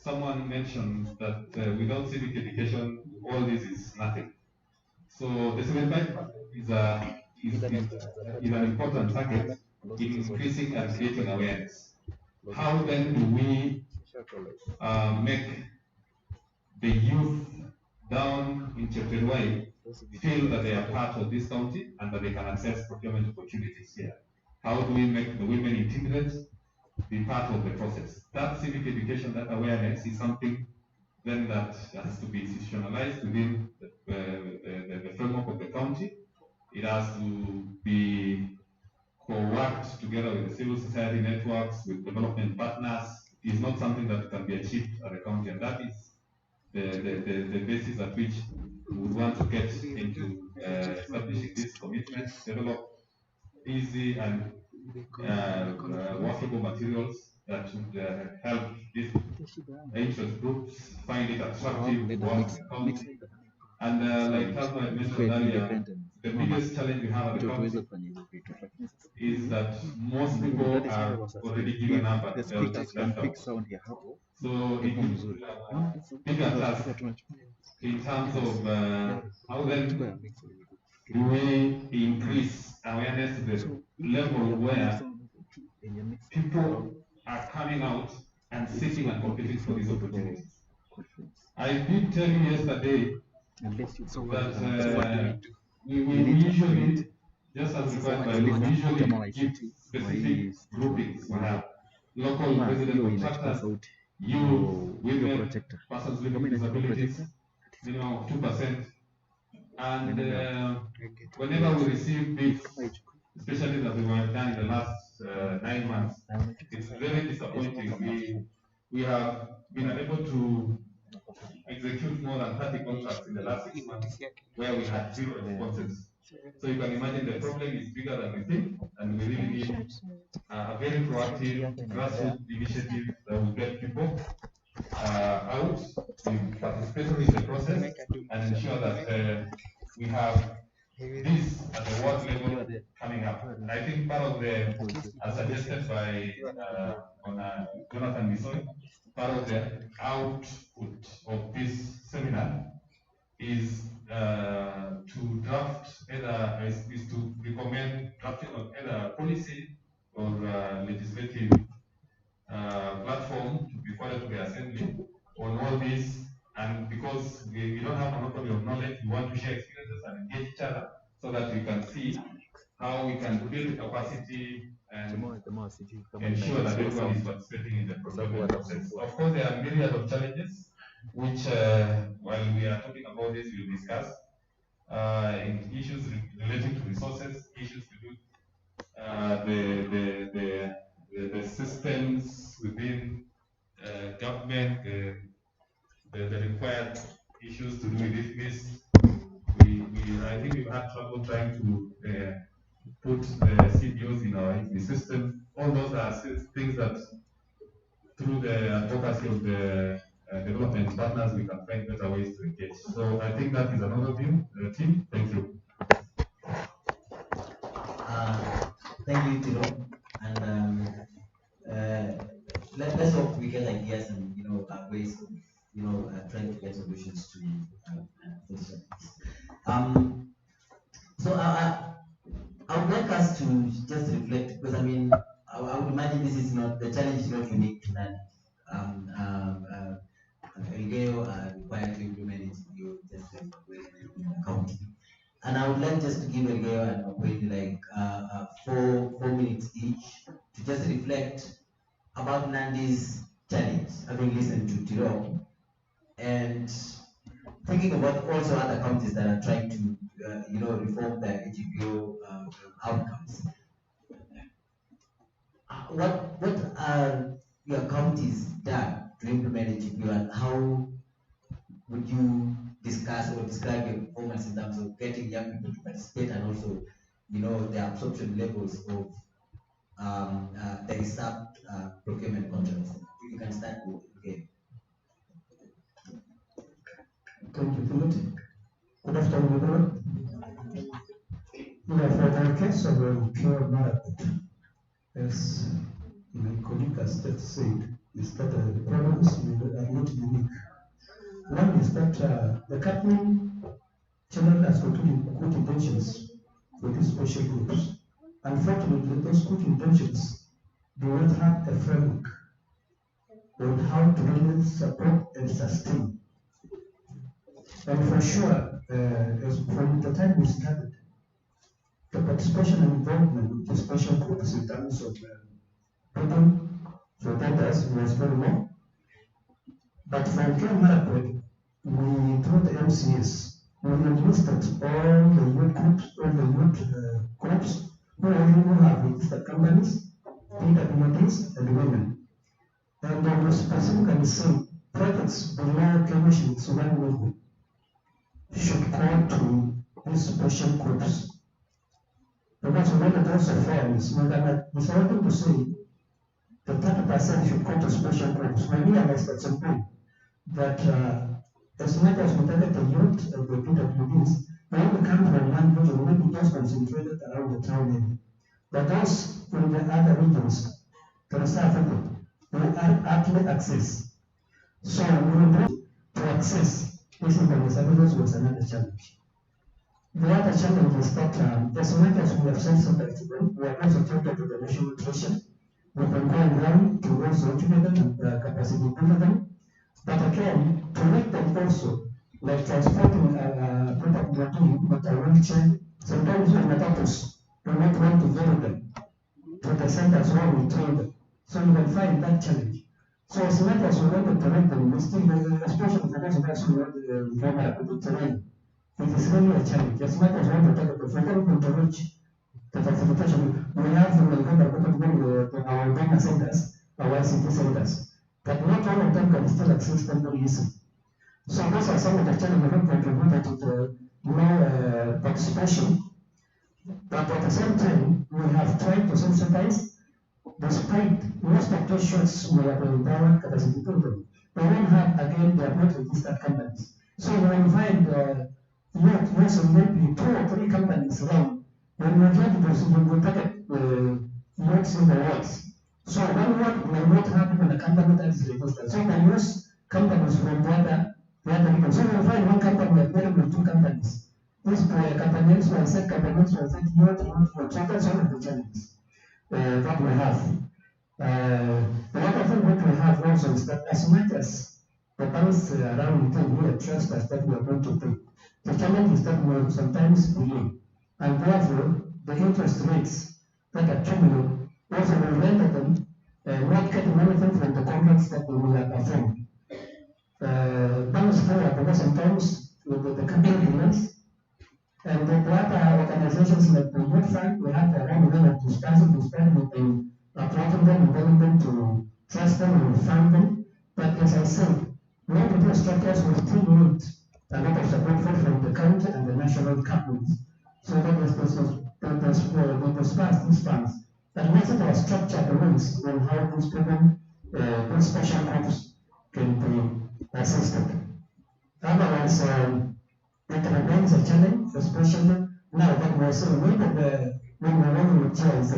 someone mentioned that without civic education, all this is nothing. So the 75% is an important target in increasing and creating awareness. How then do we make the youth down in Chapter Y feel that they are part of this county and that they can access procurement opportunities here? How do we make the women integrate, be part of the process? That civic education, that awareness is something then that has to be institutionalized within the framework of the county. It has to be co-worked together with the civil society networks, with development partners. It is not something that can be achieved at the county, and that is the basis at which we would want to get into establishing this commitment, develop easy and workable materials that should help these interest groups find it attractive to work in the county. And like Tasma had mentioned earlier, the biggest challenge we have at the county is that most people are already given up and they'll just left out. So it is a bigger task in terms of how then do we increase awareness to the level where people are coming out and seeking and competing for these opportunities. I did tell you yesterday that we usually, just as required by law, we usually give specific groupings. We have local resident contractors, youth, women, persons living with disabilities, 2%. And whenever we receive bids, especially that we were done in the last 9 months, it's very disappointing. We have been unable to execute more than 30 contracts in the last 6 months where we had 0 responses. So you can imagine the problem is bigger than we think, and we really need a very proactive grassroots initiative that will get people out to participate in the process and ensure that we have this at the world level coming up. And I think part of the, as suggested by Jonathan Misoy, part of the output of this seminar is to draft is to recommend drafting of either policy or legislative platform to be forwarded to the assembly on all this. And because we don't have monopoly of knowledge, we want to share experiences and engage each other so that we can see how we can build capacity and ensure that everyone is participating in the procurement process. Of course, there are myriad of challenges, which while we are talking about this, we'll discuss in issues relating to resources, issues to do the systems within government, the required issues to do with this. I think we've had trouble trying to put the CBOs in our system. All those are things that through the advocacy of the development partners, we can find better ways to engage. So I think that is another view. Team, thank you. Thank you, Tiro. And let's hope we get ideas and ways of trying to get solutions to this. So I would like us to just reflect, because I would imagine this is not, the challenge is not unique to Nandy. Elgeyo required to implement it, you just in the county. And I would like just to give Elgeyo and Makweli like 4 minutes each to just reflect about Nandy's challenge, having listened to Tiro, and thinking about also other counties that are trying to reform their HGPO outcomes. What are your counties done to implement HGPO, and how would you discuss or describe your performance in terms of getting young people to participate, and also the absorption levels of the reserved procurement contracts? If you can start with again. Thank you, Philip. Good afternoon, everyone. For the case of the pure market, as my colleague has just said, is that the problems are not one is that the government generally has good intentions for these special groups. Unfortunately, those good intentions do not have a framework on how to really support and sustain. And for sure, as from the time we started, the participation and involvement with the special groups in terms of people, for tenders, was very low. But for Care Marathon, we, through the MCS, we enlisted all the youth groups who have registered companies, PWDs, and women. And they will specifically say projects below Commission Sudan movement should call to these special groups. Because we want to also fairness, we decided to say the 30% should go to special groups. We realize at some point that as much as we target the youth and the PWDs, they only come from one region, maybe just concentrated around the town area. But those in the other regions, the reserve people, we are actually access. So we want to access these services was another challenge. The other challenge is that as much as we have sensitized to them, we are also targeted to the national treasure. We can go around to also educate them and capacity build them. But again, to make them also, like transporting product but a wheelchair, sometimes when matatus do not want to follow them to the centers where we train them. So you can find that challenge. So as much as we want to direct them, we still, especially for those of us who want the terrain, it is really a challenge. As much as we want to target them, for them to reach the facilitation, we have to our donor centers, our ICT centers. But not all of them can still access them very easily. So those are some of the challenges that contributed to the participation. But at the same time, we have tried to sensitize, despite most of those shots we have empowered capacity building. They don't have, again, they are not registered companies. So when we find maybe 2 or 3 companies around, when we try to proceed, we target youths in the wards. So one word may not have even a company that is registered. So we use companies from the other region. So we find one company with 2 companies. This companies will set companies will set youth for so that's one of the challenges that we have. The other thing that we have also is that as much as the banks around here trust us that we are going to pay, the challenge is that we will sometimes delay. And therefore, the interest rates that accumulate also will render them not getting anything from the contracts that we will have performed. Banks fail because sometimes with the capital demands, and the other organizations like the Youth Fund, we have around them to spend with them, attracting them, inviting them to trust them and fund them. But as I said, many of those structures will still need a lot of support from the county and the national governments. So that is the disperse these funds. And most of our structure remains on how these people, these special groups can be assisted. Otherwise, it remains a challenge, especially now that we're seeing when we're running with chairs,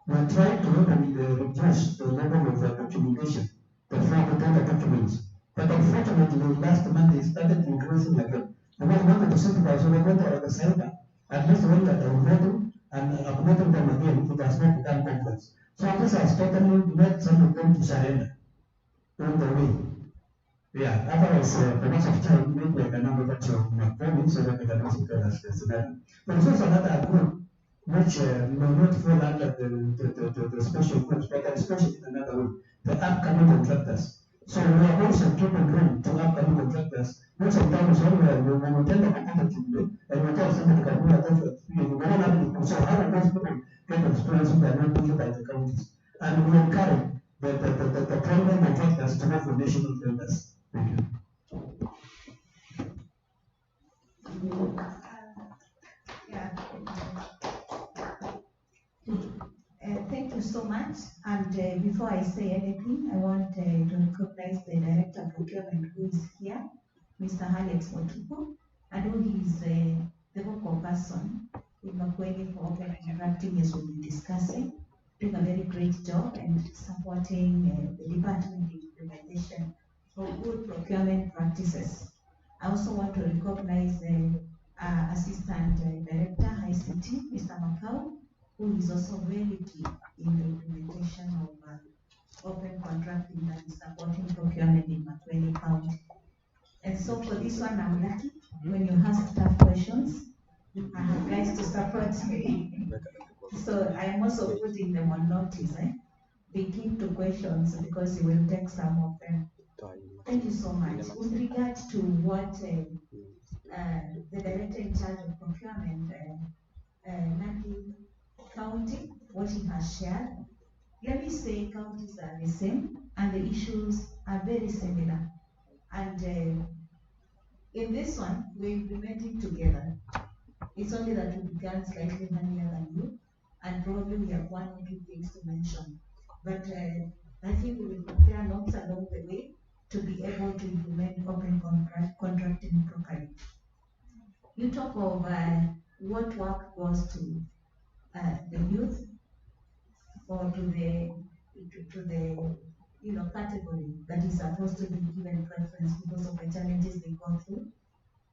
we try to reduce the level of documentation, the fraud documents. But unfortunately, last month it started increasing again. And we wanted to simplify, so we went to the center, at least when they're downloading and uploading them again, it has not become complex. So this has totally led some of them to surrender on the way. Yeah, otherwise, because of time, maybe I can now go to my comment so that I can also tell us the scenario. There is also another group which may not fall under the special groups, but especially in another way, the upcoming contractors. So we are also keeping room to upcoming contractors, which sometimes when we tell them competitively, and we tell somebody can do that, we don't have any. So how do those people get experience if they are not paid by the counties? And we encourage the primary contractors to go for national tenders. Thank you. Thank you so much. And before I say anything, I want to recognize the Director of Procurement who is here, Mr. Alex Motupo, and who is the vocal person in Makweli for open contracting, as we'll be discussing, doing a very great job and supporting the department in implementation for good procurement practices. I also want to recognize the Assistant Director, ICT, Mr. Makau, who is also very key in the implementation of open contracting and supporting procurement in Makueni County. And so for this one, I'm lucky. When you ask tough questions, I have guys to support me. So I am also putting them on notice. Be keen to questions because you will take some of them. Thank you so much. With regard to what the Director in charge of procurement, Nandy County, what he has shared, let me say counties are the same and the issues are very similar. And in this one, we're implementing together. It's only that we began slightly earlier than you, and probably we have one or two things to mention. But I think we will compare notes along the way to be able to implement open contracting properly. You talk of what work goes to the youth or to the category that is supposed to be given preference because of the challenges they go through.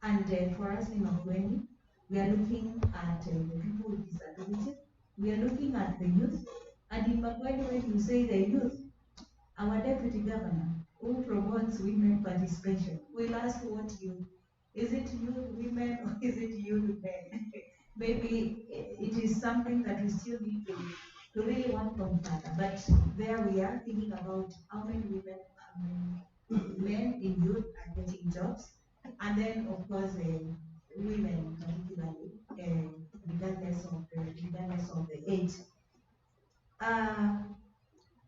And for us in Makueni, we are looking at the people with disabilities. We are looking at the youth. And in Makueni, when you say the youth, our deputy governor, who promotes women participation, will ask what youth. Is it youth women or is it youth men? Maybe it is something that we still need to really work on further. But there we are thinking about how many women, men in youth are getting jobs. And then, of course, women particularly, regardless of the age.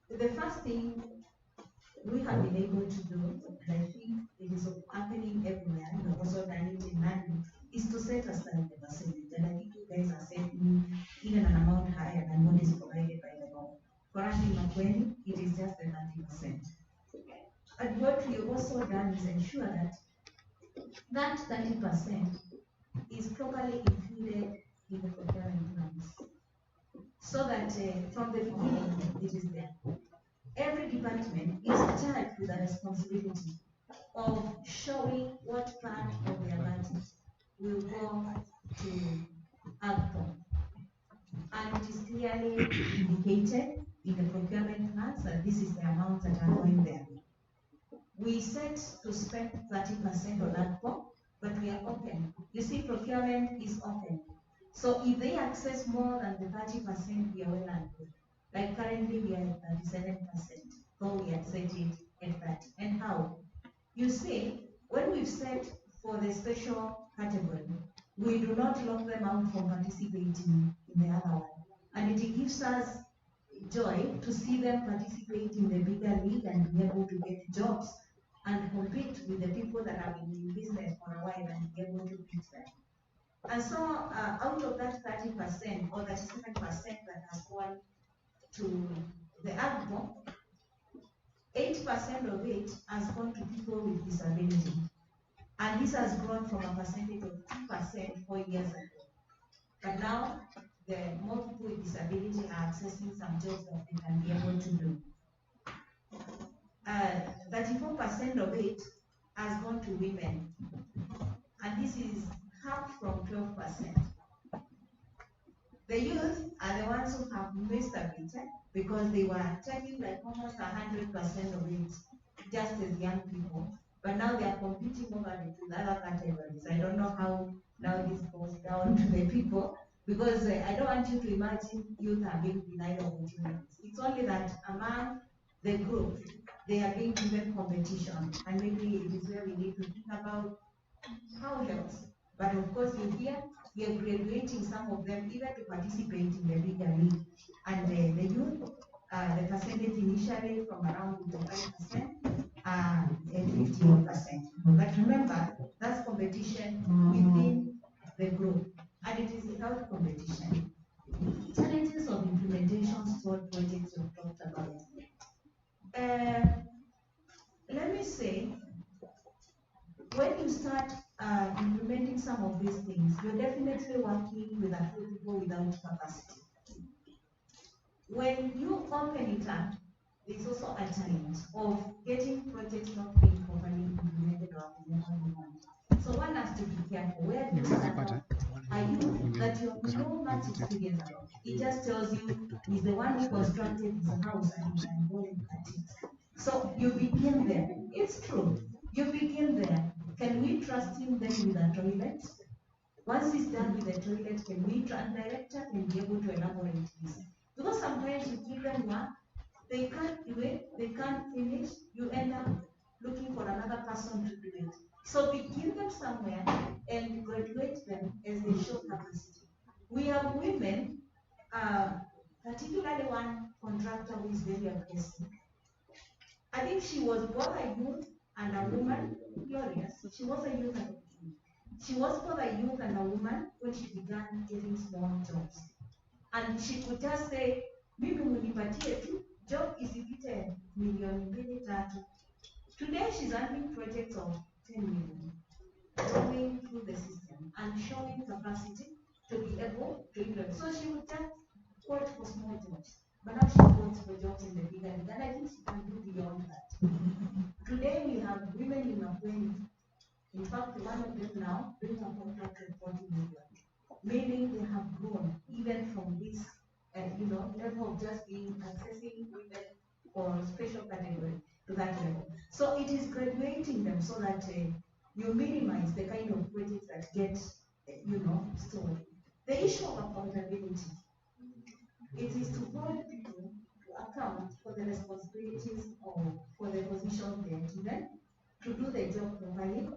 The first thing we have been able to do, and I think it is happening everywhere, and I've also done it in Nandy, is to set aside the percentage. And I think you guys are setting even an amount higher than what is provided by the law. For us in Makueni, it is just the 30%. And what we also done is ensure that that 30% is properly included in the procurement plans, so that from the beginning it is there. Every department is charged with the responsibility of showing what part of their budget will go to outcome. And it is clearly indicated in the procurement plans that this is the amounts that are going there. We set to spend 30% on outcome, but we are open. You see, procurement is open. So if they access more than the 30%, we are well and good. Like currently we are at 37%, so we had set it at that. And how? You see, when we've set for the special category, we do not lock them out from participating in the other one. And it gives us joy to see them participate in the bigger league and be able to get jobs and compete with the people that have been in business for a while and be able to beat them. And so out of that 30% or 37% that has gone to the AGBO, 8% of it has gone to people with disability. And this has grown from a percentage of 2% 4 years ago. But now, the more people with disability are accessing some jobs that they can be able to do. 34% of it has gone to women. And this is half from 12%. The youth are the ones who have missed a bit because they were taking like almost 100% of it just as young people. But now they are competing over with other categories. I don't know how now this goes down to the people because I don't want you to imagine youth are being denied opportunities. It's only that among the group, they are being given competition. And maybe it is where we need to think about how else. But of course, we are graduating some of them even to participate in the bigger league. And the youth, the percentage initially from around 55% and 51%. But remember, that's competition within the group, and it is without competition. Challenges of implementation sort projects we've talked about. Let me say, when you start implementing some of these things, you're definitely working with a few people without capacity. When you open it up, there's also a challenge of getting projects not being properly implemented or implemented. with no much experience at all. It just tells you he's the one who constructed his house and he can go and cut it. So you begin there. It's true. You begin there. Can we trust him then with a toilet? Once he's done with the toilet, can we trust director and be able to elaborate this? Because sometimes you give them work, they can't do it, they can't finish, you end up looking for another person to do it. So begin them somewhere and graduate them as they show capacity. We have women, particularly one contractor who is very aggressive. I think she was both a youth and a woman, glorious. She was a youth and a woman. She was both a youth and a woman when she began getting small jobs. And she could just say, mimi munipatie tu, job isipite milioni mbili tatu. Today she's handling projects of 10 million, going through the system and showing capacity to be able to implement. So she would just quote for small jobs, but now she quotes for jobs in the bigger league, and I think she can do beyond that. Today we have women in Makueni. In fact, one of them now doing a contract of 40 million, meaning they have grown even from this level of just being accessing women for special category to that level. So it is graduating them so that you minimize the kind of projects that get, stored. The issue of accountability, it is to hold people to account for the responsibilities or for the position they are given, to do the job properly.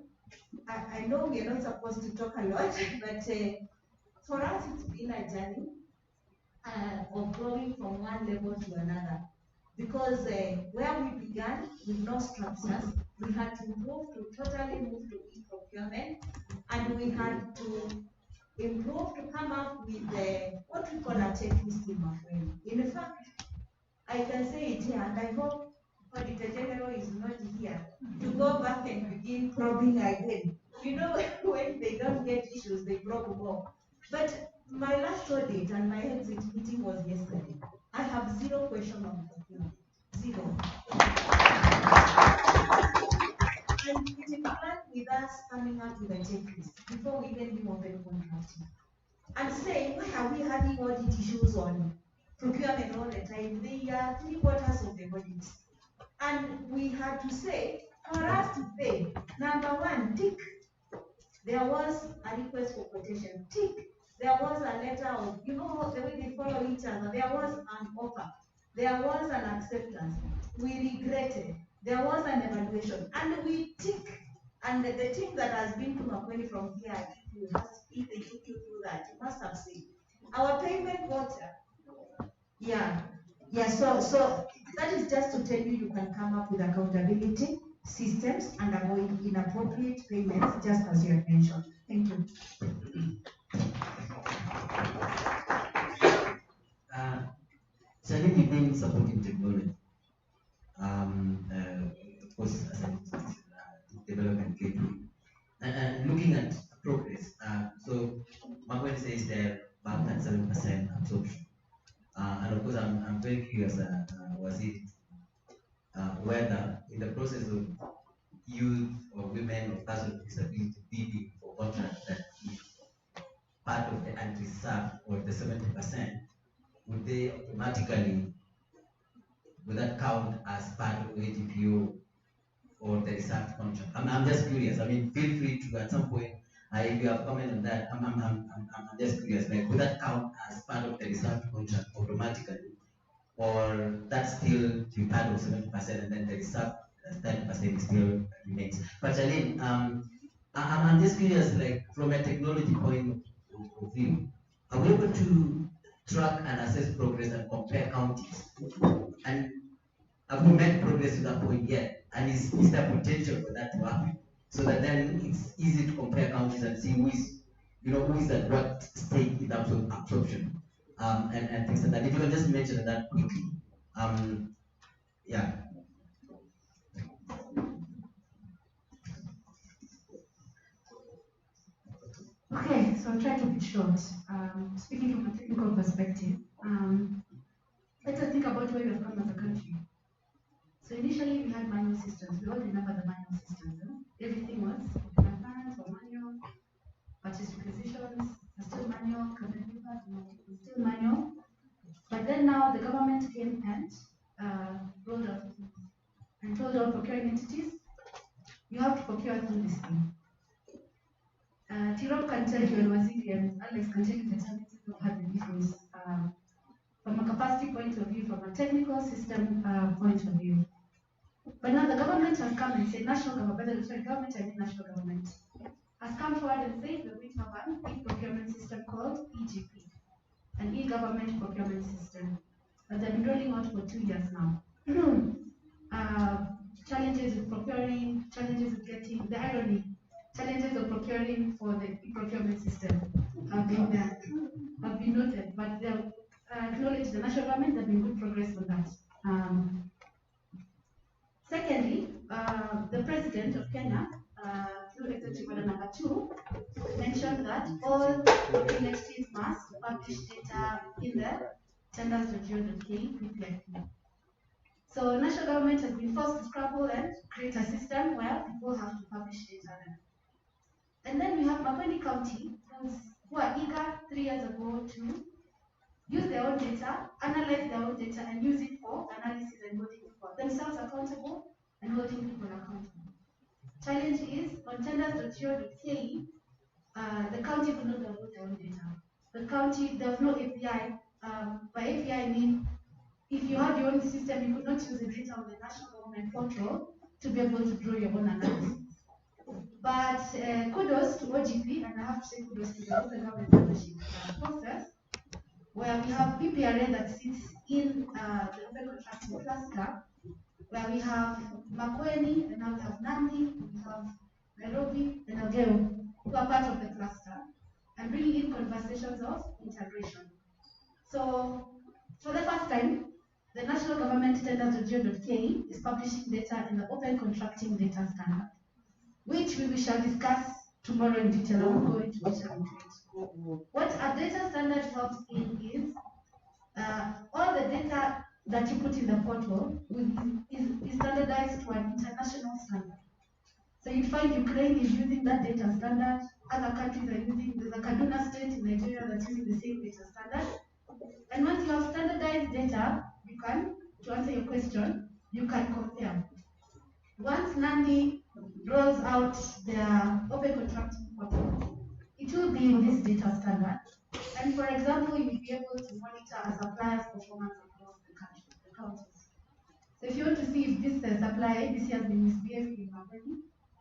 I know we are not supposed to talk a lot, but for us it's been a journey of growing from one level to another. Because where we began with no structures, we had to totally move to e-procurement, and we had to improve to come up with what we call a checklist in Mafreni. In fact, I can say it here, and I hope Auditor General is not here to go back and begin probing again. You know, when they don't get issues, they probe more. But my last audit and my exit meeting was yesterday. I have zero question on procurement. Zero. And it began with us coming up with a checklist before we even knew open contracting. And saying, why are we having audit issues on procurement all the time? They are 3/4 of the audits. And we had to say, for us to pay, number one, tick. There was a request for quotation, tick. There was a letter of, the way they follow each other. There was an offer. There was an acceptance. We regretted. There was an evaluation. And we tick. And the team that has been to Makueni from here, if they took you through that, you must have seen. Our payment water. Yeah, so that is just to tell you can come up with accountability systems and avoid inappropriate payments, just as you have mentioned. Thank you. Challenge in supporting technology. Of course, as a development gateway. And looking at progress, so Makueni says they're about at 7% absorption. And of course, I'm very curious, was it whether in the process of youth or women or persons with disability bidding for contracts that is part of the anti-SAF or the 70%, would they automatically, would that count as part of the ATPO or the reserved contract? I'm just curious. I mean, feel free to at some point, if you have comment on that, I'm just curious. Like, would that count as part of the reserved contract automatically, or that's still to be part of 70% and then the reserved 30% still remains? But Charlene, I'm just curious, like from a technology point of view, are we able to track and assess progress and compare counties? And have we made progress to that point yet? And is there potential for that to happen? So that then it's easy to compare counties and see who is at what stage in terms of absorption, and things like that. If you can just mention that quickly. Yeah. Okay, so I'll try to be short. Speaking from a technical perspective, let's just think about where we've come as a country. So initially we had manual systems. We all remember the manual systems. Everything was plans or manual, purchase requisitions, still manual, cabinet paper, then now the government came and rolled out and told all procuring entities, you have to procure through this thing. Tirop can tell you, and Waziri and Alex can tell you the challenges of having difference from a capacity point of view, from a technical system point of view. But now the government has come and said, national government, sorry, government, I mean national government, has come forward and said we're going to have an e-procurement system called EGP, an e-government procurement system. But they've been rolling out for 2 years now. Challenges with procuring, challenges with getting, the irony, challenges of procuring for the e-procurement system have been noted, but they've acknowledged the national government, there's been good progress on that. Secondly, the President of Kenya, through Executive Order number 2, mentioned that all entities must publish data in the tenders.go.ke PPIP. So national government has been forced to scramble and create a system where people have to publish data. And then we have Makueni County, who are eager 3 years ago to use their own data, analyze their own data, and use it for analysis and holding people themselves accountable and holding people accountable. Challenge is on tenders.go.ke, the county could not download their own data. The county, there was no API. By API, I mean if you had your own system, you could not use the data on the national government portal to be able to draw your own analysis. But kudos to OGP, and I have to say kudos to the Open Government Partnership process, where we have PPRA that sits in the open contracting cluster, where we have Makueni, and now we have Nandy, we have Nairobi, and Elgeyo, who are part of the cluster, and bringing in conversations of integration. So, for the first time, the national government tenders.go.ke is publishing data in the open contracting data standard, which we shall discuss tomorrow in detail. I will go into detail. What a data standard helps in is all the data that you put in the portal is standardized to an international standard. So you find Ukraine is using that data standard, other countries are using, there's a Kaduna state in Nigeria that's using the same data standard. And once you have standardized data, you can, to answer your question, you can compare. Once Nandy rolls out their open contracting portal, it will be in this data standard. And for example, you will be able to monitor a supplier's performance across the country, the counties. So if you want to see if this supplier ABC has been misbehaving in Makueni,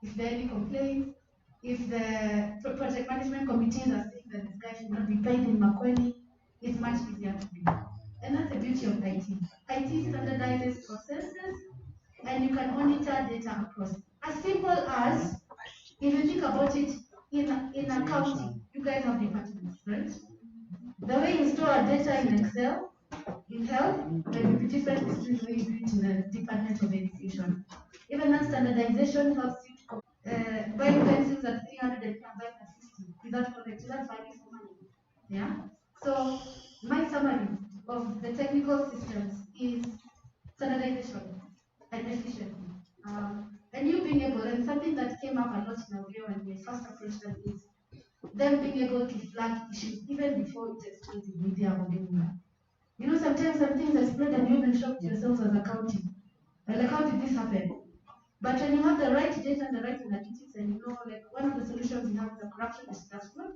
if there are any complaints, if the project management committees are saying that this guy should not be paid in Makueni, it's much easier to do. And that's the beauty of IT. IT standardizes processes, and you can monitor data across. As simple as, if you think about it, in accounting, you guys have departments, right? The way you store data in Excel, in health, may be different between the way you do it in the Department of Education. Even that standardization helps you to buy pencils at 300 and can buy at 50. Is that correct? Is that value for money? Yeah? So, my summary of the technical systems is standardization and efficiency. And you being able, and something that came up a lot in Elgeyo when we first approached them is them being able to flag issues even before it explodes in media or anywhere. You know, sometimes some things explode and you even shock yourselves as a county. Like, how did this happen? But when you have the right data and the right analytics, and you know, like one of the solutions we have is a corruption dashboard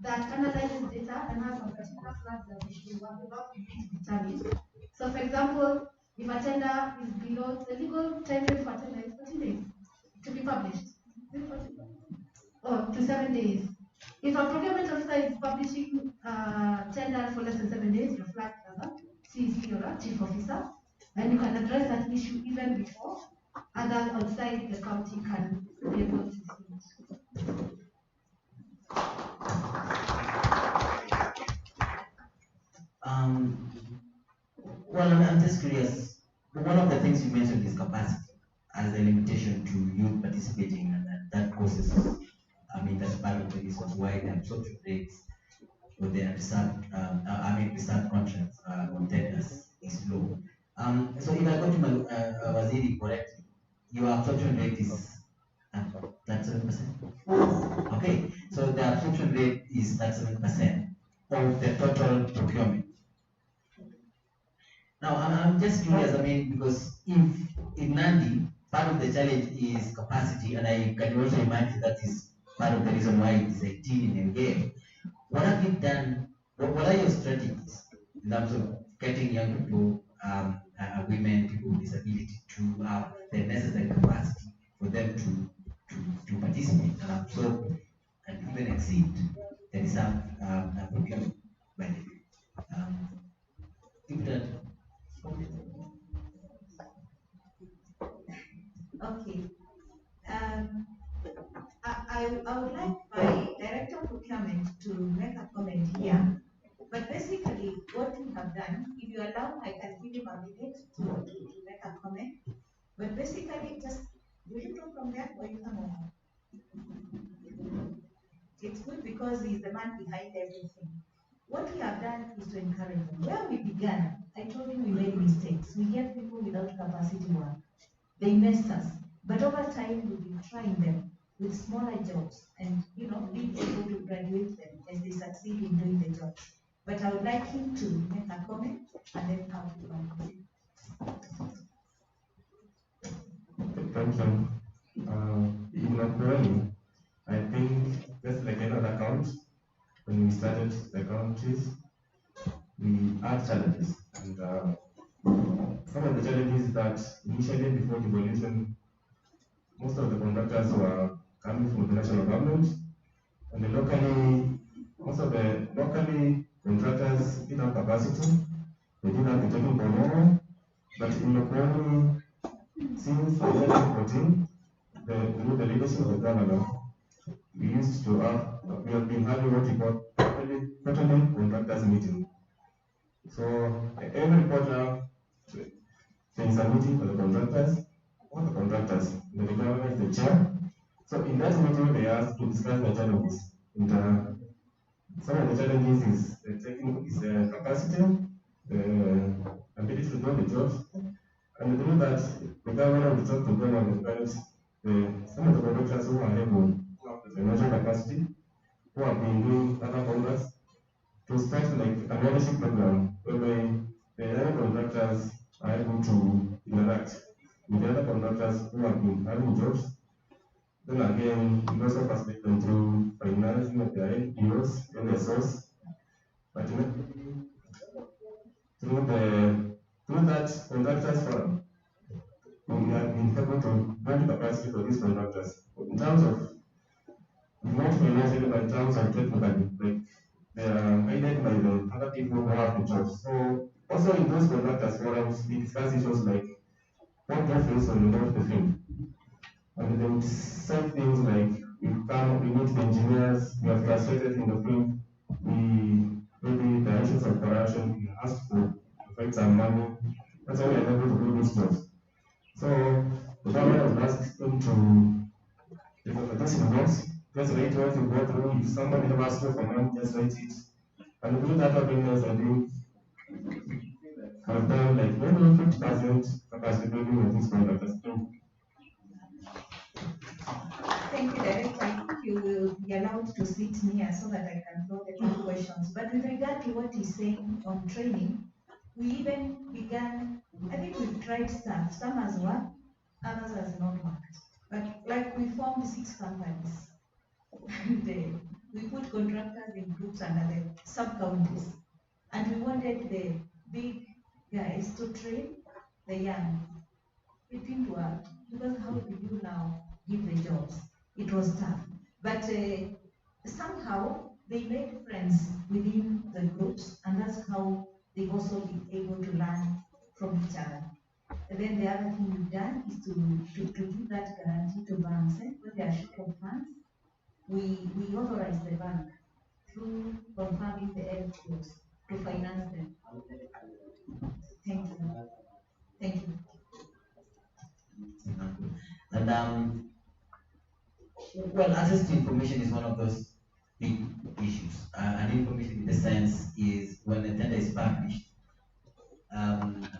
that analyzes data and has some particular flags that we should work about determined. So, for example, if a tender is below the legal time frame for a tender is 14 days to be published. Or to 7 days. If a procurement officer is publishing tender for less than 7 days, you're flagged as a CEC or a chief officer, and you can address that issue even before others outside the county can be able to see it. Well, I'm just curious. One of the things you mentioned is capacity as a limitation to you participating, and that causes, that's part of the reasons why the absorption rates for the reserved contracts on tenders is low. So if I go to my Waziri correctly, your absorption rate is that 7%? Okay, so the absorption rate is that 7% of the total procurement. Now, I'm just curious, I mean, because if in Nandy, part of the challenge is capacity, and I can also imagine that is part of the reason why it is a teen in game. What have you done? What are your strategies in terms of getting young people, women, people with disability to have the necessary capacity for them to participate and absorb and even exceed the reserve procurement benefit? If that, Okay. I would like my director of procurement to make a comment here. But basically, what we have done, if you allow, I can give him a minute to make a comment. But basically, just will you go from there or you come over? It's good because he's the man behind everything. What we have done is to encourage them. Where we began, I told him we made mistakes. We gave people without capacity work. They messed us. But over time, we've been trying them with smaller jobs and, being able to graduate them as they succeed in doing the jobs. But I would like him to make a comment and then I'll do one. Thank you. In April, I think just like another account, when we started the countries, we had challenges. And some of the challenges that initially before devolution, most of the contractors were coming from the national government, and most of the locally contractors didn't have capacity, they didn't have the technical know-how, but in April, since 2014, through the leadership of the governor, we have been having what we call quarterly contractors meeting. So every quarter, there is a meeting for the contractors, all the contractors, the governor is the chair. So in that meeting, they asked to discuss the challenges. And some of the challenges is the capacity, the ability to do the jobs, and through that, the governor will talk to them and encourage some of the contractors who are able to have the financial capacity, who have been doing other contracts, to start like an ownership program whereby the other contractors are able to interact with the other contractors who have been having jobs. Then again, we also facilitate them through financing of their NPOs, NSOs, but through that contractors forum, we have been able to build capacity for these contractors in terms of not financially, but in terms of technically, like they are guided by the other people who have the jobs. So also in those contractors forums, we discuss issues like what difference on the the field. And they would say things like we need the engineers, we are frustrated in the field, maybe the issues of corruption, we ask to find some money. That's how we are able to do these jobs. So the government has asked them to those notes, just write what you go through. If somebody ever asks you for money, just write it. And through that openness, I think I've done like maybe 50% capacity building of these contractors. Thank you, Director. I think you will be allowed to sit near so that I can throw the two questions. But with regard to what he's saying on training, we even began, I think we've tried stuff. Some has worked, others has not worked. But like we formed 6 companies. And we put contractors in groups under the sub-counties. And we wanted the big guys to train the young. It didn't work. Because how do you now give the jobs? It was tough. But somehow they made friends within the groups, and that's how they've also been able to learn from each other. And then the other thing we've done is to give that guarantee to banks. When they are short of funds, we authorize the bank through confirming the LTOs to finance them. Thank you. Thank you. And well, access to information is one of those big issues. And information in the sense is when a tender is published,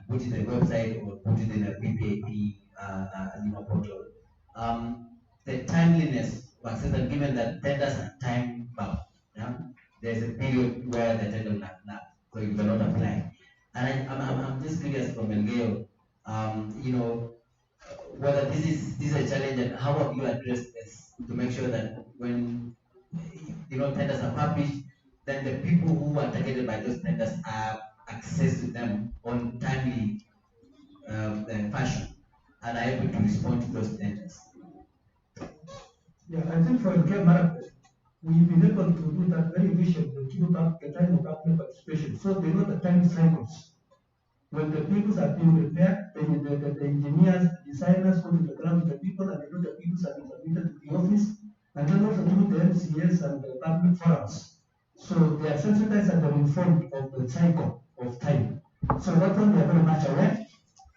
put it on the website or put it in a PPAP portal. The timeliness of access, and given that tenders are time bound, yeah? There's a period where the tender will not lapse, so you cannot apply. And I'm just curious from Elgeo, you know, whether this is a challenge and how have you addressed this to make sure that when tenders are published, then the people who are targeted by those tenders have access to them on timely fashion and are able to respond to those tenders. Yeah, I think for the marathon, we've been able to do that very efficiently to look up the time of public participation. So they know the time cycles. When the vehicles are being repaired, the engineers, the designers go to the ground with the people, and they know the vehicles are being submitted to the office, and then also through the MCS and the public forums. So they are sensitized and they're informed of the cycle of time. So that one they are very much aware.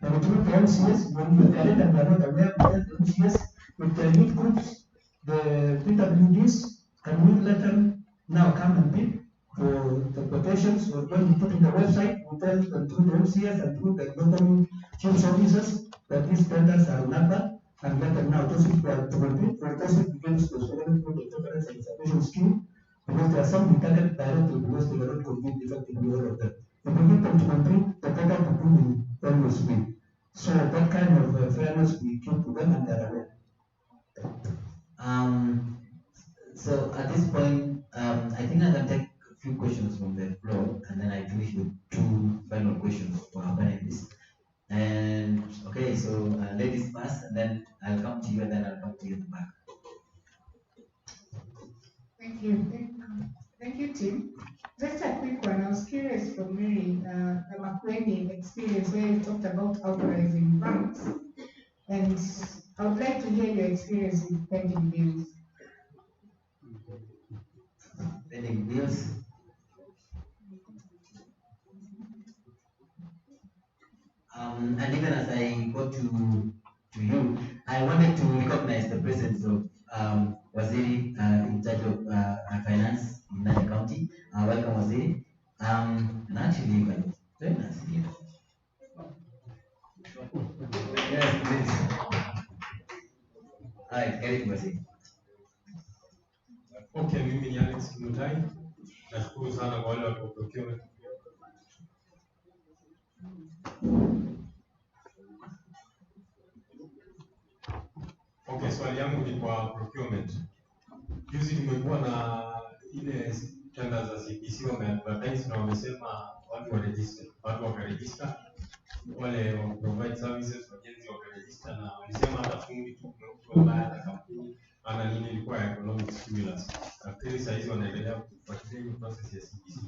And through the MCS, when you are and they are not aware of the MCS, with the youth groups, the PWDs, can we let them now come and bid for the quotations? Or when we put in the website, we tell them through the MCS and through the local chiefs officers that these tenders are numbered, and let them know those people are to compete for those begins to surveillance for the reference and observation scheme, because there are some we target directly because they cannot compete effectively all of them. If we get them to compete, the better to do in always win. So that kind of fairness we keep to them and they are aware. So at this point, I think I can take a few questions from the floor, and then I finish with two final questions for our panelists. And okay, so ladies first, and then I'll come to you, and then I'll come to you at the back. Thank you. Thank you, Tim. Just a quick one. I was curious from Mary, the Makweni experience where you talked about authorizing banks, and I would like to hear your experience with pending bills. Pending bills. And even as I go to you, I wanted to recognize the presence of Waziri in charge of finance in Nandy County. Welcome, Waziri. And actually, you can join us here. Yes, please. All right, get it, Waziri. Okay, mimi ni Alex Kimutai. Nashukuru sana kwa wale wa procurement. Okay, swali yangu ni kwa procurement. Juzi tumekuwa na ile tenda za CBC wameadvertise na wamesema watu wakaregister, wale wa provide services wajenzi wakaregister, na walisema hata fundi tu ambaye hata kampuni ana nini ilikuwa economic stimulus. Nafikiri saa hizi wanaendelea kufuatilia hiyo process ya CBC.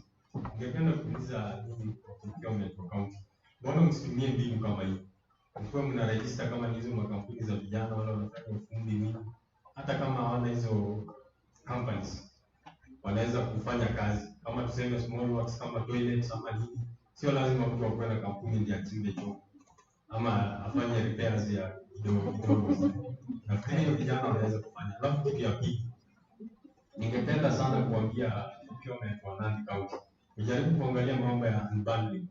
Ningependa kuuliza nini procurement kwa county, mbona msitumie mbinu kama hii? Mkiwa mna register kama hizo makampuni za vijana wale wanafanya ufundi nini, hata kama hawana hizo companies wanaweza kufanya kazi kama tuseme small works kama toilets ama nini. Sio lazima mtu akuwe na kampuni ndiye achimbe choo ama afanye repairs ya kidogo. Nafikiri hiyo vijana wanaweza kufanya. Alafu kitu ya pili, ningependa sana kuambia procurement wa Nandy County ujaribu kuangalia mambo ya unbundling.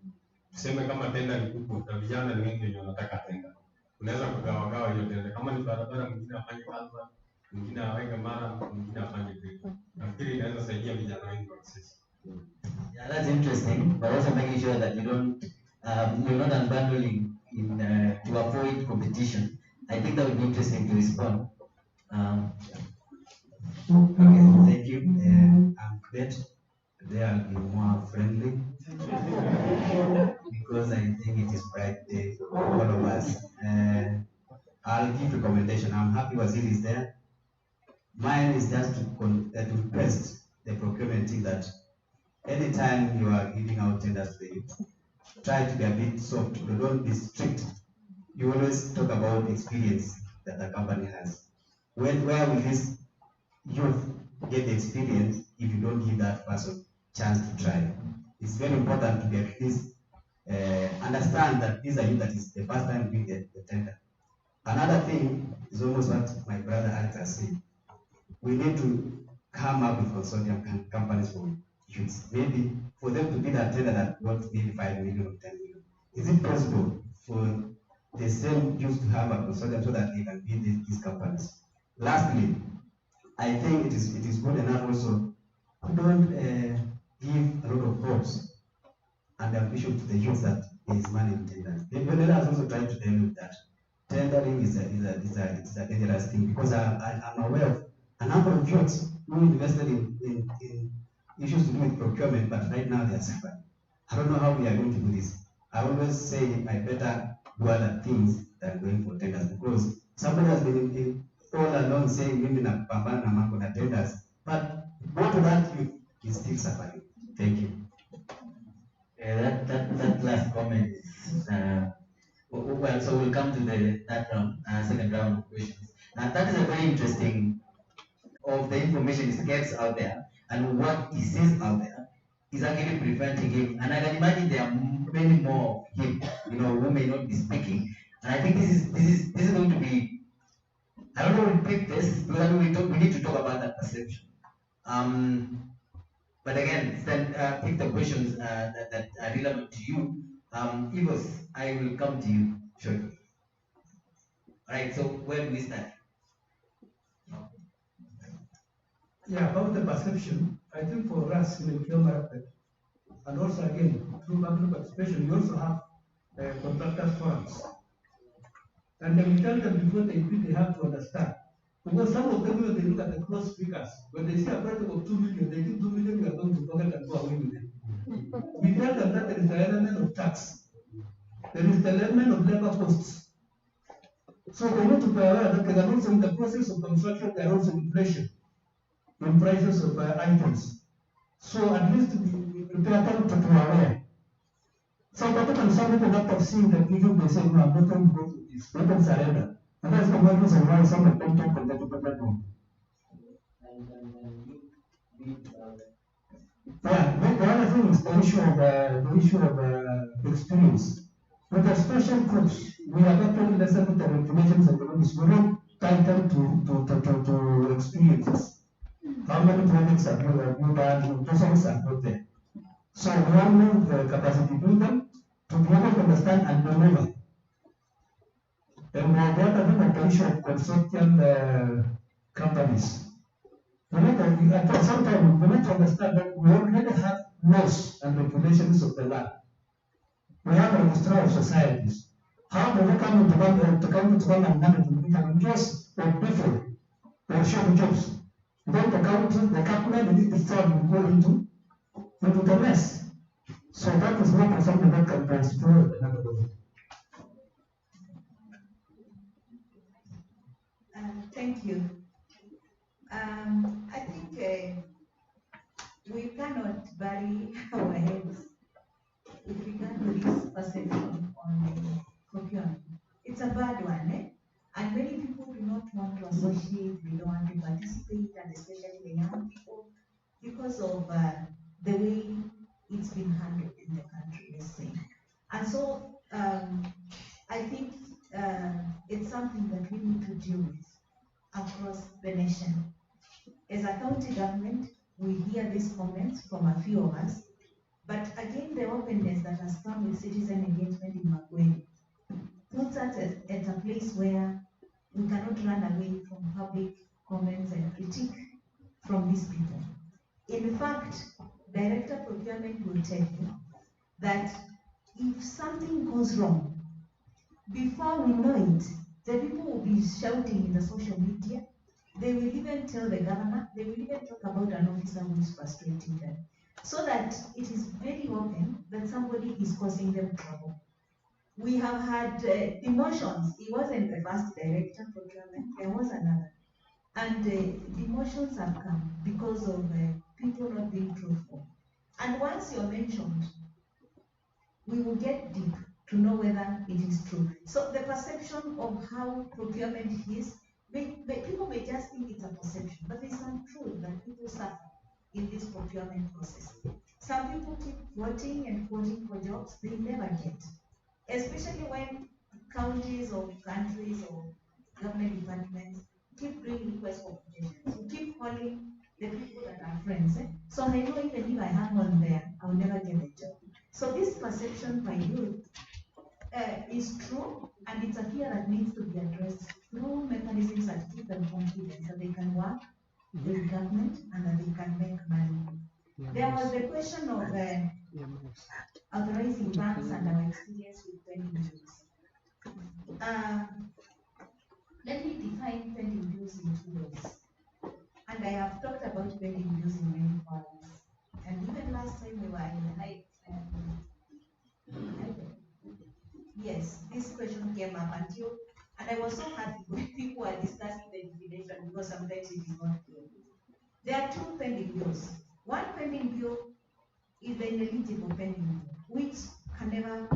Tuseme kama tenda ni kubwa na vijana ni wengi wenye wanataka tenda, unaweza kugawa hiyo tenda. Kama ni barabara, mwingine afanye kalva, mwingine aweke mara, mwingine afanye brick. Nafikiri inaweza saidia vijana wengi wa access. Yeah, that's interesting, but also making sure that you're not unbundling to avoid competition. I think that would be interesting to respond. Okay, thank you. I'm glad they are more friendly because I think it is bright day for all of us. I'll give recommendation. I'm happy Waziri is there. Mine is just to request the procurement team that anytime you are giving out tenders to the youth, try to be a bit soft. Don't be strict. You always talk about experience that the company has. Where will this youth get the experience if you don't give that person chance to try? It's very important to get this, understand that these are youth that is the first time doing the tender. Another thing is almost what my brother Alex has said. We need to come up with consortium companies for youths. Maybe for them to bid a tender that wants maybe 5 million or 10 million. Is it possible for the same youth to have a consortium so that they can bid these companies? Lastly, I think it is good enough also to don't give a lot of hopes and the ambition to the youth that there is money in tenders. The Venezuela has also tried to tell you that tendering is a dangerous thing, because I'm aware of a number of youths who invested in issues to do with procurement, but right now they are suffering. I don't know how we are going to do this. I always say I better do other things than going for tenders, because somebody has been all along saying mimi na pambana na mambo na tenders, but go to that youth is still suffering. Thank you. Yeah, that last comment is well, so we'll come to that round, second round of questions. That is a very interesting of the information he gets out there and what he says out there is actually preventing him. And I can imagine there are many more of him, who may not be speaking. And I think this is going to be, I don't know who will pick this, because we need to talk about that perception. But again, then pick the questions that are relevant to you. Evos, I will come to you shortly. All right, so where do we start? Yeah, about the perception, I think for us in the procurement market, and also again, through public participation, we also have contractors forums. And then we tell them before they bid, they have to understand. Because some of them, when they look at the gross figures, when they see a project of 2 million, they think 2 million, we are going to pocket and go away with it. We tell them that there is the element of tax. There is the element of labor costs. So they need to be aware that there are also in the process of construction, there are also inflation in prices of items. So at least we prepare them to be aware. Some people not have seen the video, they say, no, I'm not going to go to this. Let them surrender. And that's the one reason why some of them don't connect to the platform. Yeah, the other thing is the issue of experience. With the special groups, we have actually listened to the regulations and the rules. We don't tie them to experiences. How many projects have you done? Those things are not there. So we all need the capacity to do them, to be able to understand and deliver. And the other thing is the issue of consortium companies. At some time, we need to understand that we already have laws and regulations of the land. We have a registrar of societies. How do we come into one and manage? We can just or differ or show jobs. Then the county, the capital itself will go into the mess. So that is not something that can transfer another way. Thank you. I think we cannot bury our heads with regard to this perception on procurement. It's a bad one, eh? And many people do not want to associate, they don't want to participate, and especially the young people, because of the way it's been handled in the country, let's say. And so I think it's something that we need to deal with across the nation. As a county government, we hear these comments from a few of us, but again, the openness that has come with citizen engagement in Makueni puts us at a place where we cannot run away from public comments and critique from these people. In fact, Director Procurement will tell you that if something goes wrong, before we know it, the people will be shouting in the social media. They will even tell the governor, they will even talk about an officer who is frustrating them. So that it is very open that somebody is causing them trouble. We have had demotions. He wasn't the first Director Procurement, there was another. And demotions have come because of people not being truthful. And once you're mentioned, we will get deep to know whether it is true. So the perception of how procurement is, people may just think it's a perception, but it's not true that people suffer in this procurement process. Some people keep voting and voting for jobs they never get, especially when counties or countries or government departments keep doing requests for quotations. You keep calling the people that are friends. So I know even if I hang on there, I will never get a job. So this perception by youth is true, and it's a fear that needs to be addressed through mechanisms that give them confidence that they can work with government and that they can make money. There was the question of authorizing banks and our experience with pending bills. Let me define pending bills in 2 ways. And I have talked about pending bills in many forums. And even last time we were in yes, this question came up and I was so happy when people were discussing the definition because sometimes it is not clear. There are 2 pending bills. One pending bill is the ineligible pending bill, which can never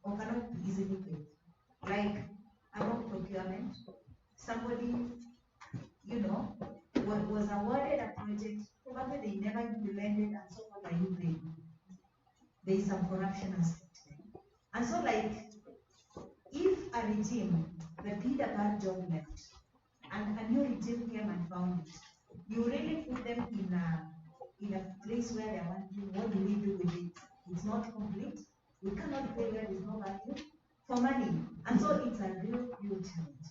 or cannot be easily paid. Like about procurement, somebody, was awarded a project, probably they never implemented, and so what are you paying? There is some corruption aspect there. And so, like, if a regime that did a bad job left, and a new regime came and found it, you really put them in a place where they're wondering, what do we do with it? It's not complete. We cannot pay where there's no value for money. And so it's a real challenge.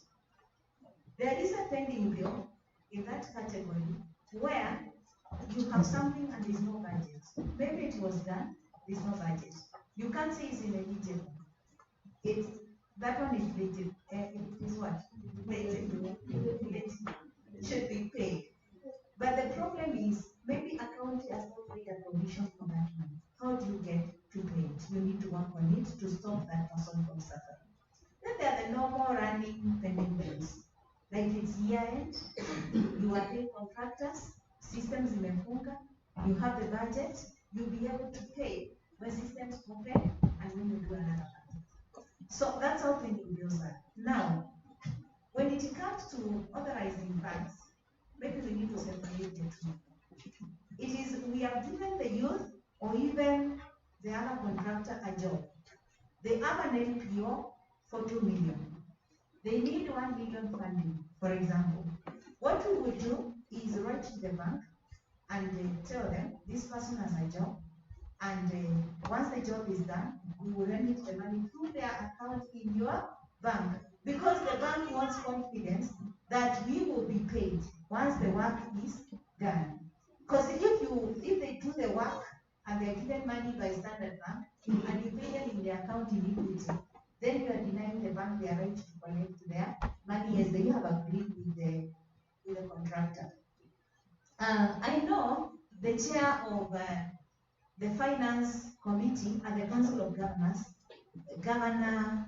There is a pending bill in that category where you have something and there's no budget. Maybe it was done, there's no budget. You can't say it's ineligible. That one is related. It is what? It should be paid. But the problem is, maybe a county has not made a provision for that money. How do you get to pay it? You need to work on it to stop that person from suffering. Then there are the normal running pending bills. Like it's year end, you are paying contractors, systems imefunga, you have the budget, you'll be able to pay when systems open and when you do another budget. So that's how pending bills are. Now, when it comes to authorizing banks, maybe we need to separate the two. It is, we have given the youth or even the other contractor a job. They have an NPO for 2 million. They need 1 million funding, for example. What we would do is write to the bank and tell them this person has a job, and once the job is done, we will remit the money through their account in your bank, because the bank wants confidence that we will be paid once the work is done. Because if they do the work and they're given money by Standard Bank and you pay them in their account in equity, then you are denying the bank their right to collect their money as they have agreed with the contractor. I know the chair of the finance committee at the Council of Governors, Governor,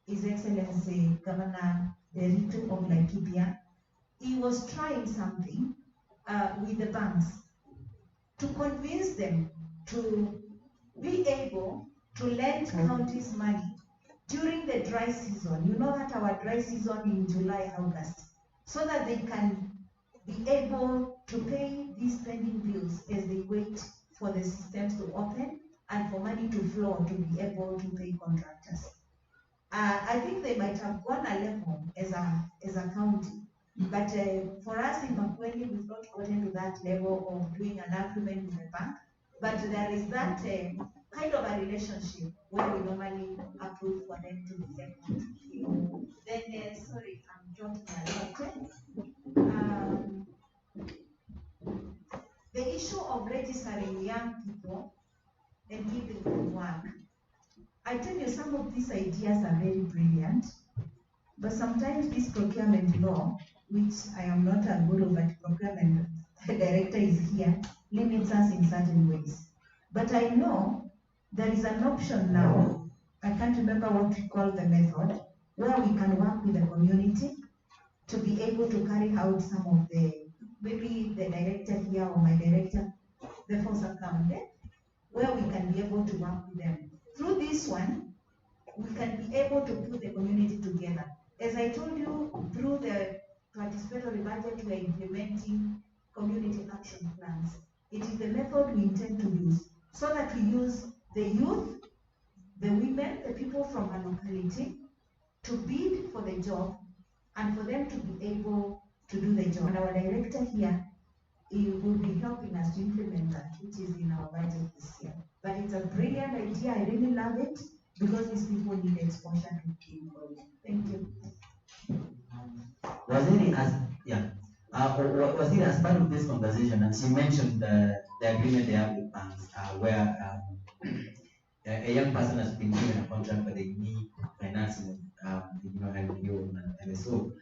His Excellency Governor Derito of Laikipia, he was trying something with the banks to convince them to be able to lend counties money during the dry season. You know that our dry season in July, August, so that they can be able to pay these pending bills as they wait for the systems to open and for money to flow to be able to pay contractors. I think they might have gone a level as a county, but for us in Makueni, we've not gotten to that level of doing an agreement with the bank. But there is that kind of a relationship where we normally approve for them to be able to pay. Then, sorry, I'm jumping a little. The issue of registering young people and giving them work. I tell you, some of these ideas are very brilliant, but sometimes this procurement law, which I am not a guru, but procurement director is here, limits us in certain ways. But I know there is an option now, I can't remember what we call the method, where we can work with the community to be able to carry out some of the, maybe the director here or my director, the force account, where we can be able to work with them. Through this one, we can be able to put the community together. As I told you, through the participatory budget, we are implementing community action plans. It is the method we intend to use, so that we use the youth, the women, the people from a locality to bid for the job and for them to be able to do the job. And our director here, he will be helping us to implement that, which is in our budget this year. But it's a brilliant idea. I really love it because these people need exposure to people. Thank you. Waziri, as part of this conversation, and she mentioned the agreement they have with banks, where a young person has been given a contract, but they need financing, and so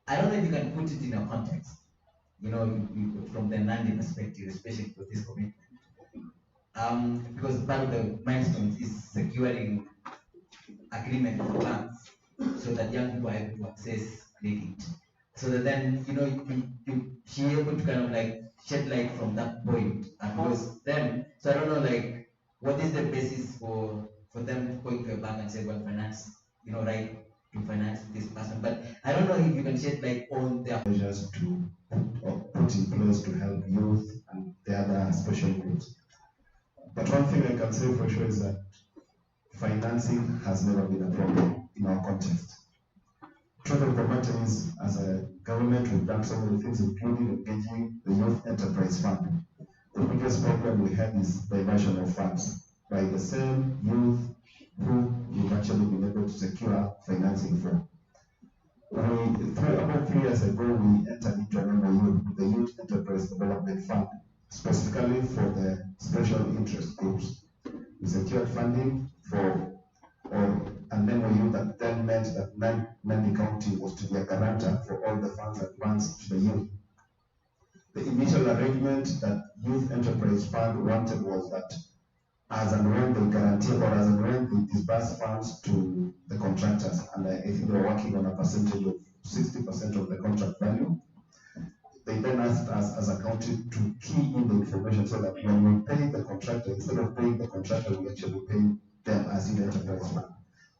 I don't know if you can put it in a context, from the Nandy perspective, especially for this commitment. Because part of the milestones is securing agreement with banks so that young people are able to access credit. So that then, she able to kind of like shed light from that point. And because then, so I don't know, like, what is the basis for them going to a bank and say, well, finance, right, to finance this person. But I don't know if you can shed light on their measures to put in place to help youth and the other special groups. But one thing I can say for sure is that financing has never been a problem in our context. Truth of the matter is, as a government, we've done so many things, including engaging the Youth Enterprise Fund. The biggest problem we had is diversion of funds by the same youth who we've actually been able to secure financing from. About 3 years ago, we entered into an MOU with the Youth Enterprise Development Fund, specifically for the special interest groups. We secured funding for an MOU that then meant that Nandy County was to be a guarantor for all the funds advanced to the youth. The initial arrangement that Youth Enterprise Fund wanted was that as and when they guarantee or as and when they disburse funds to the contractors, and I think they were working on a percentage of 60% of the contract value, they then asked us as a county to key in the information so that when we pay the contractor, instead of paying the contractor, we actually pay them as Youth Enterprise Fund.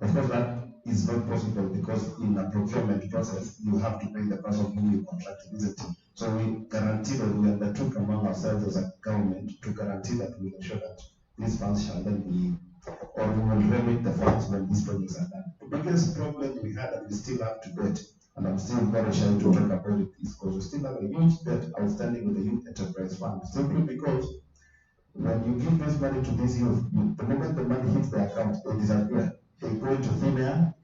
Of course, that is not possible because in a procurement process, you have to pay the person who you contracted, isn't it? So we guaranteed, or we undertook among ourselves as a government to guarantee that we ensure that these funds shall then be, or we will remit the funds when these projects are done. The biggest problem we had, and we still have to date, and I'm still very shy to talk about it, is because we still have a huge debt outstanding with the Youth Enterprise Fund, simply because when you give this money to these youth, the moment the money hits the account, they disappear. They go into thin air,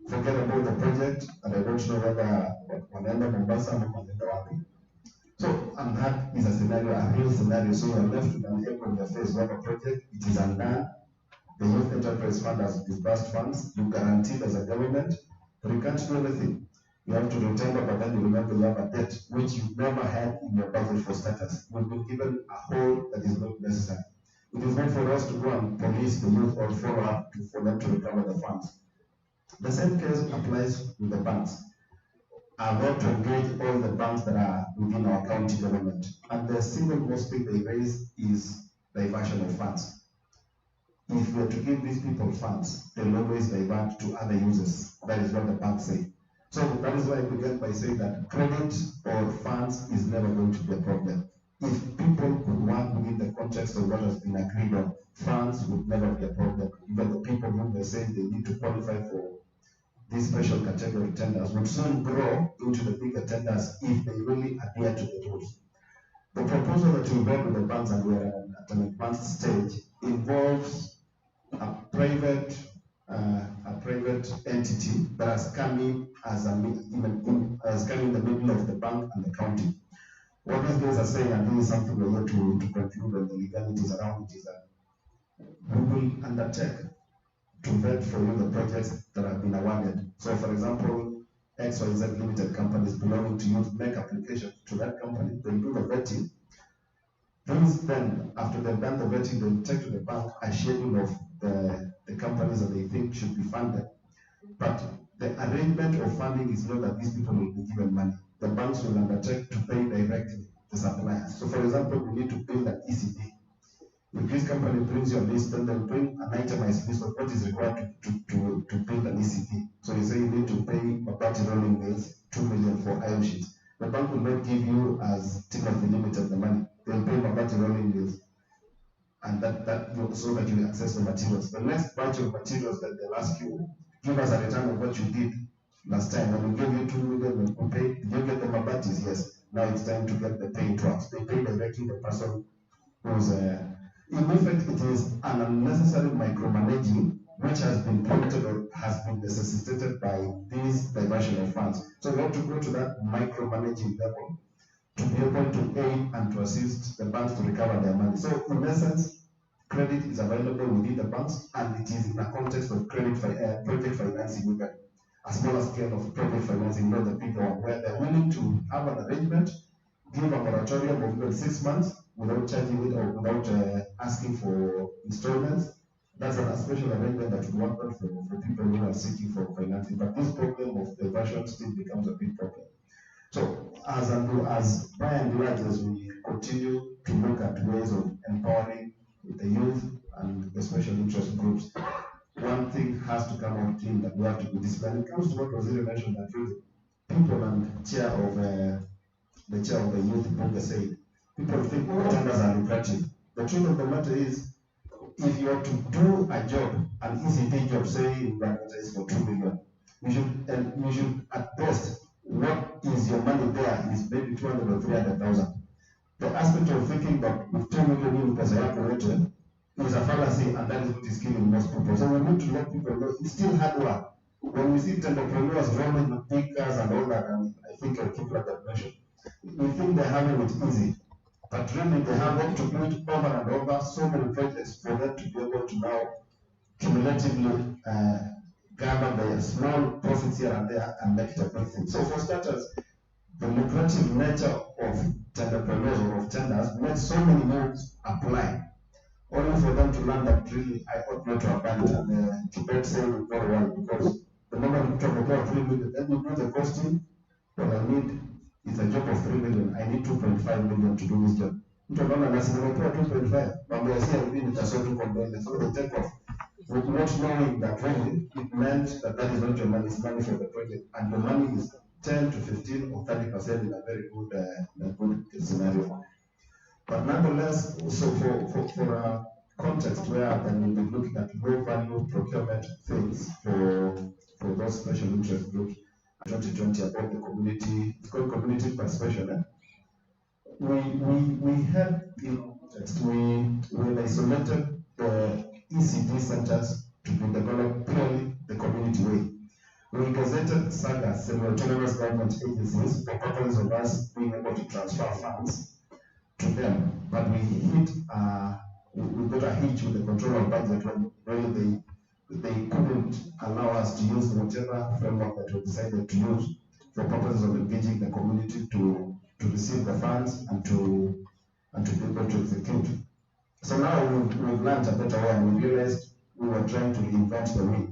forget about the project, and I don't know whether wanaenda Mombasa or wanaenda wapi. So, and that is a scenario, a real scenario. So you're left with an egg on your face. You have a project, it is undone. The Youth Enterprise Fund has disbursed funds. You guaranteed as a government, but you can't do anything. You have to return, but then you remember you have a debt which you never had in your budget for status. You've been given a hole that is not necessary. It is not for us to go and police the youth or follow up for them to recover the funds. The same case applies with the banks. I want to engage all the banks that are within our county government. And the single most thing they raise is diversion of funds. If we are to give these people funds, they'll always divert to other users. That is what the banks say. So that is why I began by saying that credit or funds is never going to be a problem. If people could work within the context of what has been agreed on, funds would never be a problem. Even the people who were saying they need to qualify for these special category tenders would soon grow into the bigger tenders if they really adhere to the rules. The proposal that we brought with the banks, and we are at an advanced stage, involves a private entity that has come in as has come in the middle of the bank and the county. What these guys are saying, and this is something we want to conclude on the legalities around it, is that we will undertake to vet for you the projects that have been awarded. So, for example, XYZ limited companies belonging to you make application to that company, they do the vetting. Then, after they've done the vetting, they'll take to the bank a schedule of the companies that they think should be funded. But the arrangement of funding is not that these people will be given money. The banks will undertake to pay directly the suppliers. So, for example, we need to build an ECD. If this company brings your list, then they'll bring an itemized list of what is required to build an ECD. So you say you need to pay Mabati Rolling Mills 2 million for iron sheets. The bank will not give you as Timothy Limited the money. They'll pay Mabati Rolling Mills, and so that you access the materials. The next batch of materials that they'll ask you, give us a return of what you did last time. When we gave you 2 million, when we paid, did you get the Mabatis? Yes. Now it's time to get the pay trucks. They pay directly the person who's in effect, it is an unnecessary micromanaging which has been prompted or has been necessitated by these diversion of funds. So we have to go to that micromanaging level to be able to aid and to assist the banks to recover their money. So in essence, credit is available within the banks, and it is in a context of project financing. Even a smaller scale of project financing, know that people where they're willing to have an arrangement, give a moratorium of even 6 months without charging it or without asking for installments. That's a special arrangement that would work well for people who are seeking for financing. But this problem of diversion still becomes a big problem. So as by and large, as we continue to look at ways of empowering the youth and the special interest groups, one thing has to come out clean, that we have to be disciplined. It comes to what Waziri mentioned, that really people and the chair of the youth book said, people think tenders are lucrative. The truth of the matter is, if you are to do a job, an ECT job, say you advertise for 2 million, you should at best, what is your money there is maybe 200 or 300,000. The aspect of thinking that with 2 million pesa yako yote is a fallacy, and that is what is killing most people. So we need to let people know it's still hard work. When we see entrepreneurs rolling with big cars and all that, and I think I'll keep that mention, we think they're having it easy. But really, they have got to do it over and over, so many projects for them to be able to now cumulatively gather their small profits here and there and make it a big thing. So for starters, the lucrative nature of entrepreneurs or of tenders makes so many moves apply, only for them to learn that really I ought not to abandon and Tibet saying very well, because the moment you talk about 3 million, then you do the costing, well, I need is a job of 3 million, I need 2.5 million to do this job. Mtu anaona lazima nipewe 2.5, mambo ya CRB nitasoma kwa mbele, so they take off. With not knowing that really, it meant that that is not your money, it's money for the project, and the money is 10 to 15 or 30% in a very good scenario. But nonetheless, also for a context where then we'll be looking at low value procurement things for those special interest groups, 2020 about the community, it's called community participation. We had in context, we isolated the ECD centers to be developed purely the community way. We gazetted SAGA, semi-autonomous government agencies, for purposes of us being able to transfer funds to them. But we got a hitch with the control of budget when really they couldn't allow us to use whatever framework that we decided to use for purposes of engaging the community to receive the funds and to be able to execute. So now we've learned a better way, and we realized we were trying to reinvent the wheel.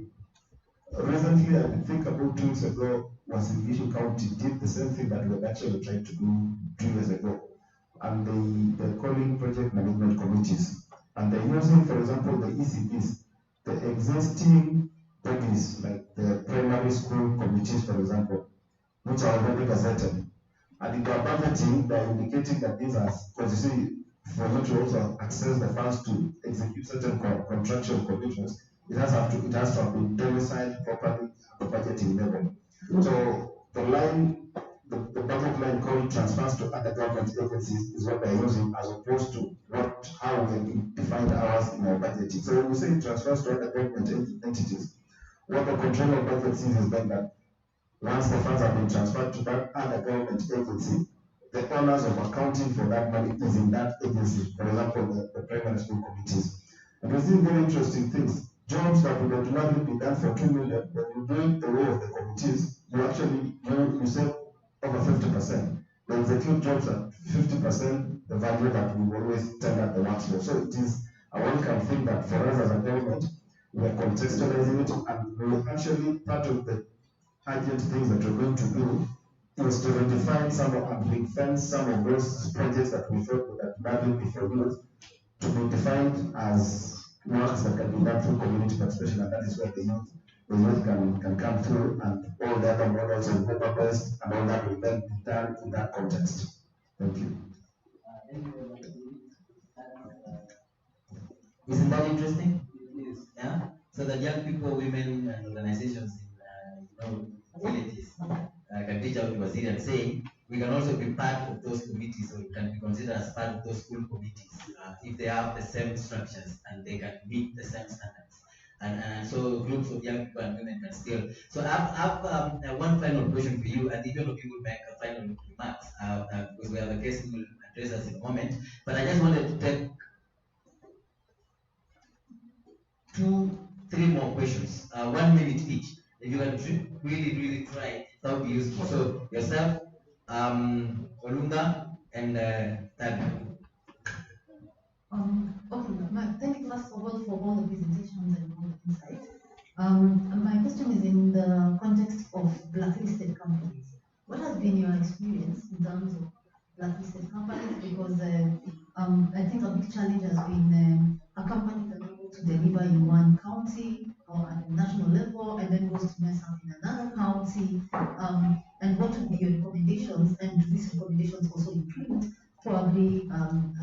Recently, I think about 2 weeks ago, Wasingishu County did the same thing that we had actually tried to do 2 years ago. And they're calling project management committees. And they're using, for example, the ECPs, the existing bodies, like the primary school committees, for example, which are already gazetted. And in their budgeting, they're indicating that these are, because you see, for you to also access the funds to execute certain contractual commitments, it has to have been domiciled properly at the budgeting level. So the budget line called transfers to other government agencies is what they're using, as opposed to how we define ours in our budgeting. So when we say transfers to other government entities, what the controller of budget sees is that once the funds have been transferred to that other government agency, the honors of accounting for that money is in that agency. For example, the primary school committees. And we're seeing very interesting things. Jobs that would ordinarily be done for 2 million, when you do it the way of the committees, you actually you save over 50%. They execute jobs at 50% the value that we always tell at the works for. So it is a welcome thing that for us as a government, we are contextualizing it, and we actually, part of the urgent things that we're going to do is to redefine and ring-fence some of those projects that we thought that badly before us to be defined as works that can be done through community participation, and that is where the youth can come through, and all the other models of paper-based and all that will then be done in that context. Thank you. Isn't that interesting? Yeah. So that young people, women, and organizations in villages can reach out to Waziri and say, we can also be part of those committees, or can be considered as part of those school committees if they have the same structures and they can meet the same standards. And so groups of young people and women can still. So I have one final question for you, and even if you will make a final remarks, because we have a guest who will address us in a moment. But I just wanted to take. really try how to use it. So yourself, Olunga, and Tad. Thank you first of all for all the presentations and all the insights. My question is in the context of blacklisted companies. What has been your experience in terms of blacklisted companies? Because I think a big challenge has been a company that is able to deliver in one county or at a national level and then goes to mess up in another county. And what would be your recommendations? And do these recommendations also include probably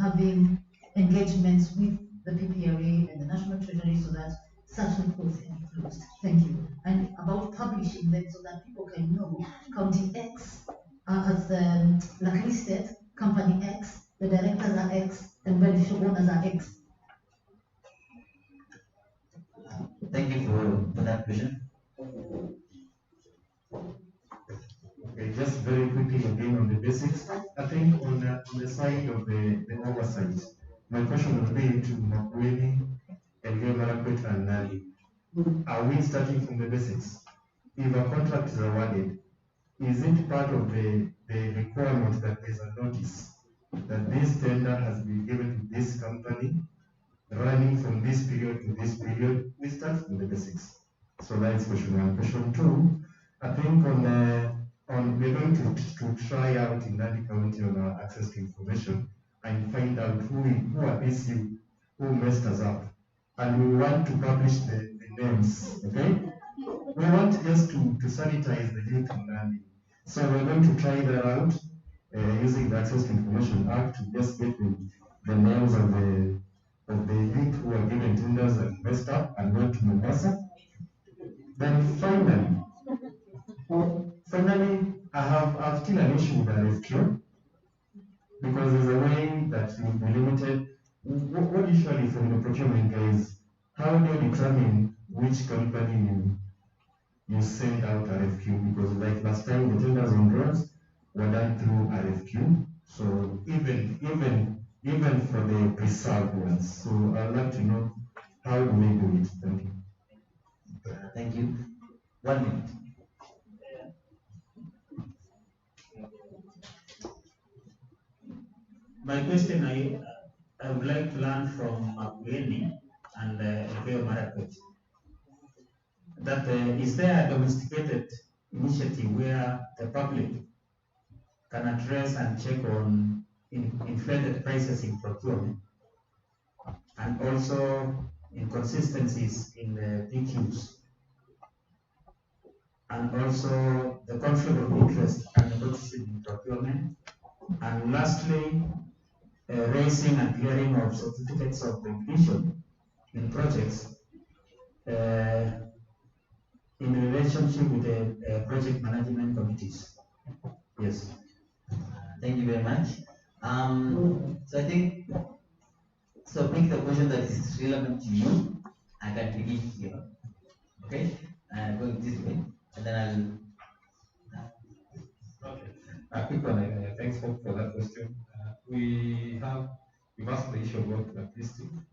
having engagements with the PPRA and the National Treasury so that such loopholes can be closed? Thank you. And about publishing them so that people can know County X as blacklisted, Company X, the directors are X, and beneficial owners are X. Thank you for that question. Okay, just very quickly again on the basics. I think on the side of the oversight, my question would be to Makueni, Elvio Marakwet, and Nandy. Are we starting from the basics? If a contract is awarded, is it part of the requirement that there's a notice that this tender has been given to this company, running from this period to this period? We start from the basics. So that's question one. Question two, I think we're going to try out in Nandy County on our access to information and find out who are these you who messed us up. And we want to publish the names, okay? We want just to sanitize the youth in Nandy. So we're going to try that out using the Access to Information Act to just get the names of the youth who are given tenders and messed up and went to Mombasa. Then finally, I've still an issue with RFQ because there's a way that you'll be limited. What usually from the procurement guys, how do you determine which company you send out RFQ? Because like last time, the tenders on drones were done through RFQ. So even for the pre-served ones. So I'd like to know how do we do it? Thank you. Thank you. 1 minute. My question, I would like to learn from Makueni and Elvio Marakwet that is there a domesticated initiative where the public can address and check on inflated prices in procurement and also inconsistencies in the PQs and also the conflict of interest and nepotism in procurement, and lastly, raising and clearing of certificates of completion in projects in relationship with the project management committees. Yes. Thank you very much. So I think, so pick the question that is relevant to you. I can pick it here. Okay? Going this way, and then Okay. A quick one. Thanks for that question. We've asked the issue about blacklisting.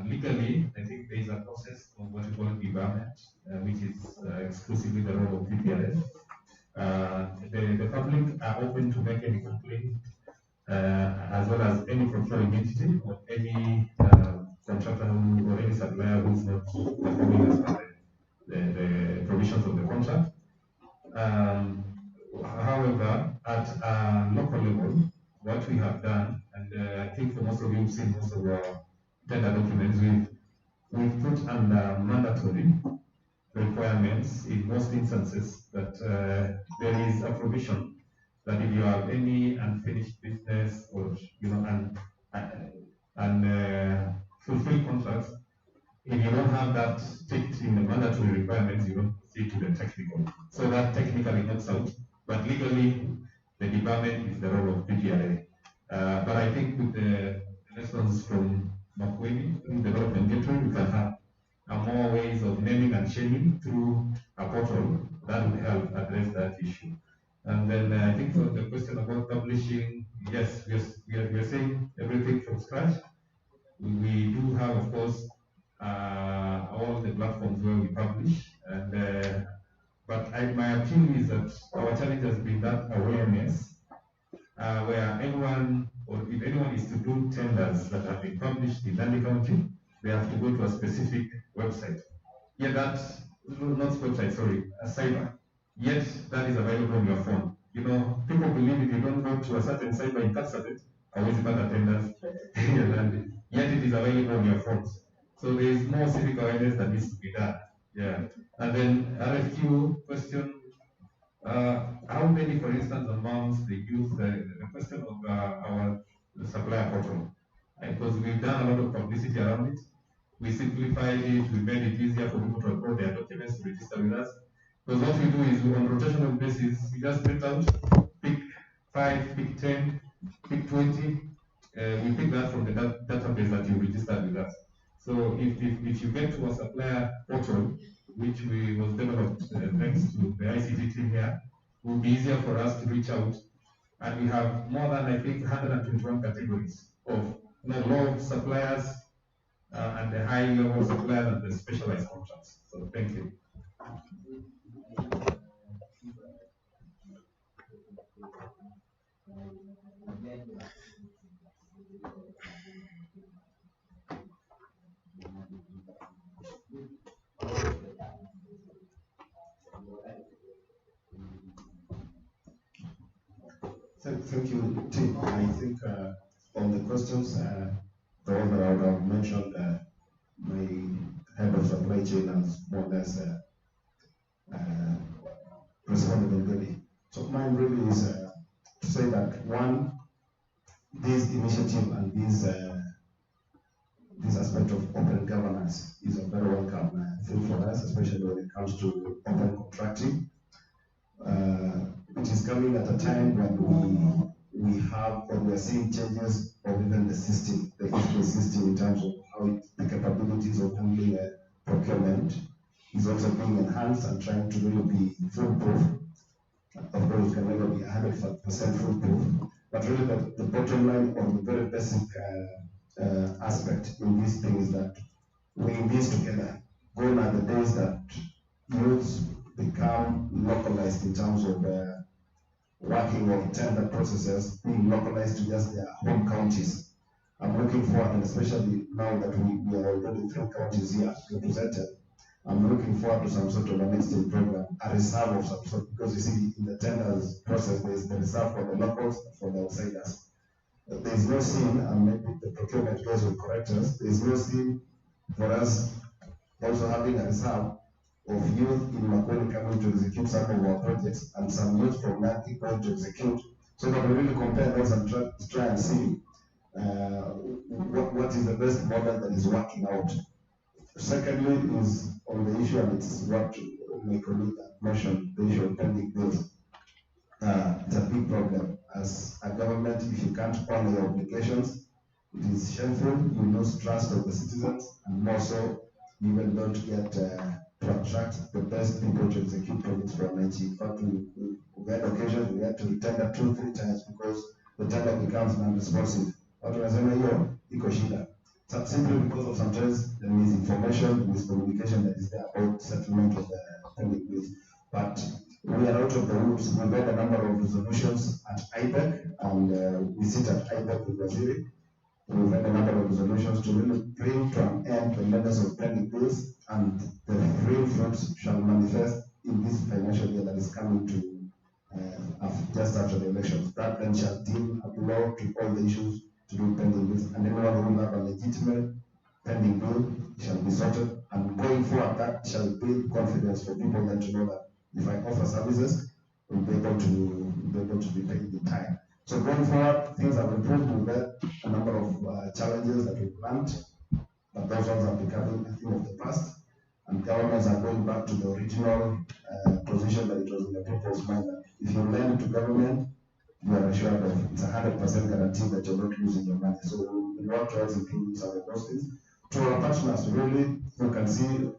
Legally, I think there is a process of what we call debarment, which is exclusively the role of PPRS. The public are open to make any complaint, as well as any procuring entity or any contractor or any supplier who is not performing as per the provisions of the contract. However, at a local level, what we have done, and I think for most of you who've seen most of our tender documents, we've put under mandatory requirements in most instances that there is a provision that if you have any unfinished business or fulfill contracts, if you don't have that ticked in the mandatory requirements, you don't see to the technical. So that technically knocks out, but legally the debarment is the role of PPRA. But I think with the lessons from Makueni through development gateway, we can have more ways of naming and shaming through a portal that would help address that issue. And then I think for the question about publishing, yes, we are saying everything from scratch. We do have, of course, all the platforms where we publish, and tenders that have been published in Nandy County, they have to go to a specific website. Yet that, not website, sorry, a cyber. Yet that is available on your phone. You know, people believe if you don't go to a certain cyber in Kapsabet, hawezi pata tenders in Nandy. Yet it is available on your phones. So there is more civic awareness that needs to be done. Yeah. And then RFQ question, how many, for instance, amongst the youth, the question of our supplier portal, because we've done a lot of publicity around it. We simplified it, we made it easier for people to upload their documents to register with us. Because what we do is, on a rotational basis, we just print out, pick 5, pick 10, pick 20. We pick that from the database that you registered with us. So if you get to a supplier portal, which was developed thanks to the ICT team here, it will be easier for us to reach out. And we have more than, I think, 121 categories of low suppliers and the high-level suppliers and the specialized contracts. So thank you. Thank you, Tim. I think on the questions, the one that I would have mentioned, my head of supply chain has more or less responded already. So mine really is to say that one, this initiative and this aspect of open governance is a very welcome thing for us, especially when it comes to open contracting. It is coming at a time when we have, or we are seeing changes of even the system, the fiscal system in terms of how the capabilities of handling procurement is also being enhanced and trying to really be foolproof. Of course, it can never be 100% foolproof, but really the bottom line or the very basic aspect in this thing is that we invest together. Gone are the days that youths become localized in terms of working or tender processes being localized to just their home counties. I'm looking forward, and especially now that we are already 3 counties here represented, I'm looking forward to some sort of an exchange program, a reserve of some sort, because you see in the tenders process there's the reserve for the locals and for the outsiders. There's no sin, and maybe the procurement guys will correct us, there's no sin for us also having a reserve of youth in Makueni coming to execute some of our projects and some youth from Nandy going to execute, so that we really compare those and try and see what is the best model that is working out. Secondly is on the issue, and it's what my colleague mentioned, the issue of pending bills. It's a big problem. As a government, if you can't honor your obligations, it is shameful, you lose trust of the citizens, and more so, you even don't get to attract the best people to execute projects for Nandy. In fact, we had occasions we had to tender 2-3 times because the tender becomes non-responsive. Watu wanasema hiyo iko shida. Simply because of sometimes the misinformation, the miscommunication that is there about settlement of the pending bills. But we are out of the woods. We've had a number of resolutions at IPEC, and we sit at IPEC with Waziri. We've had a number of resolutions to really bring to an end the levels of pending bills, and the real fruits shall manifest in this financial year that is coming to just after the elections. That then shall deal below to all the issues to do pending bills, and anyone who will have a legitimate pending bill shall be sorted. And going forward, that shall build confidence for people then to know that if I offer services, we'll be able to be paid in time. So going forward, things have improved. We've had a number of challenges that we've learned, but those ones are becoming a thing of the past. And governments are going back to the original position that it was in the people's mind. That if you lend to government, you are assured of it's 100% guarantee that you're not losing your money. So we work towards improving some of those things. To our partners, really, you can see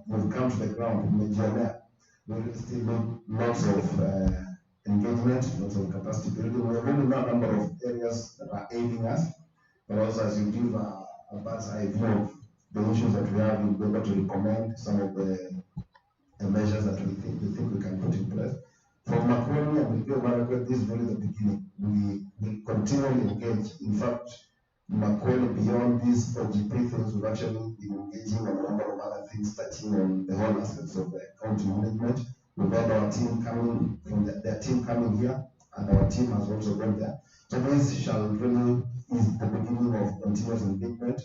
we've come to the ground. We still need lots of engagement, lots of capacity building. We have only a number of areas that are aiding us, but also as you give a bird's eye view of the issues that we have, we'll be able to recommend some of the measures that we think we can put in place. From Makueni and Whistleblowers, this is really the beginning. We continually engage. In fact, Makweli, beyond these OGP things, we've actually been engaging on a number of other things touching on the whole aspects of the county management. We've had our team coming from their team coming here, and our team has also gone there. So this shall really is the beginning of continuous engagement.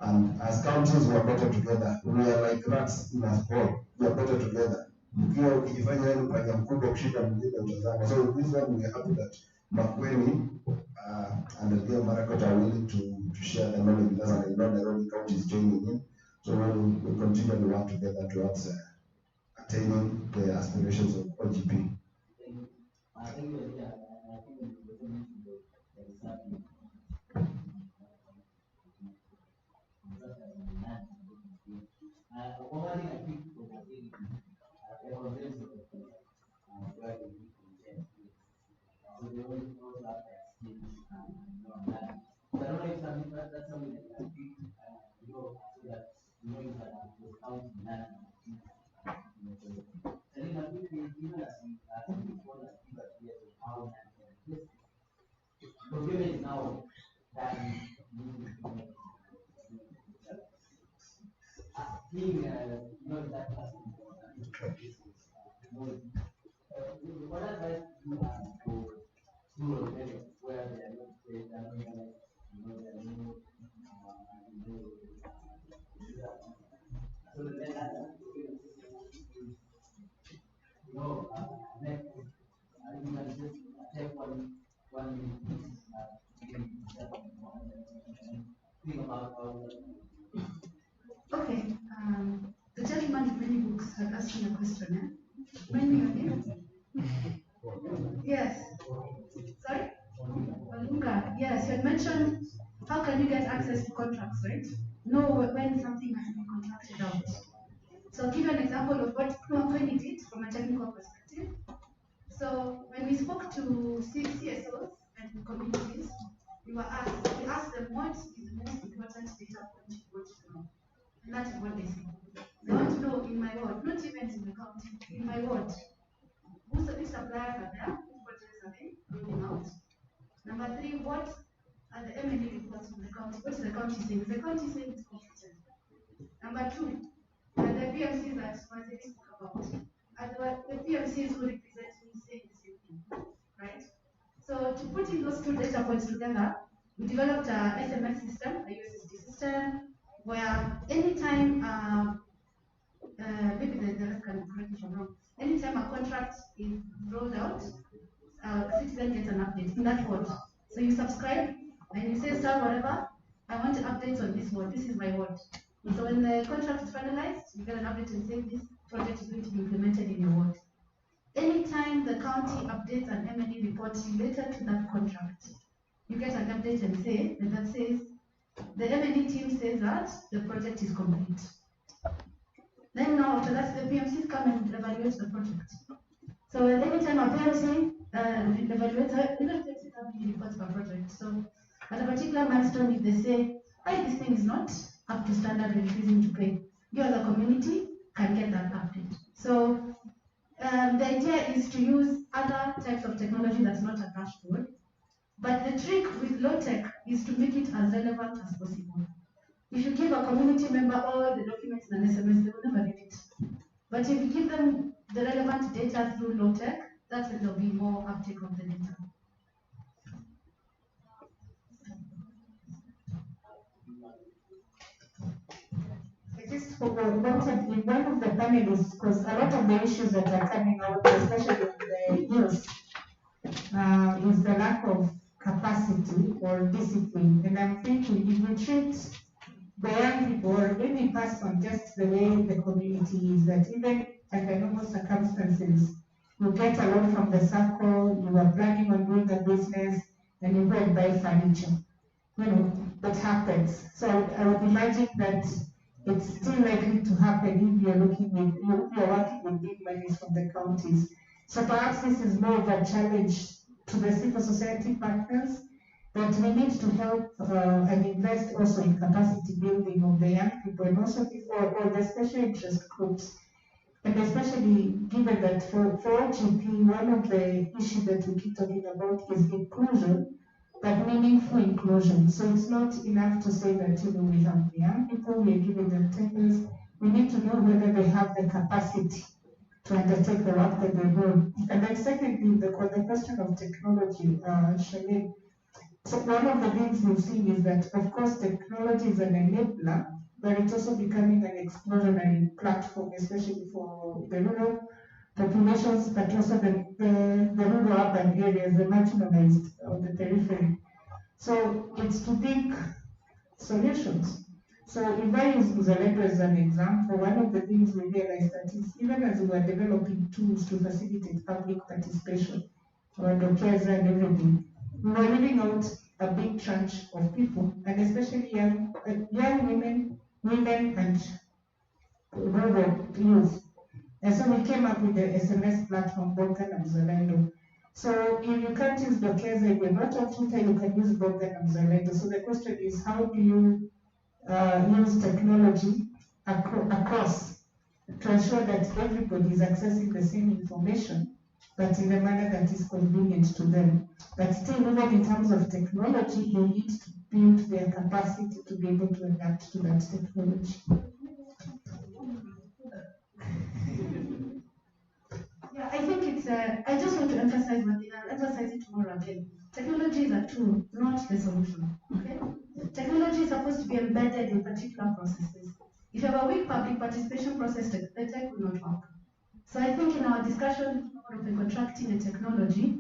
And as counties, we are better together. We are like rats in a hole. We are better together. So with this one, we are happy that Makweli and the Dear Marakwet are willing to share the knowledge with us, and I know Nairobi County is joining in. So we'll continue to work together towards attaining the aspirations of OGP. Okay, the gentleman with many books had asked me a question. Remind me your name? Yes. Sorry? Walunga. Yes, you had mentioned how can you get access to contracts, right? Know when something has been contracted out. So I'll give you an example of what Kweli did from a technical perspective. So when we spoke to CSOs and communities, we asked them what is the most important data point you want to know. And that is what they say. They want to know in my ward, not even in the county, in my ward, which suppliers are there, which projects are they rolling out. Number 3, what are the M&E reports from the county? What is the county saying? Is the county saying it's competent? Number 2, are the PMCs that Martin spoke about? Are the PMCs who represent me saying the same thing, right? So to put in those 2 data points together, we developed a SMS system, a USSD system, where anytime, maybe the rest can correct me if I'm wrong, anytime a contract is rolled out, a citizen gets an update in that ward. So you subscribe and you say, sir, whatever, I want updates on this ward, this is my ward. So when the contract is finalized, you get an update and say this project is going to be implemented in your ward. Anytime the county updates an M&E report related to that contract, you get an update and that says, the M&E team says that the project is complete. Then now after that, the PMCs come and evaluate the project. So anytime a PMC evaluates, even PMCs have reports per project. So at a particular milestone, if they say, hey, this thing is not up to standard, we're refusing to pay, you as a community can get that update. So the idea is to use other types of technology that's not a dashboard. But the trick with low tech is to make it as relevant as possible. If you give a community member all the documents in an SMS, they will never read it. But if you give them the relevant data through low tech, that's when there'll be more uptake of the data. I just wanted in one of the panelists, because a lot of the issues that are coming out, especially in the youth, is the lack of capacity or discipline. And I'm thinking if we treat the young people or any person just the way the community is, that even under normal circumstances, you get a loan from the circle, you are planning on doing a business, and you go and buy furniture. You know, that happens. So I would imagine that it's still likely to happen if you're working with big monies from the counties. So perhaps this is more of a challenge to the civil society partners, that we need to help and invest also in capacity building of the young people, and also for the special interest groups. And especially given that for OGP, one of the issues that we keep talking about is inclusion but meaningful inclusion. So it's not enough to say that we have the young people, we are giving them tenders. We need to know whether they have the capacity to undertake the work that they do. And then secondly, the question of technology, Shalin. So one of the things we've seen is that, of course, technology is an enabler, but it's also becoming an explosionary platform, especially for the rural populations, but also the rural urban areas, the marginalized or the periphery. So it's to think solutions. So if I use Uzalendo as an example, one of the things we realized that is even as we were developing tools to facilitate public participation, or doctors and everything, we were leaving out a big tranche of people, and especially young women and rural youth. And so we came up with the SMS platform, Boga na Uzalendo. So if you can't use Dokeza, if you're not on Twitter, you can use Boga na Uzalendo. So the question is, how do you use technology across to ensure that everybody is accessing the same information, but in a manner that is convenient to them? But still, even in terms of technology, you need to build their capacity to be able to adapt to that technology. Yeah, I think it's, I just want to emphasize one thing, I'll emphasize it tomorrow again. Technology is a tool, not the solution, okay? Technology is supposed to be embedded in particular processes. If you have a weak public participation process, the tech will not work. So I think in our discussion of open contracting and technology,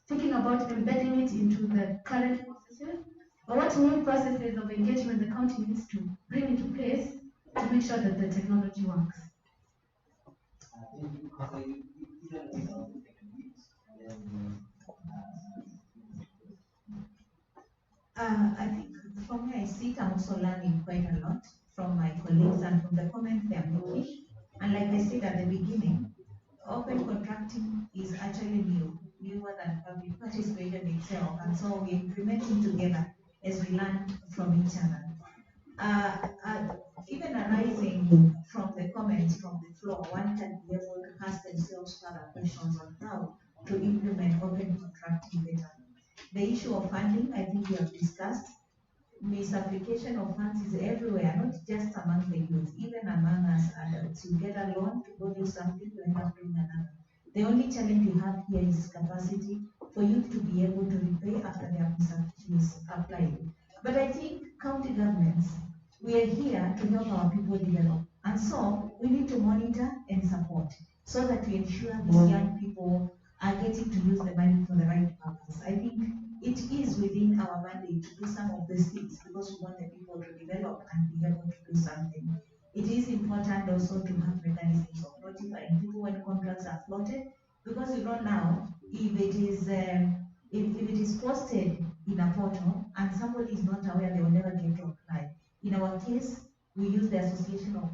thinking about embedding it into the current processes, or what new processes of engagement the county needs to bring into place to make sure that the technology works. I think from where I sit, I'm also learning quite a lot from my colleagues and from the comments they are making. And like I said at the beginning, open contracting is actually newer than public participation itself. And so we're implementing together as we learn from each other. Even arising from the comments from the floor, one can be able to ask themselves further questions on how to implement open contracting better. The issue of funding, I think we have discussed. Misapplication of funds is everywhere, not just among the youth, even among us adults. You get a loan to go do something, you end up doing another. The only challenge we have here is capacity for youth to be able to repay after they have misapplied. But I think county governments, we are here to help our people develop. And so we need to monitor and support so that we ensure these young people are getting to use the money for the right purpose. I think it is within our mandate to do some of these things because we want the people to develop and be able to do something. It is important also to have mechanisms of notifying people when contracts are floated, because you know now if it is posted in a portal and somebody is not aware, they will never get to apply. In our case, we use the Association of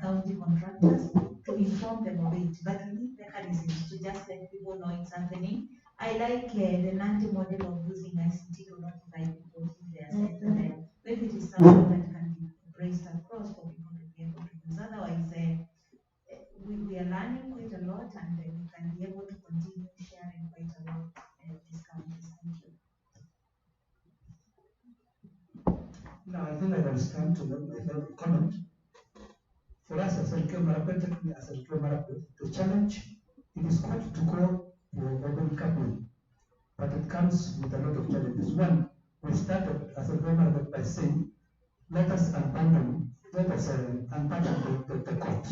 County Contractors to inform them of it, but we need mechanisms to just let people know it's happening. I like the Nandy model of using ICT to notify people if they are sent to them. Maybe it is something that can be embraced across for people to be able to use. Otherwise, we are learning quite a lot, and we can be able to continue sharing quite a lot these counties. Thank you. Now, I think I will stand to the comment. For us as a Marape, the challenge, it is good to go for open capital, but it comes with a lot of challenges. One, we started as a Marape by saying, let us unbundle the court.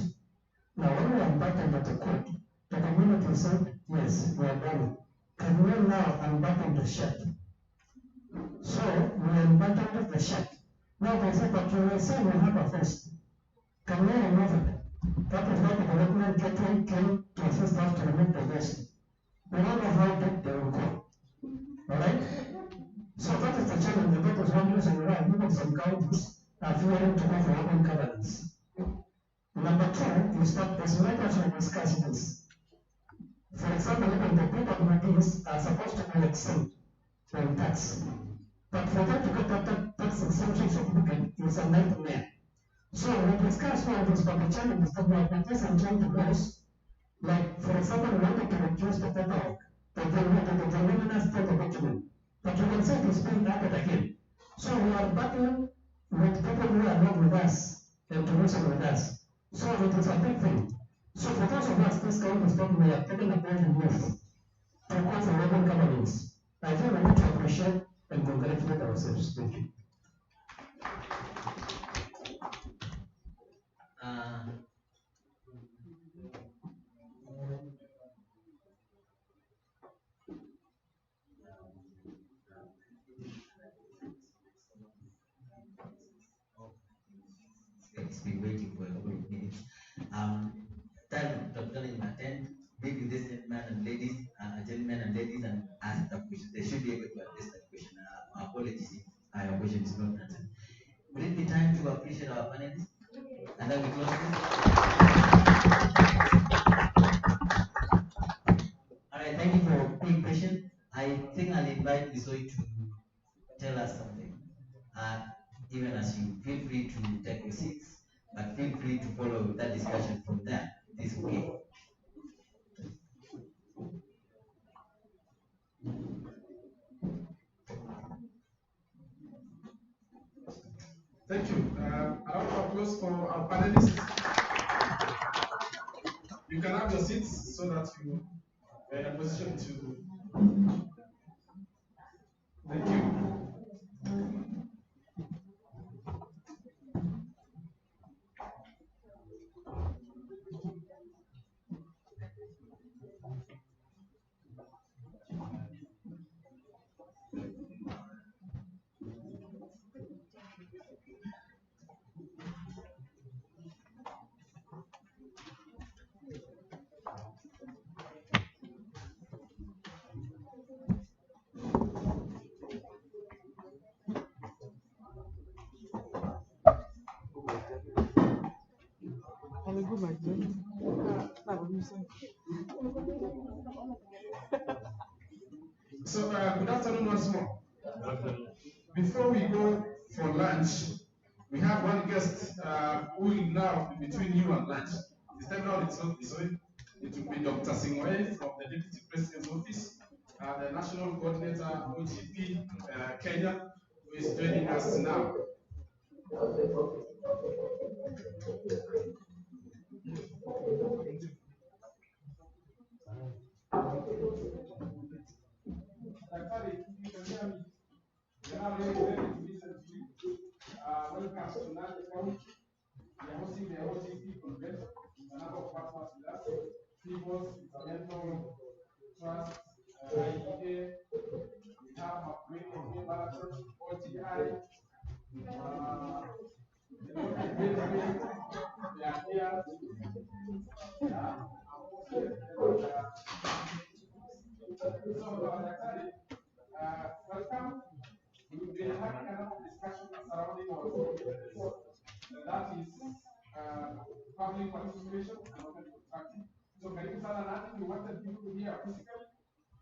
Now, when we unbundle the court, the community said, yes, we are done. Can we now unbundle the shed? So, we unbundled the shed. Now they said, but you say we have a first. Can we remove it? That is why the development came to assist us to remove the waste. We don't know how deep they will go. Alright? So that is the challenge. That is one reason why even some counties are fearing to go for open governance. Number two is that there's matters we discuss this. For example, even the PWDs are supposed to be exempt from tax. But for them to get that tax exemption certificate is a nightmare. So we discussed all these public challenges that we are trying to close. Like, for example, we wanted to reduce the paperwork, the preliminary just take a document. But you can say to speak that again. So we are battling with people who are not with us and to reason with us. So it is a big thing. So for those of us, this kind of stuff, we have taken a bold move to call for open governance. I think we need to appreciate and congratulate ourselves. Thank you. It's been waiting for a couple of minutes. Time to attend, meet with this gentlemen and ladies, and ask the question. They should be able to address that question. Apologies if our question is not answered. Will it be time to appreciate our panelists? And then we close this. All right, thank you for being patient. I think I'll invite Lisoi to tell us something. Even as you feel free to take your seats, but feel free to follow that discussion from there. It's okay. Thank you. A round of applause for our panelists. You can have your seats so that you are in a position to. Thank you. So, good afternoon once more. Before we go for lunch, we have one guest who will now be between you and lunch. This time around, it will be Dr. Singway from the Deputy President's Office, the National Coordinator OGP Kenya, who is joining us now. Welcome to Nandy County. We are hosting the OGP convention. A number of partners with us. People's Environmental Trust, IEA. We have McQueen, Marathon, OTI. They are here. Welcome. We will be having another discussion surrounding our and that is public participation and open contracting. So, karibu sana Nandy, we wanted people to hear physically.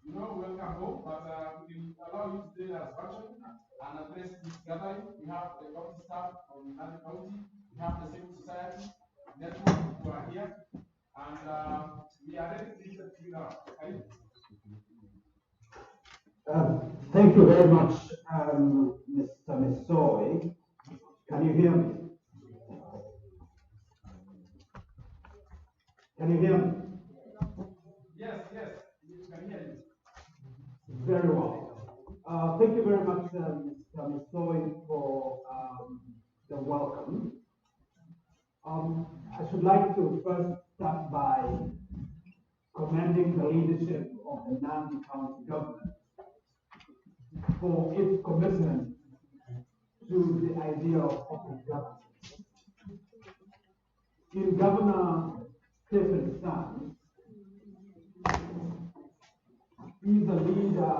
You know, welcome home, but we will allow you to stay as virtually and address this gathering. We have the county staff from Nandy County, we have the civil society network who are here, and we are ready to listen to you now. Okay? Thank you very much, Mr. Misoi. Can you hear me? Can you hear me? Yes, we can hear you. Very well. Thank you very much, Mr. Misoi, for the welcome. I should like to first start by commending the leadership of the Nandy County government for its commitment to the idea of open governance. In Governor Stephen's stance, he's a leader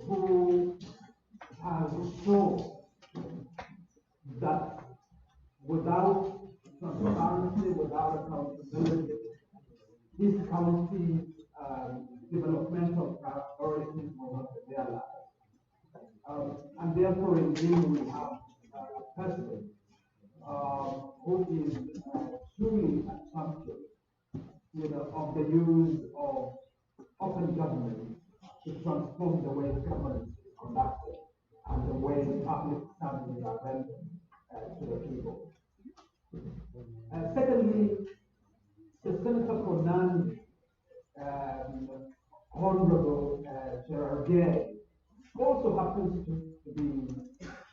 who has shown that without transparency, without accountability, this county's developmental priorities will not be realized. And therefore, indeed, we have a president who is truly a champion, of the use of open government to transform the way government is conducted and the way public services are rendered to the people. Secondly, the Senator for Nandy, Honorable Gerard Gay, also happens to be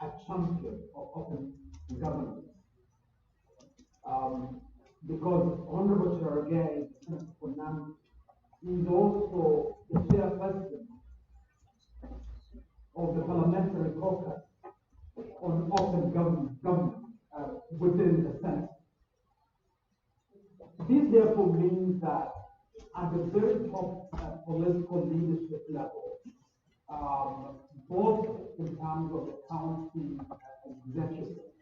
a champion of open governance. Because Honorable Gerard Gay, the Senator for Nandy, is also the chairperson of the parliamentary caucus on open government within the Senate. This therefore means that at the very top political leadership level, both in terms of the county executive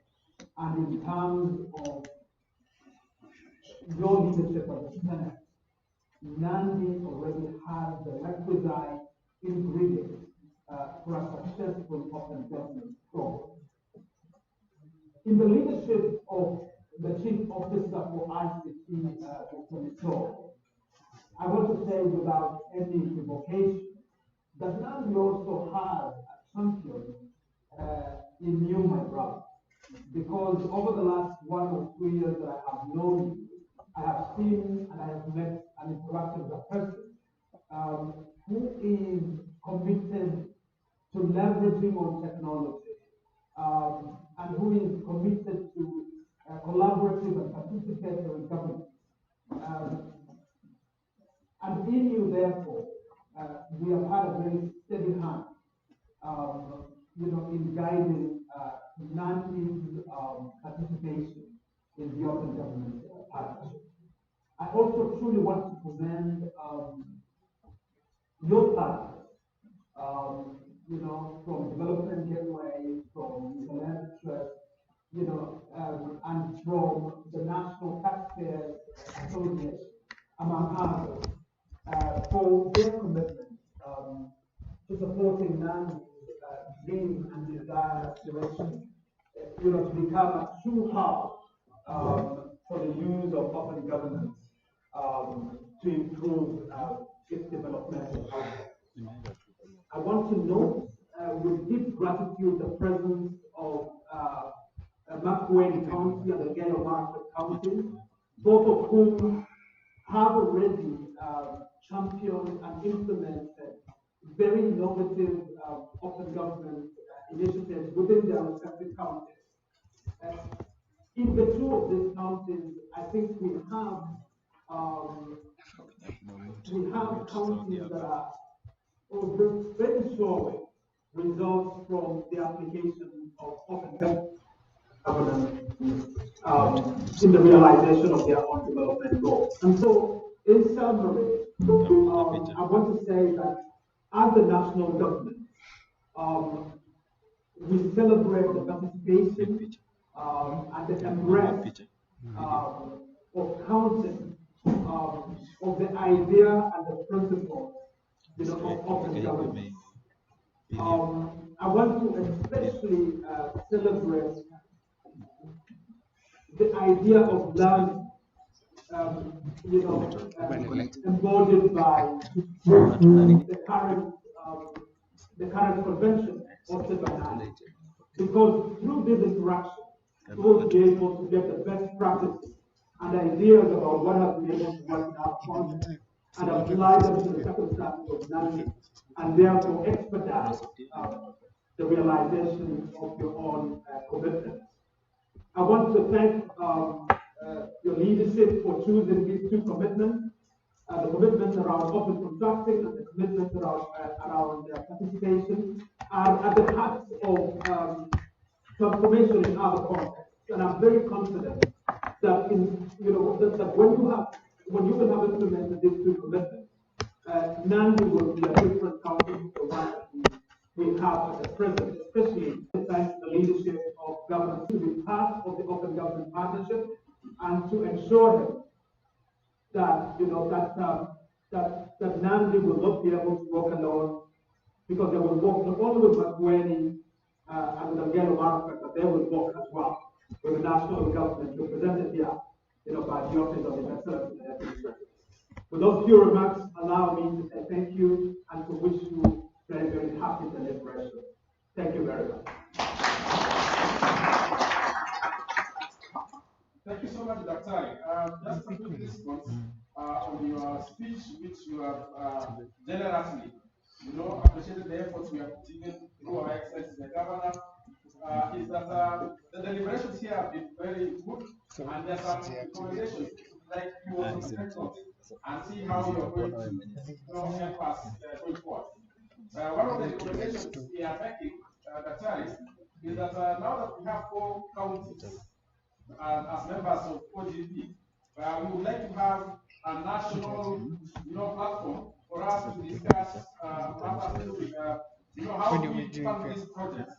and in terms of your leadership of the Senate, Nandy already has the requisite ingredients for a successful open government program. In the leadership of the Chief Officer for ICT, Dr. Misor, I want to say without any equivocation that Nandy also has a champion in you, my brother, because over the last 1 or 2 years that I have known you, I have seen and I have met and interacted with a person who is committed to leveraging on technology and who is committed to collaborative and participatory governance. And in you, therefore, we have had a very steady hand, in guiding Nandy's participation in the open government partnership. I also truly want to commend your partners, from Development Gateway, from the Land Trust, and from the National Taxpayers Association, among others, for their commitment to supporting Nandy's dream and desire, aspiration, to become a true hub for the use of open governance to improve its developmental outcomes. I want to note with deep gratitude the presence of Makueni County and the Gale Market County, both of whom have already championed and implemented very innovative open government initiatives within their respective counties. In the two of these counties, I think we have counties that are very showing results from the application of open governance in the realization of their own development goals. And so, in summary, I want to say that as the national government, we celebrate the participation and the embrace of counting of the idea and the principle of open government. I want to especially celebrate the idea of learning, embodied by the current convention hosted by Nandy. Because through this interaction, we will be able to get the best practices and ideas about what has been able to work in our context and apply them to the circumstances of Nandy, and therefore expedite the realization of your own commitments. I want to thank your leadership for choosing these two commitments, the commitments around open contracting and the commitments around participation are at the heart of transformation in other contexts. And I'm very confident that that when you will have implemented these two commitments, Nandy will be a different county from the one that we have at the present, especially thanks to the leadership of government to be part of the open government partnership and to ensure that that Nandy will not be able to work alone, because they will work not only with Makueni and with Angelo Market, but they will work as well with the national government represented here, by the Office of the Excellence in Administration. With those few remarks, allow me to say thank you and to wish you Thank you very much. Thank you so much, Dr. Just a quick response on your speech, which you have generously, appreciated the efforts we have taken through our excellency, the governor. Is that the deliberations here have been very good, and there are some recommendations like you also take note and see how you are going to help us going forward. One of the recommendations we are making, Dr. is that now that we have 4 counties as members of OGP, we would like to have a national, platform for us to discuss how do we fund this project.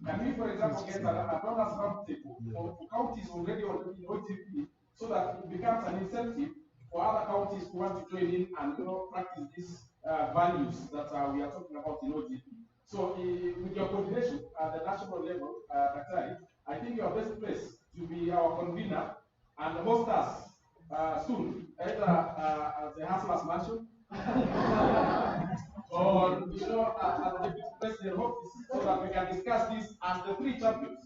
And we, for example, get a donors roundtable for counties already on OGP, so that it becomes an incentive for other counties who want to join in and practice these values that we are talking about in OGP. So, with your coordination at the national level, I think you are best placed to be our convener and host us soon, either at the Hustlers Mansion or at the president office, so that we can discuss this as the 3 champions.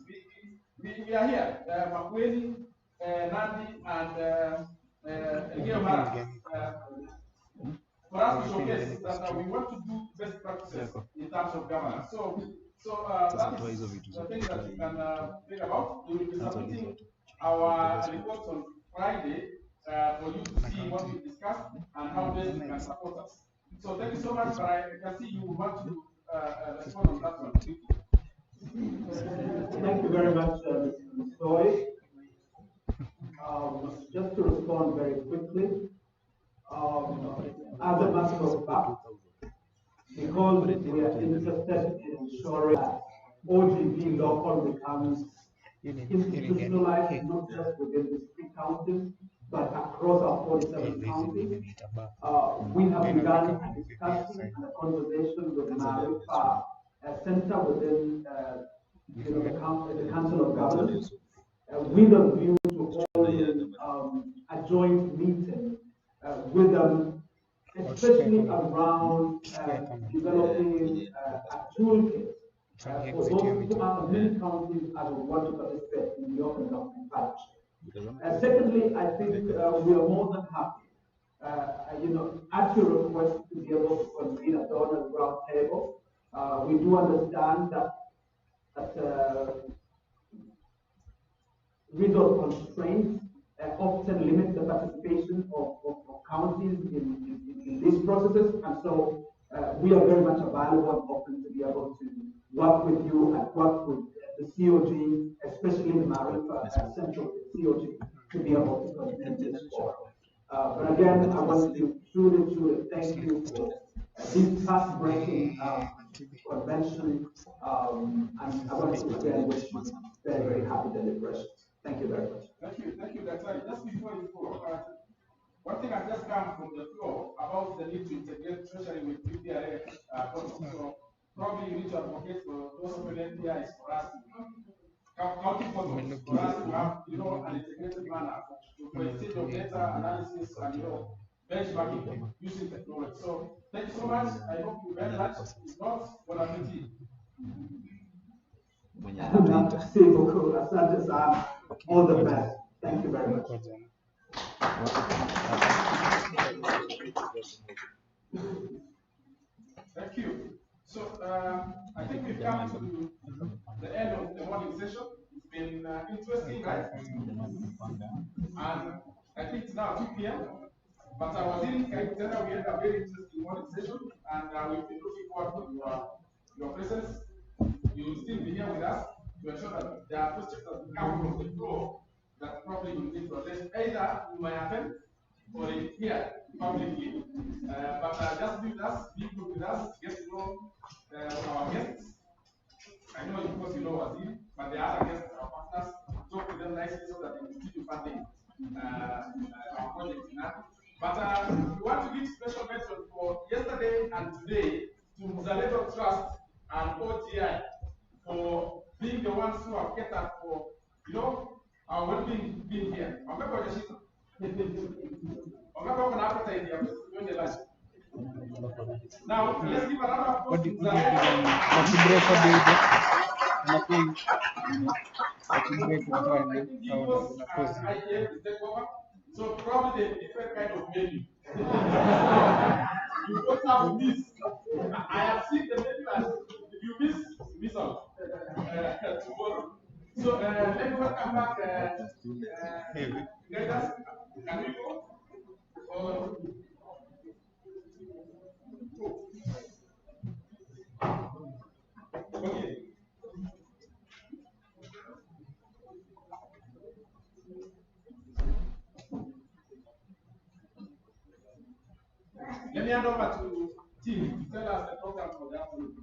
We are here, Makweli, Nandy, and Guillermo, for us to showcase that we want to do best practices in terms of governance. So that is the thing that you can think about. We will be submitting our report on Friday for you to see what we discussed and how best you can support us. So thank you so much, but I can see you want to respond on that one. Thank you very much, Mr. Soy. Just to respond very quickly, as a matter of fact, because we are interested in ensuring that OGP local becomes institutionalized, not just within these 3 counties, but across our 47 counties. We have begun a discussion and a conversation with Marifa, a center within the Council of Governors, with a view to hold a joint meeting with them, especially around developing a toolkit for those who are many counties and want to participate in the Open Government Partnership. Secondly, I think we are more than happy, at your request, to be able to convene a donors roundtable. We do understand that resource constraints often limit the participation of counties in these processes, and so we are very much available and open to be able to work with you and work with the COG, especially the Marifa Central COG, to be able to continue this forward. But again, I want to truly thank you for this path-breaking convention, and I want to again wish you very happy deliberations. Thank you very much. Thank you, Dr. Just before you go, one thing has just come from the floor about the need to integrate treasury with PPRA. So probably you need to advocate for those open APIs for us counting for us to have an integrated manner for exchange of data analysis and benchmarking using technology. So thank you so much. I hope you very much. If not, bon appetit. Merci beaucoup. Asante sana. All the best. Thank you very much. Thank you. So I think we've come to the end of the morning session. It's been interesting, right? And I think it's now 2 p.m. But I was in California. We had a very interesting morning session, and we've been looking forward to your presence. You will still be here with us to ensure that there are questions that come from the floor that probably will need to address either in my event or in here publicly. But just be with us, be good with us, get to know our guests. I know, of course, you know Wazir, but the other guests, our partners, talk to them nicely so that they continue funding our project in that. But we want to give special mention for yesterday and today to Mzalendo Trust and OTI for being the ones who have catered for, our well-being being here. Remember the appetite here, Now, let's give a round of applause. What do you do then? What you break, what do you do? Nothing. What you break, what do I do? So probably a different kind of menu. You don't have this. I have seen the menu and if you miss out tomorrow. So let me welcome back Gretas. Can we go? Or okay. Let me hand over to Tim to tell us the program for the afternoon.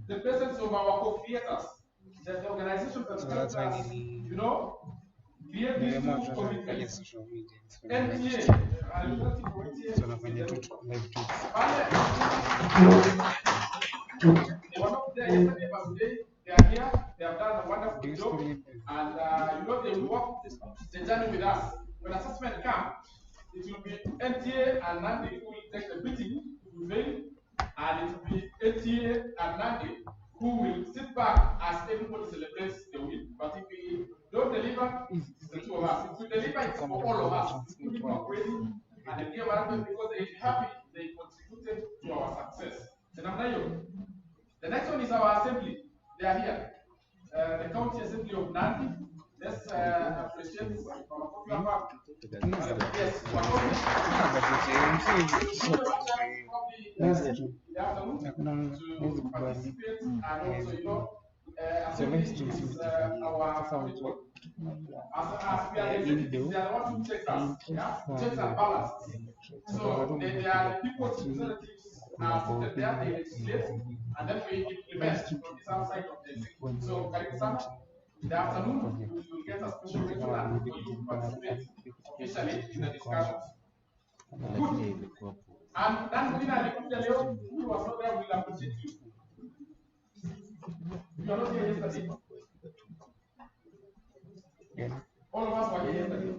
The presence of our co-creators, the organizations that help us, you know, create these two commitments. NTA, they were not there yesterday, but today they are here. They have done a wonderful job, and you know they will walk the journey with us. When assessment comes, it will be NTA and Nandy who will take the beating to prevail, and it will be NTA and Nandy who will sit back as everybody celebrates the win. But if we don't deliver, it's the two of us. If we deliver, it's for all of us, including Makweli and the Kia Marathon, because they are happy they contributed to our success. The next one is our assembly. They are here. The county assembly of Nandy. Let's appreciate our popular part. Yes, to participate and also, you know, assembly is our as we are the executives, they are the ones who check us, yeah, checks and balances. So they are the people's representatives put there, they legislate, and then we implement from this outside of the executive. So, Karibu in the afternoon, we will get a special lecture for you to participate officially in the discussions. Good. And then we who was not there, will appreciate you. You are not here yesterday. All of us were here yesterday.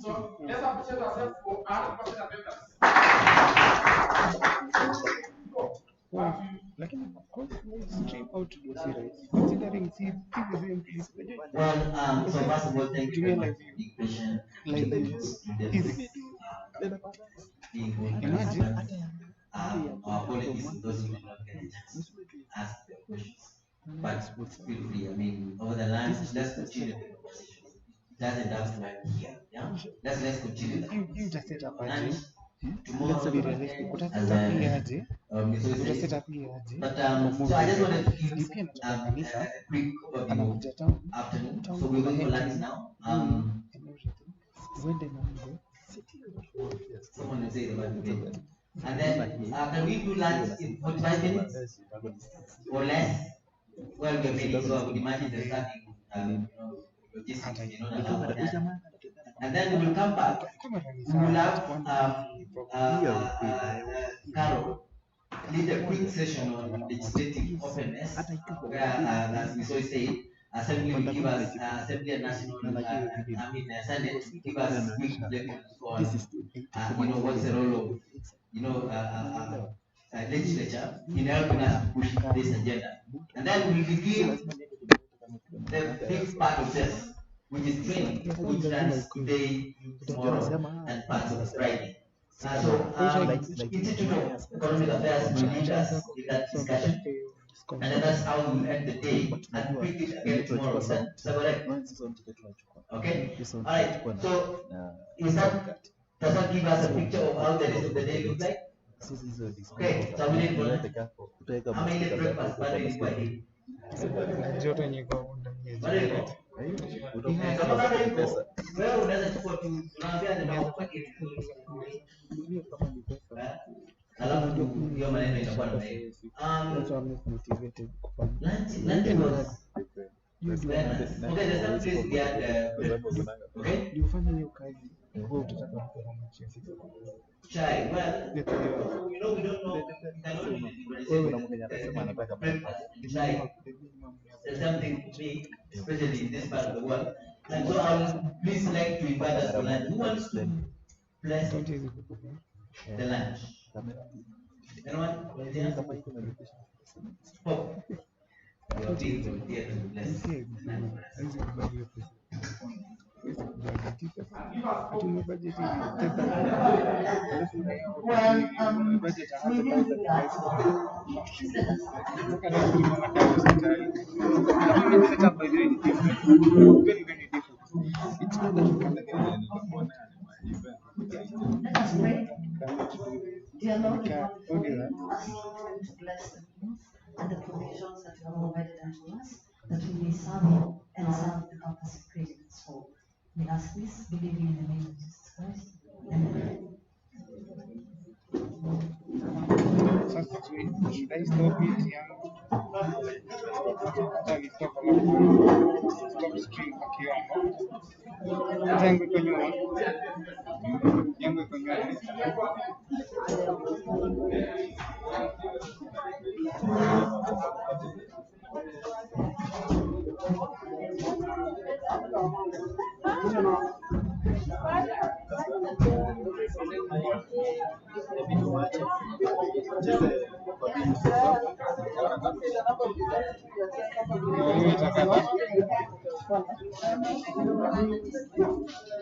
So let's appreciate ourselves for 100% attendance. Well, so first of all, thank you very much for the question. Our apologies to those who did not get a chance to ask their questions. But feel free. I mean, over the lunch, let's continue the conversation. It doesn't have to end here. Yeah? Let's continue the conversation. Tomorrow, as but so I just wanted to give a quick overview afternoon. So we're going for lunch now. Someone will say the word again. And then can we do lunch in 45 minutes or less? Well, we're ready, so I would imagine the starting logistics, and then we will come back. We will have Carol lead a quick session on legislative openness, where, as we said, Assembly will give us Assembly and National, Senate will give us quick reflections on, what's the role of, legislature in helping us to push this agenda. And then we begin the big part of this, which is training, which runs today, tomorrow, and parts of Friday. Institute of Economic Affairs will lead us in that discussion. And then that's how we'll end the day and pick it again tomorrow. Is that correct? Okay? Alright, so does that give us a picture of how the rest of the day looks like? Okay, so we need to how many breakfast by day? Well, unaweza chukua tu tunaambia ni mafuta alafu hiyo maneno itakuwa na lunch was okay, there's some place we had okay, you find hiyo kazi wewe utataka kupewa chai. Well, we don't know, we can only wewe unamwambia anasema anataka chai something to me, especially in this part of the world. And so I would please like to invite us for lunch. Who wants to bless the lunch? Anyone? Yes? Hope. You are being volunteered to bless the lunch. Let us pray. Dear Lord, we come before you, asking you to bless the meals and the provisions that you have provided unto us, that we may serve you and serve the purpose you created us for. We ask this, believing in the name of Jesus Christ. Amen. Sasa should I stop it? Stop stream kwa kiwango. Hata yangu iko nyuma. Yangu iko nyuma.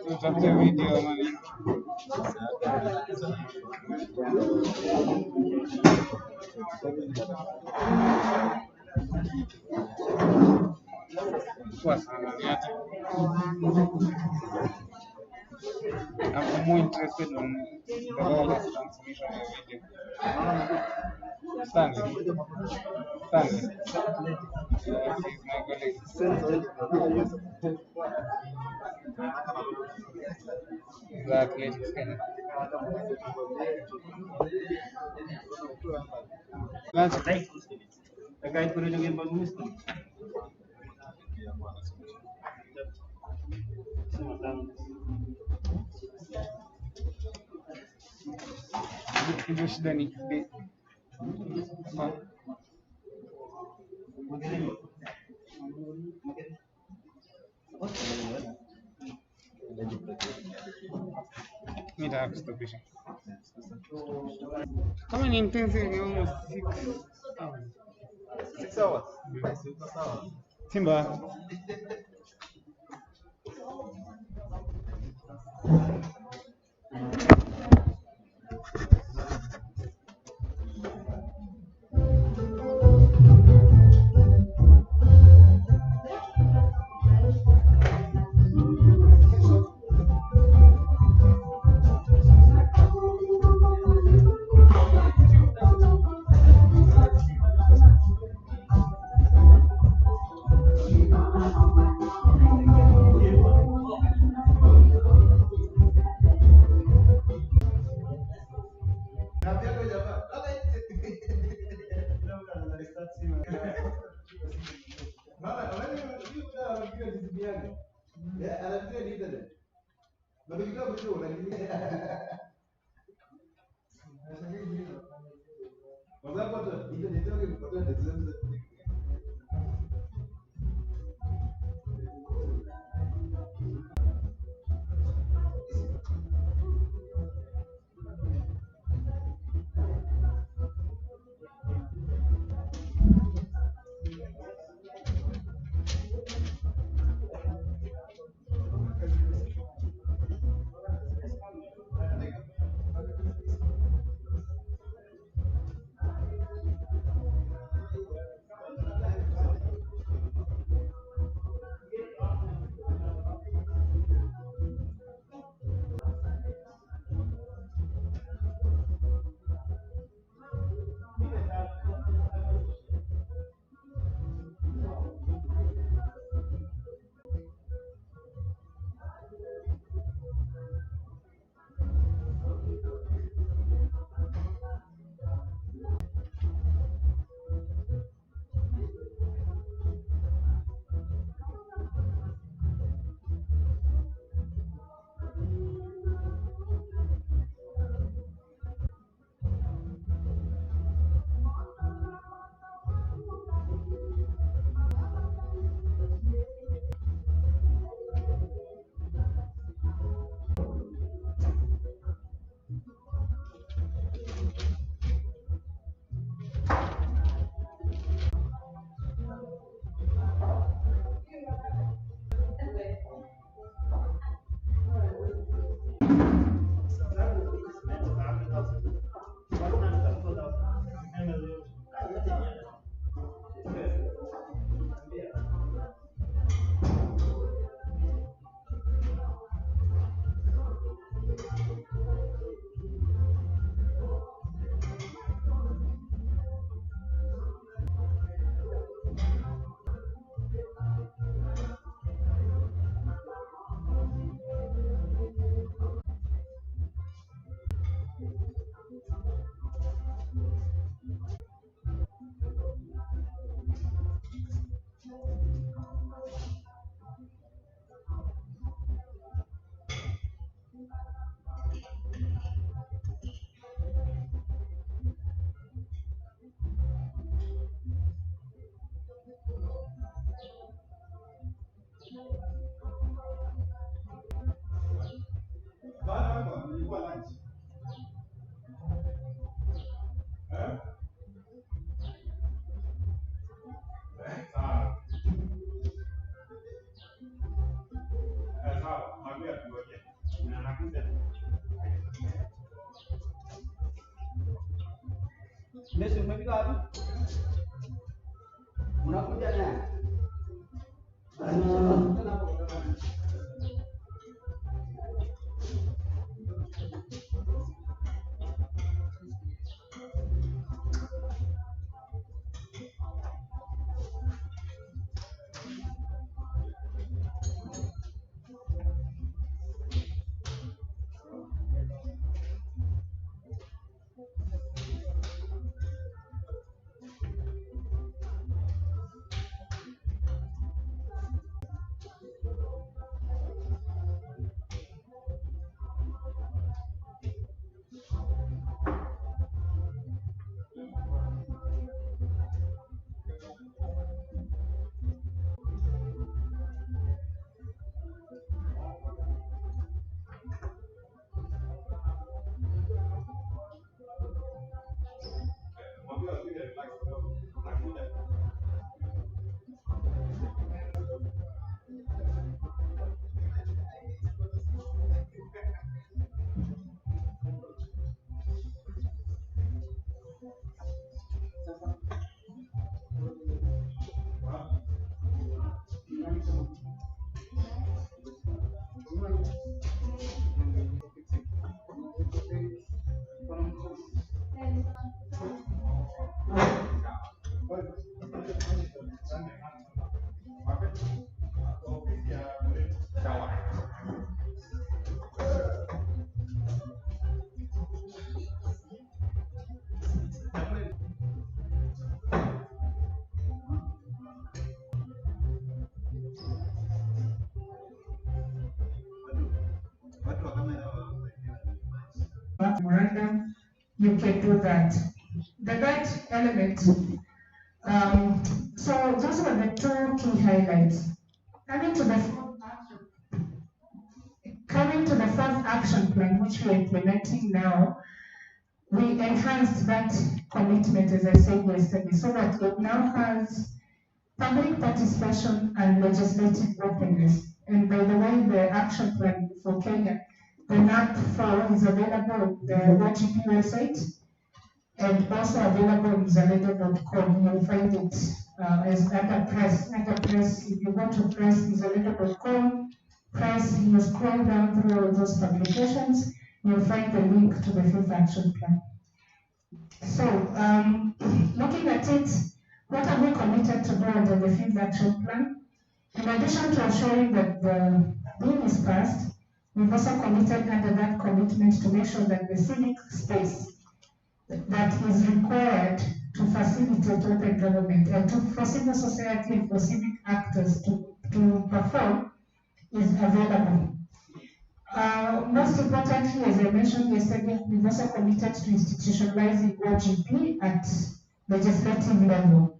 Tutafute video mali. Kwa sana niache. I'm more interested in the wireless transmission of video. Stanley. Stanley. Yes, he's my colleague. Exactly. Lunch break. The guy put it again, but missed it. Hiyo shida ni nita kustopisha. Kama ni intensive ni almost 6 hours. 6 hours. Simba. Memorandum, you can do that. The third element, so those were the two key highlights. Coming to the fourth action plan, which we are implementing now, we enhanced that commitment, as I said yesterday, so that it now has public participation and legislative openness. And by the way, the action plan for Kenya, the NAP 4 is available on the OGP website and also available on zalendo.com. You'll find it as under press. Under press, if you go to press, zalendo.com, press, you scroll down through all those publications, you'll find the link to the fifth action plan. So, looking at it, what have we committed to do under the fifth action plan? In addition to ensuring that the bill is passed, we've also committed under that commitment to make sure that the civic space that is required to facilitate open government and for civil society and for civic actors to perform is available. Most importantly, as I mentioned yesterday, we've also committed to institutionalizing OGP at legislative level.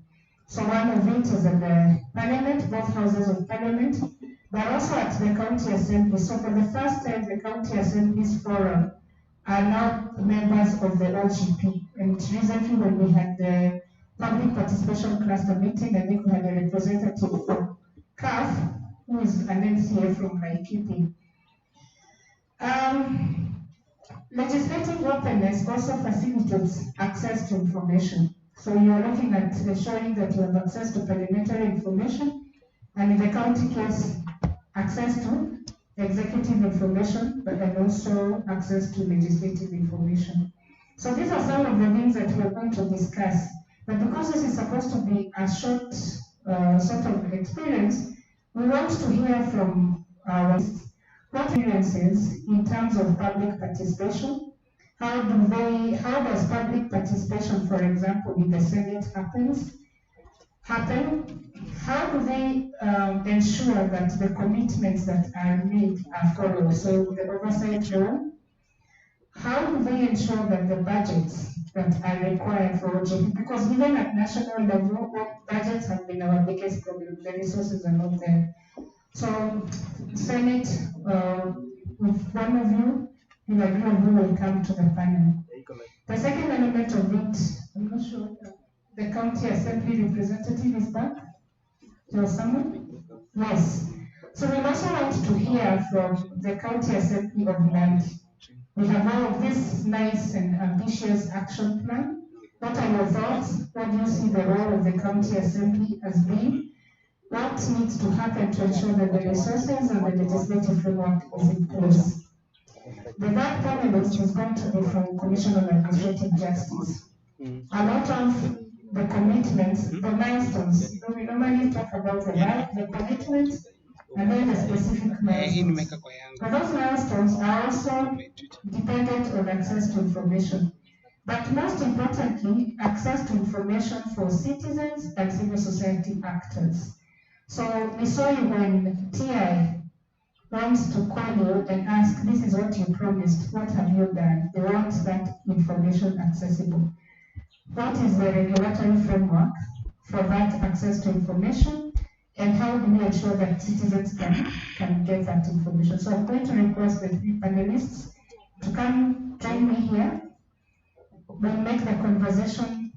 So one of it is at the parliament, both houses of parliament, but also at the county assembly. So for the first time, the county assemblies forum are now members of the OGP. And recently when we had the public participation cluster meeting, I think we had a representative from CAF, who is an NCA from Laikipia. Legislative openness also facilitates access to information. So you're looking at ensuring that you have access to parliamentary information, and in the county case, access to executive information, but then also access to legislative information. So these are some of the things that we're going to discuss. But because this is supposed to be a short sort of experience, we want to hear from our what experiences in terms of public participation. How does public participation, for example, in the Senate happen? How do they ensure that the commitments that are made are followed? So the oversight role. How do they ensure that the budgets that are required for OGP, because even at national level, budgets have been our biggest problem. The resources are not there. So Senate, with one of you, you agree on who will come to the panel. The second element of it, I'm not sure, the county assembly representative is back. There was someone? Yes. So we also want to hear from the county assembly of Nandy. We have all of this nice and ambitious action plan, What are your thoughts? What do you see the role of the county assembly as being? What needs to happen to ensure that the resources and the legislative framework is in place? The third panelist is going to be from Commission on Administrative Justice. A lot of the commitments, the milestones, so we normally talk about the commitments and then the specific milestones. But those milestones are also dependent on access to information. But most importantly, access to information for citizens and civil society actors. So we saw you when TI wants to call you and ask, this is what you promised, what have you done? They want that information accessible. What is the regulatory framework for that access to information? And how do we ensure that citizens can get that information? So I'm going to request the three panelists to come join me here. We'll make the conversation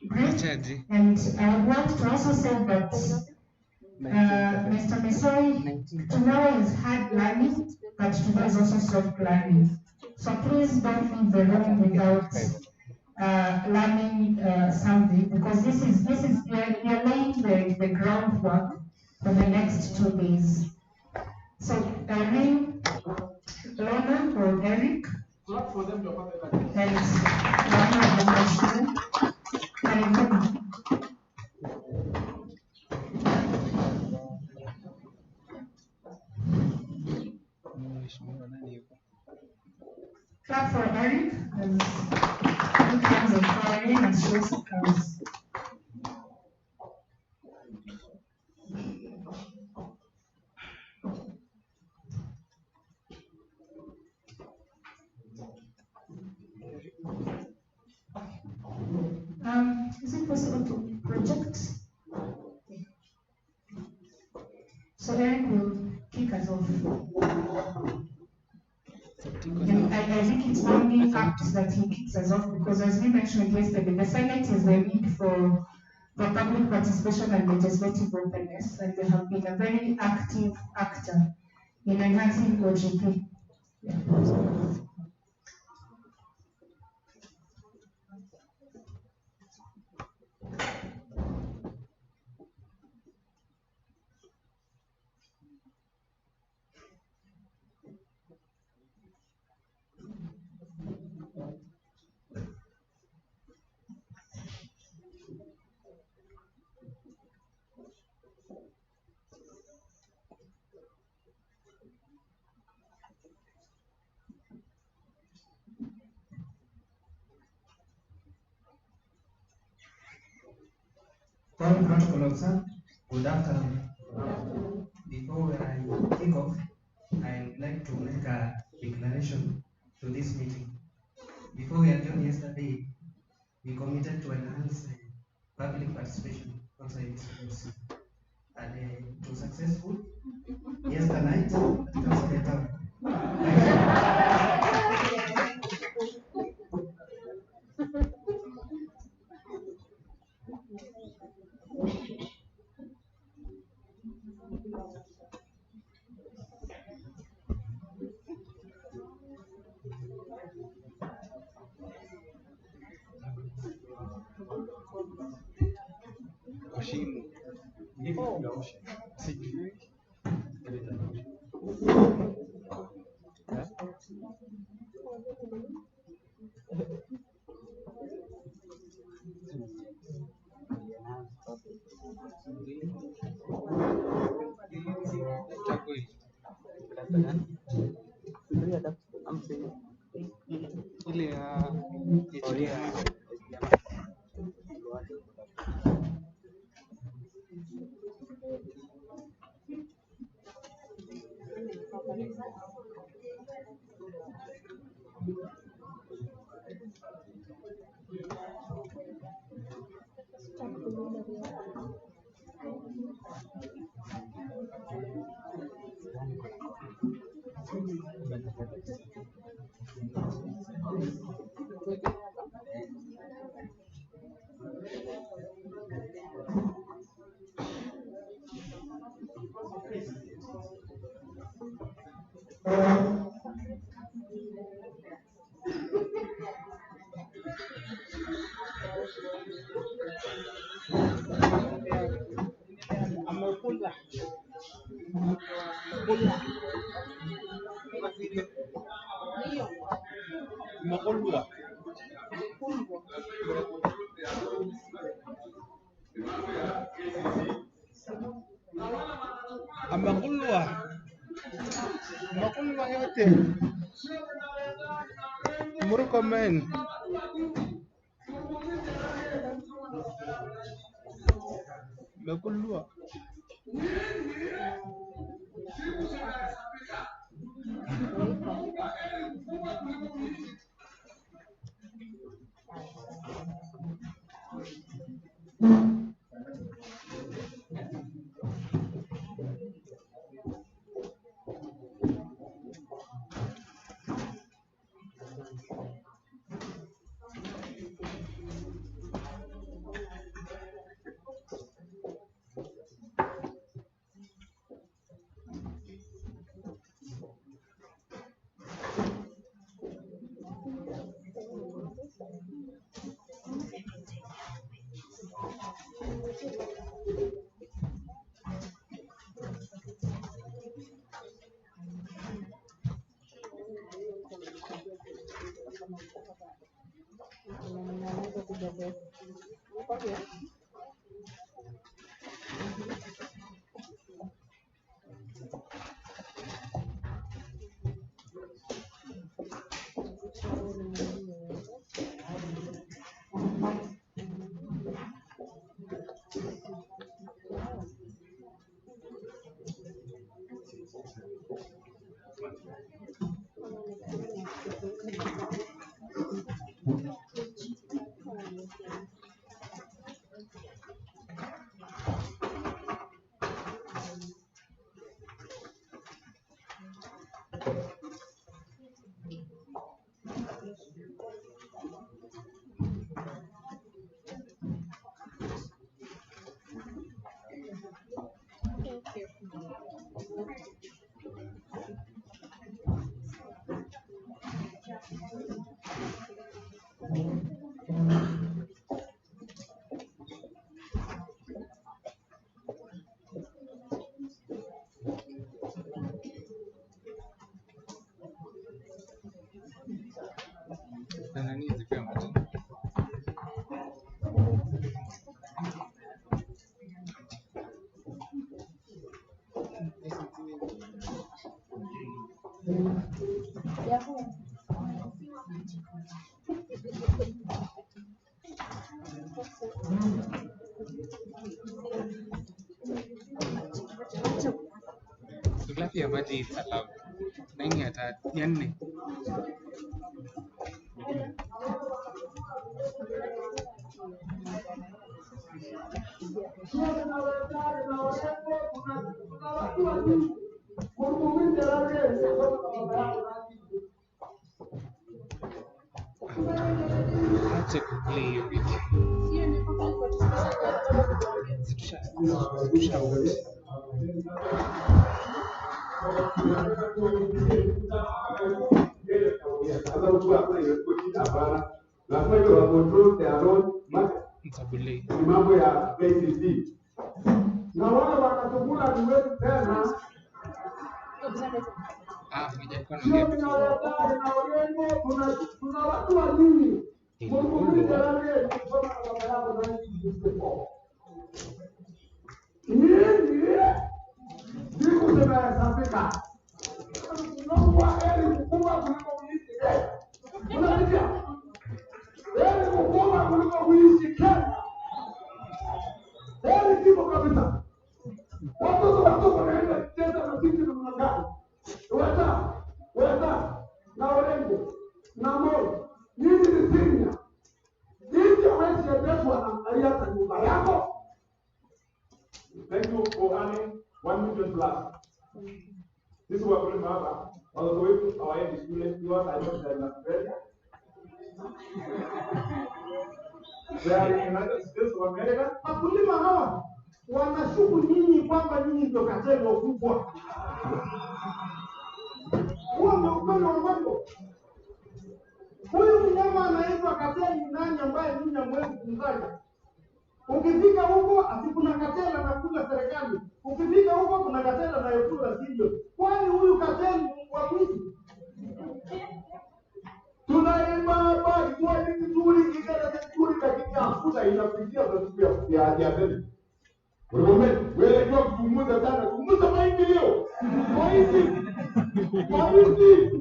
brief. And I want to also say that Mr. Misoi, tomorrow is hard learning, but today is also soft learning. So please don't leave the room without learning something, because this is you're laying the groundwork for the next 2 days. So Irene, Lona, or Eric, and Lona, and clap for Eric, and he comes and Irene, and she also comes. Is it possible to project? So Eric will kick us off. And I think it's only apt that he kicks us off because, as we mentioned yesterday, the Senate is the lead for public participation and legislative openness, and they have been a very active actor in enhancing OGP. Yeah. All protocol observed. Good afternoon. Before I kick off, I would like to make a declaration to this meeting. Before we adjourned yesterday, we committed to enhance public participation on cybersecurity. And it was successful. Yesterday night, it was better. Makulwa. Amakulwa. Makulwa yote. Murkomen. Makulwa. Nani zipewa maji? Glasi ya maji is allowed. Nani hata 4. Acha kuplay everything. Ni mambo ya KCC. Na wale wanatukula ni wetu tena. Kuna watu wa nini? Siku zinahesabika. Unakuwa heri mkubwa kuliko kuishi Kenya. Unasikia? Heri mkubwa kuliko kuishi Kenya. Heri kipo kabisa. Watoto wanaenda kucheza na sisi namna gani? Weta na Orengo na Moi. Nini ni senior? Nini hawezi endeshwa na angalia hata nyumba yako? Thank you for earning 1 million plus. This is what we're talking about. On the way to our end students, you are I know that in Australia. They are in the United States of America. Wakulima hawa wanashuku nyinyi kwamba nyinyi ndio katelo kubwa. Huo ndio ukweli wa mambo. Huyu mnyama anaitwa kateli nani ambaye nyinyi hamwezi kumtaja? Ukifika huko asikuna katela na kula serikali. Ukifika huko kuna katela na yakula sivyo. Kwani huyu kateli wa mwizi? Tunaenda inapitia sababu ya deni. Wewe ndio kumuza sana, kumuza mahindi leo.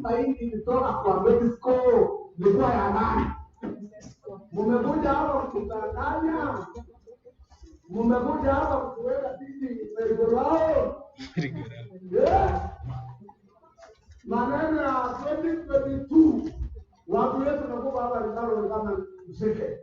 Mahindi kutoka kwa Mexico ilikuwa ya nani? Mumekuja hapa kutudanganya. Mumekuja hapa kuweka sisi merigorao. Maneno ya 2022 watu wetu nakuwa hapa ndalo kama mseke.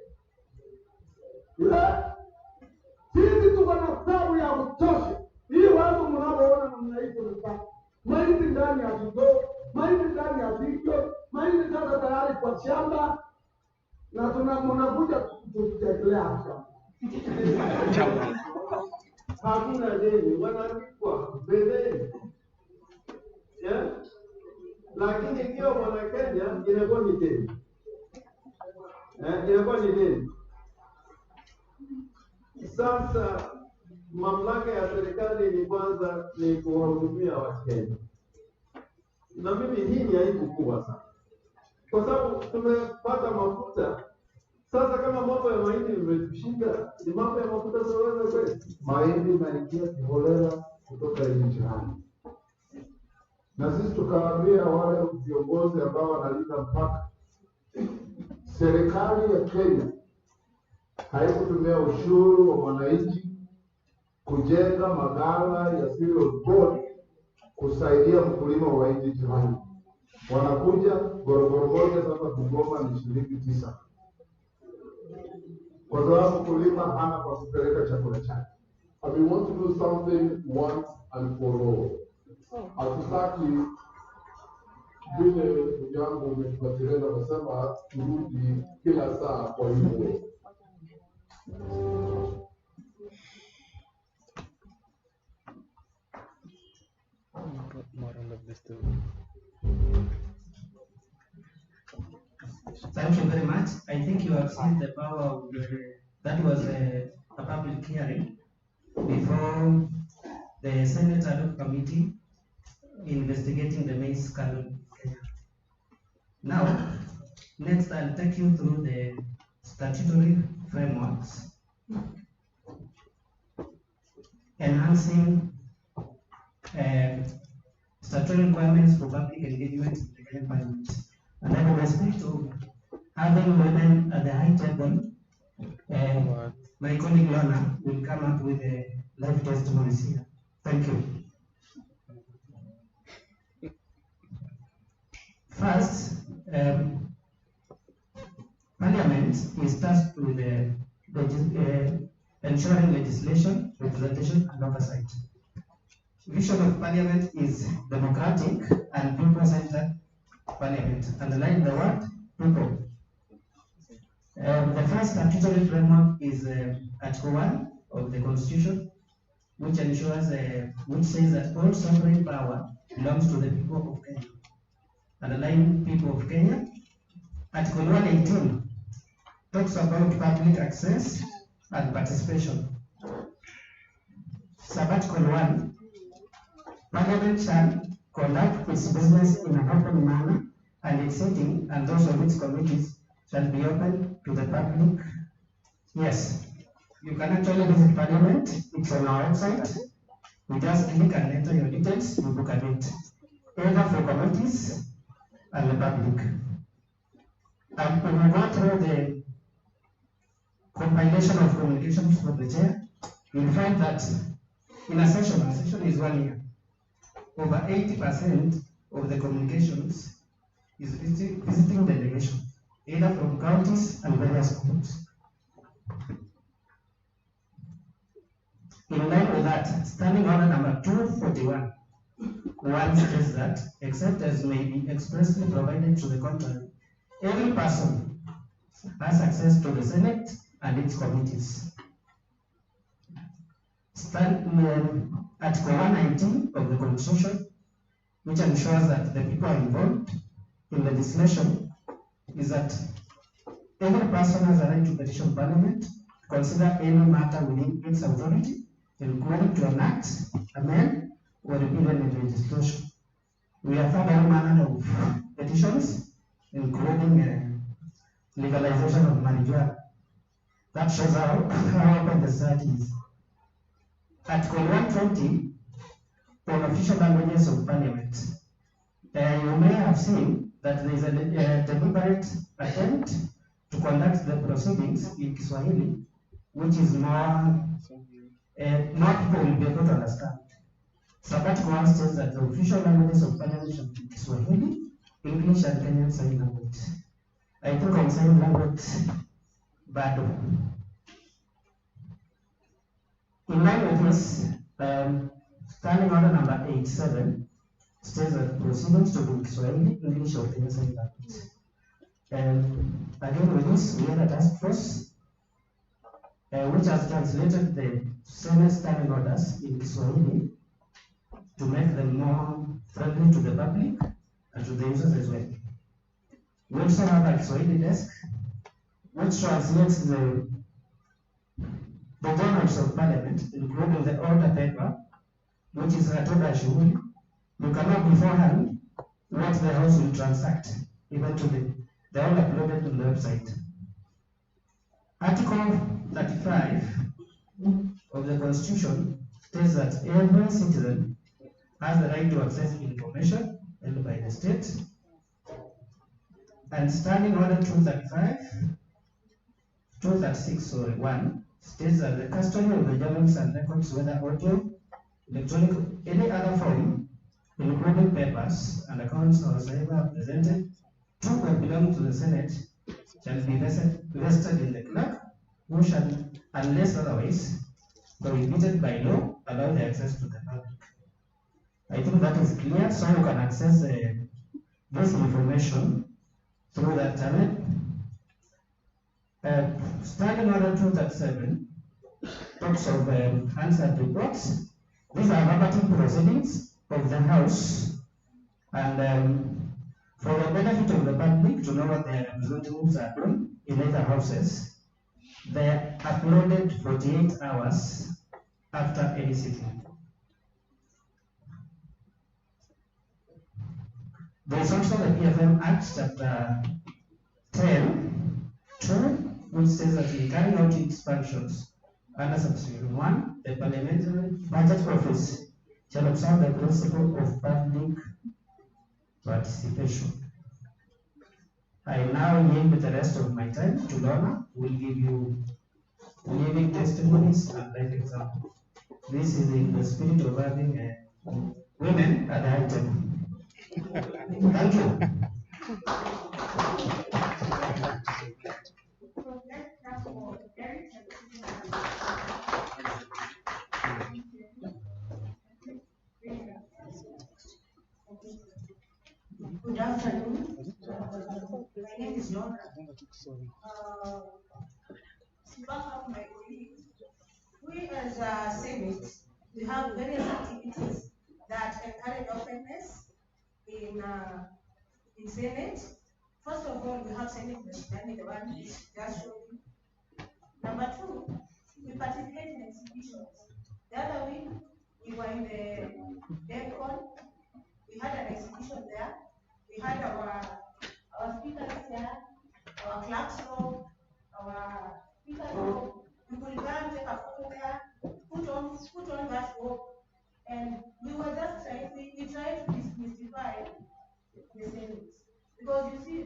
Sisi tuko na tabu ya kutosha. Hii watu mnaoona namna hii tunapata. Mahindi ndani ya kito, mahindi ndani ya vito, mahindi sasa tayari kwa shamba na mnakuja kutekelea hapa. Hakuna deni, wanalipwa mbeleni. Lakini ndio mwana Kenya inakuwa ni deni. Inakuwa ni deni. Sasa mamlaka ya serikali ni kwanza ni kuwahudumia Wakenya. Na mimi hii ni aibu kubwa sana. Kwa sababu tumepata mafuta. Sasa kama mambo ya mahindi imetushika, ni mambo ya mafuta tunaweza kweli? Mahindi inaingia kiholela kutoka nchi jirani. Na sisi tukawaambia wale viongozi ambao wanalinda mpaka, serikali ya Kenya haikutumia ushuru wa mwananchi kujenga maghala ya cereal board kusaidia mkulima wa nchi jirani. Wanakuja gorogoro moja sasa Bungoma ni shilingi 9. Kwa sababu mkulima hana kwa kupeleka chakula chake. And we want to do something once and for all. Hatutaki vile ndugu yangu umetufuatilia na kusema turudi kila saa kwa hivyo. Thank you very much. I think you have seen the power of that was a public hearing before the Senate ad hoc committee investigating the maize scandal in Kenya. Now, next I'll take you through the statutory frameworks enhancing statutory requirements for public engagement in the Kenyan Parliament. And then with respect to having women at the high table, my colleague Lona will come up with a live testimony here. Thank you. First, Parliament is tasked with ensuring legislation, representation, and oversight. Vision of Parliament is democratic and people-centered Parliament. Underline the word people. The first statutory framework is Article 1 of the Constitution, which ensures, which says that all sovereign power belongs to the people of Kenya. Underline people of Kenya. Article 118 talks about public access and participation. Sub-Article 1, Parliament shall conduct its business in an open manner, and its sitting and those of its committees shall be open to the public. Yes, you can actually visit Parliament. It's on our website. You just click and enter your details, you book a date, either for committees and the public. And when we go through the compilation of communications from the chair, you'll find that in a session is 1 year. Over 80% of the communications is visiting delegation, either from counties and various groups. In line with that, standing order number 241, one says that, except as may be expressly provided to the contrary, every person has access to the Senate and its committees. Article 119 of the Constitution, which ensures that the people are involved in legislation, is that every person has a right to petition Parliament to consider any matter within its authority, including to enact, amend, or repeal any legislation. We have had all manner of petitions, including legalization of marijuana. That shows how open the society is. Article 120 on official languages of parliament. You may have seen that there is a deliberate attempt to conduct the proceedings in Kiswahili, which is more people will be able to understand. So Article 1 states that the official languages of parliament should be Kiswahili, English, and Kenyan Sign Language. I think on sign language, bado. In line with this, standing order number 87 states that proceedings to be Kiswahili, English, or Kenyan Sign Language. And again, with this, we have a task force which has translated the Senate standing orders in Kiswahili to make them more friendly to the public and to the users as well. We also have a Kiswahili desk which translates the journals of parliament, including the order paper, which is Ratiba Shughuli. You can know beforehand what the House will transact, even to they're all uploaded on the website. Article 35 of the Constitution states that every citizen has the right to access information held by the state. And Standing Order 236, states that the custody of the journals and records, whether audio, electronic, any other form, including papers and accounts or whatever presented to or belong to the Senate, shall be vested in the clerk, who shall, unless otherwise prohibited by law, allow the access to the public. I think that is clear, so you can access this information through that channel. Standing Order 237 talks of answered reports. These are normative proceedings of the House, and for the benefit of the public to know what their representatives are doing in either houses, they are uploaded 48 hours after any sitting. There is also the PFM Act, Chapter 10(2), which says that in carrying out its functions under subsection 1, the Parliamentary Budget Office shall observe the principle of public participation. I now yield the rest of my time to Lorna, who will give you living testimonies and life examples. This is in the spirit of having women at the high table. Thank you. Good afternoon. My name is Laura. To back up my colleagues, we as a Senate, we have various activities that encourage openness in Senate. First of all, we have Senate Mashinani, the one just showed you. Number two, we participate in exhibitions. The other week, we were in the DEFCON. We had an exhibition there. We had our speakers there, our clerks room, our speakers room. We could go and take a photo there, put on that rope, and we were just trying, we tried to demystify the Senate. Because you see,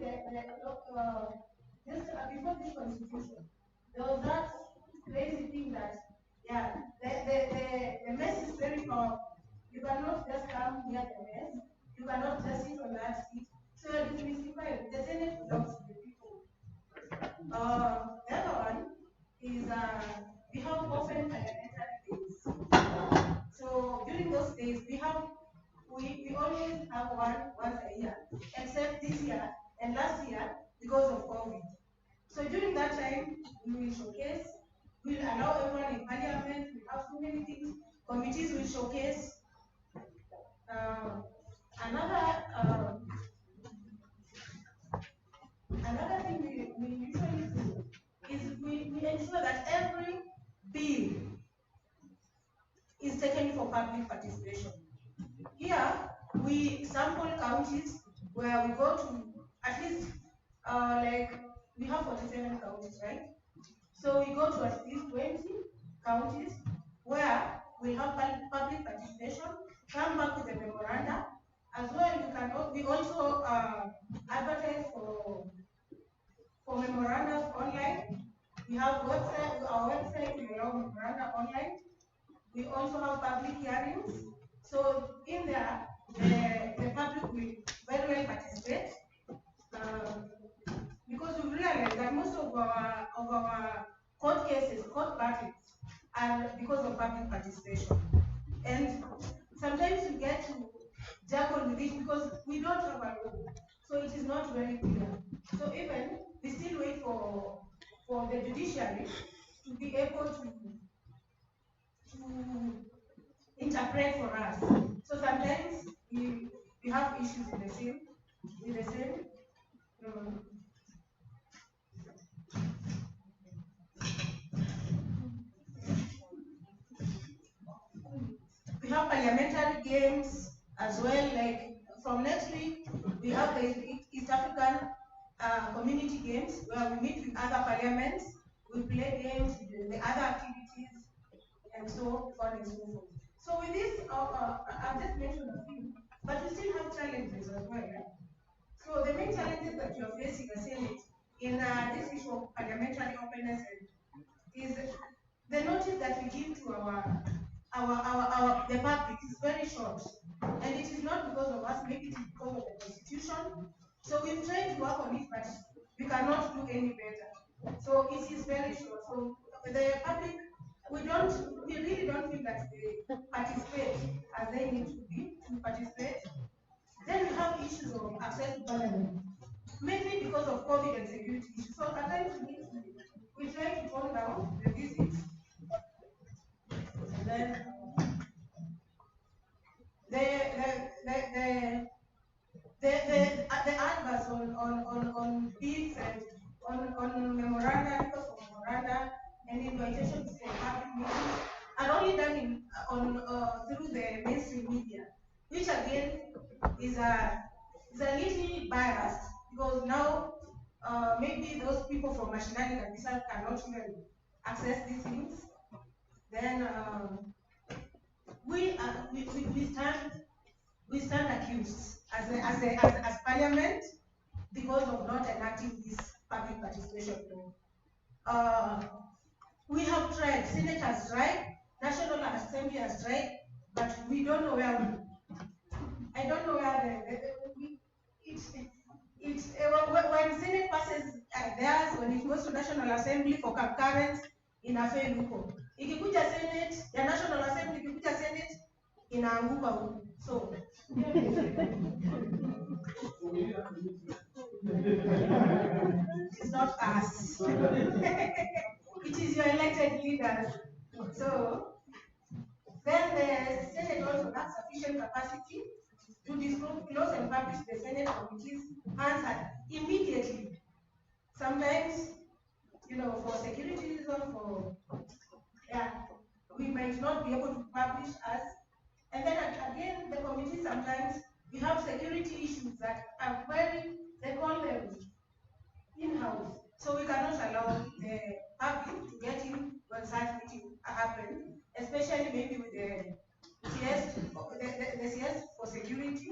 just before this constitution, there was that crazy thing that, yeah, the mess is very powerful. You cannot just come near the mess. You cannot just sit on that seat. So you're demystifying. The Senate belongs to the people. The other one is we have open parliamentary days. So during those days, we always have once a year, except this year and last year because of COVID. So during that time, we will showcase, we'll allow everyone in parliament, we have so many things, committees will showcase. Another thing we usually do is we ensure that every bill is taken for public participation. Here, we sample counties where we go to at least, like, we have 47 counties, right? So we go to at least 20 counties where we have public participation, come back with a memoranda. As well, we also advertise for memoranda online. We have our website, we allow memoranda online. We also have public hearings. So in there, the public will very well participate. Because we realize that most of our court cases, court battles, are because of public participation. And sometimes we get to juggle with it because we don't have a law, so it is not very clear. So even we still wait for the judiciary to be able to interpret for us. So sometimes we have issues with the same. We have parliamentary games as well. Like from next week, we have the East African community games where we meet with other parliaments, we play games, the other activities, and so on and so forth. So with this, I've just mentioned a few, but we still have challenges as well. Yeah? So the main challenges that you are facing as Senate in this issue of parliamentary openness is the notice that we give to the public is very short, and it is not because of us, maybe it is because of the Constitution. So we've tried to work on it, but we cannot do any better. So it is very short. So the public, we really don't feel that they participate as they need to participate. Then we have issues of access to parliament, mainly because of COVID and security issues. So at times we try to tone down the visits. And then the adverts on bids and on memoranda, because of memoranda and invitations to public meetings are only done through the mainstream media, which again is a little biased, because now maybe those people from mashinani kabisa cannot even access these things. Then we stand accused as parliament because of not enacting this public participation law. We have tried, Senate has tried, National Assembly has tried, but we don't know where I don't know where when Senate passes theirs, when it goes to National Assembly for concurrence, inafeli huko. Ikikuja Senate, ya National Assembly ikikuja Senate, inaanguka huko. So it's not us. It is your elected leaders. So then the Senate also has sufficient capacity to disclose and publish the Senate committee's answer immediately. Sometimes, for security reasons, we might not be able to publish us. And then again, the committee sometimes, we have security issues that are they call them in-house. So we cannot allow the public to get in when such meeting happen, especially maybe with the CS, the CS for security,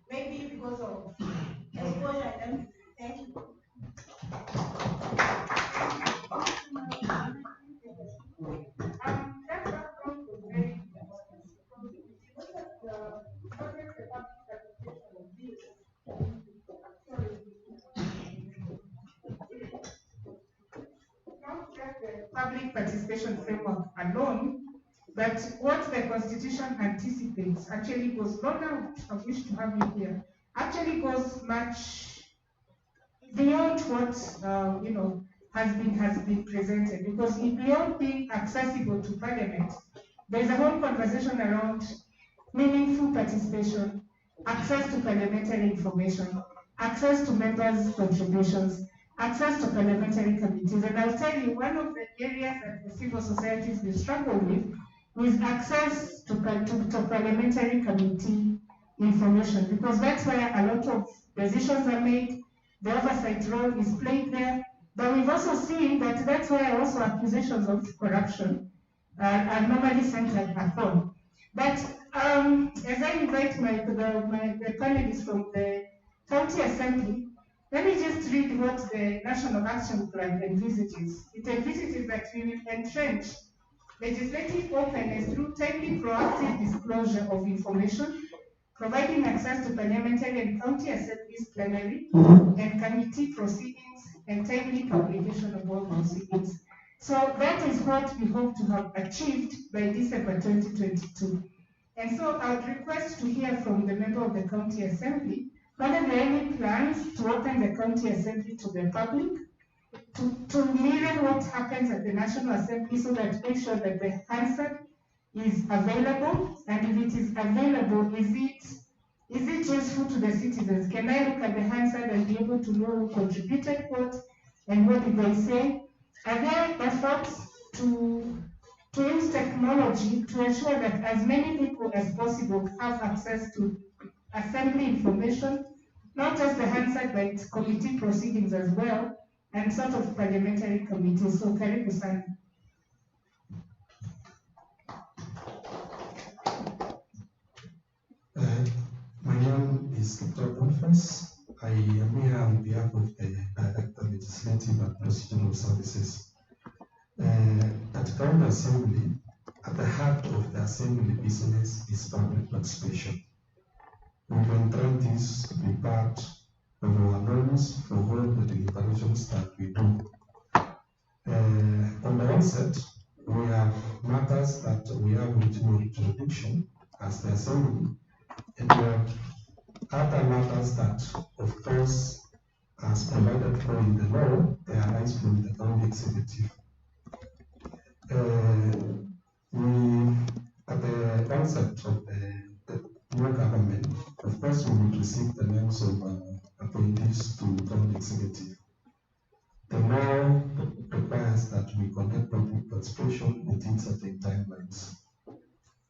maybe because of exposure and thank you. Public participation framework alone, but what the Constitution anticipates actually goes, longer of which to have you here, actually goes much beyond what has been presented, because beyond being accessible to Parliament, there's a whole conversation around meaningful participation, access to parliamentary information, access to members' contributions, access to parliamentary committees. And I'll tell you, one of the areas that the civil societies will struggle with is access to parliamentary committee information, because that's where a lot of decisions are made, the oversight role is played there, But we've also seen that that's where also accusations of corruption are normally centered upon. But as I invite the panelists from the County Assembly, let me just read what the National Action Plan envisages. It envisages that we will entrench legislative openness through timely proactive disclosure of information, providing access to parliamentary and county assemblies plenary and committee proceedings, and timely publication of all proceedings. So that is what we hope to have achieved by December 2022. And so I would request to hear from the member of the County Assembly whether there are any plans to open the County Assembly to the public, to mirror what happens at the National Assembly, so that make sure that the Hansard is available, and if it is available, is it useful to the citizens? Can I look at the Hansard and be able to know who contributed what and what did they say? Are there efforts to use technology to ensure that as many people as possible have access to assembly information, not just the Hansard, but committee proceedings as well, and sort of parliamentary committees? So karibu sana. My name is Dr. Boniface. I am here on behalf of the Director Legislative and Procedural Services. At County Assembly, at the heart of the Assembly business is public participation. We intend this to be part of our norms for all the deliberations that we do. On the onset, we have matters that we have original jurisdiction as the Assembly, and we have other matters that, of course, as provided for in the law, they arise from the county executive. At the onset of the new government, of course, we will receive the names of appointees to county executive. The law requires that we conduct public participation within certain timelines.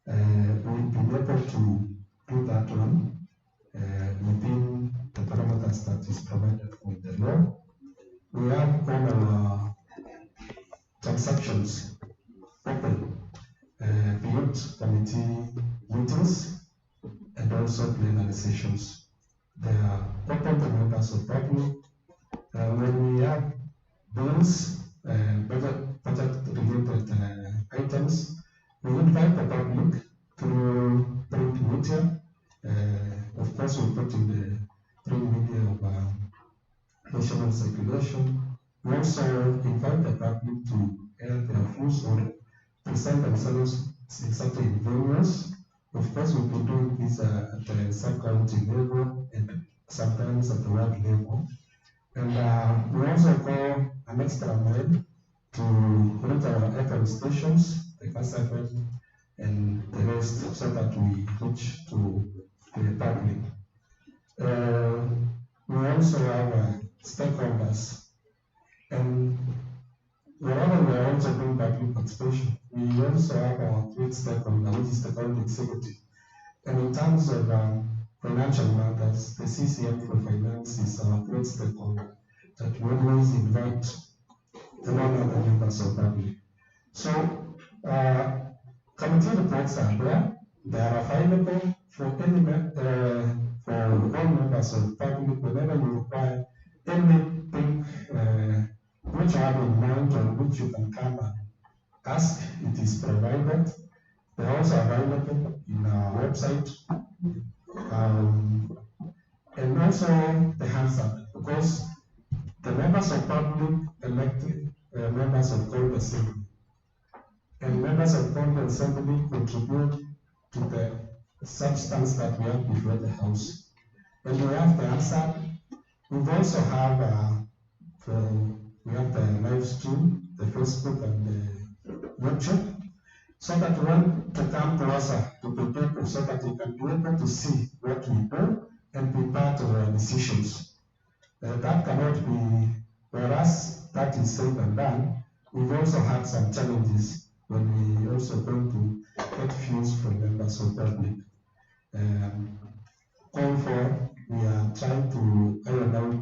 We've been able to do that one within the parameters that is provided for the law. We have all our transactions open, beyond committee meetings and also plenary sessions. They are open to members of public. When we have bills, budget-related items, we invite the public through print media. Of course, we put in the print media of national circulation. We also invite the public to air their views or present themselves in certain venues. Of course, we'll be doing this at the sub-county level and sometimes at the ward level. And we also go an extra mile to reach our FM stations, the Gas FM, and the rest, so that we reach to the public. We also have stakeholders, and wherever we are also doing public participation, we also have our third stakeholder, which is the county executive. And in terms of financial matters, the CCM for finance is our third stakeholder that we always invite the one other members of public. So, committee reports are there. They are available for any for all members of public whenever you require anything which you have in mind or which you can come and ask. It is provided. They are also available in our website. And also the Hansard, because the members of public elected members of county assembly, and members of county assembly contribute to the substance that we have before the House. And we have the Hansard. We also have we have the live stream, the Facebook and the YouTube, so that we want to come closer to the people, so that you can be able to see what we do and be part of our decisions. That cannot be, whereas that is said and done, we've also had some challenges when we also going to get views from members of public. Going forward, we are trying to iron out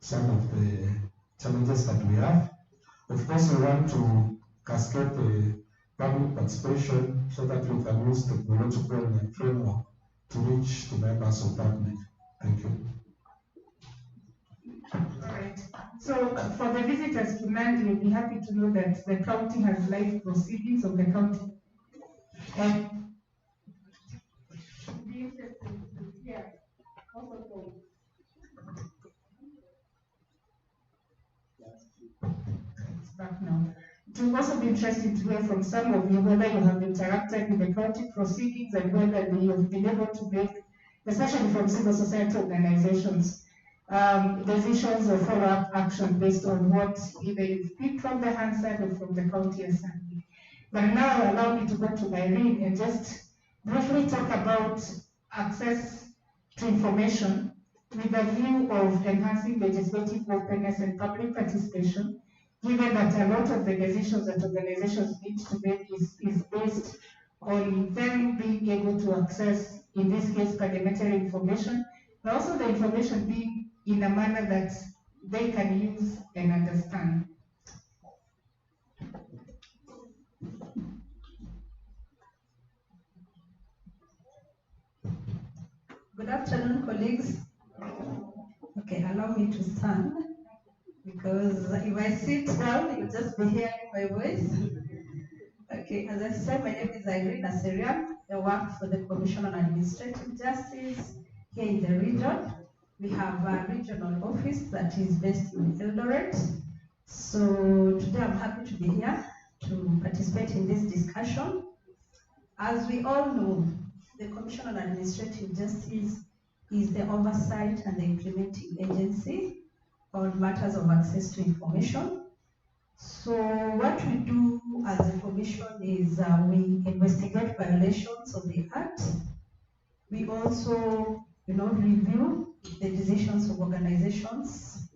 some of the challenges that we have. Of course, we want to cascade the public participation so that we can use technological framework to reach the members of public. Thank you. All right. So for the visitors to Nandy, we'll be happy to know that the county has live proceedings of the county. And be interested to hear also from it's back now. It will also be interesting to hear from some of you whether you have interacted with the county proceedings and whether you have been able to make, especially from civil society organizations, decisions or follow-up action based on what either you've picked from the Hansard or from the county assembly. But now allow me to go to Irene and just briefly talk about access to information with a view of enhancing legislative openness and public participation, given that a lot of the decisions that organizations need to make is based on them being able to access, in this case, parliamentary information, but also the information being in a manner that they can use and understand. Good afternoon, colleagues. Okay, allow me to stand because if I sit down, you'll just be hearing my voice. Okay, as I said, my name is Irene Aserian. I work for the Commission on Administrative Justice here in the region. We have a regional office that is based in Eldoret. So today I'm happy to be here to participate in this discussion. As we all know, the Commission on Administrative Justice is the oversight and the implementing agency on matters of access to information. So what we do as a commission is we investigate violations of the Act. We also, review the decisions of organizations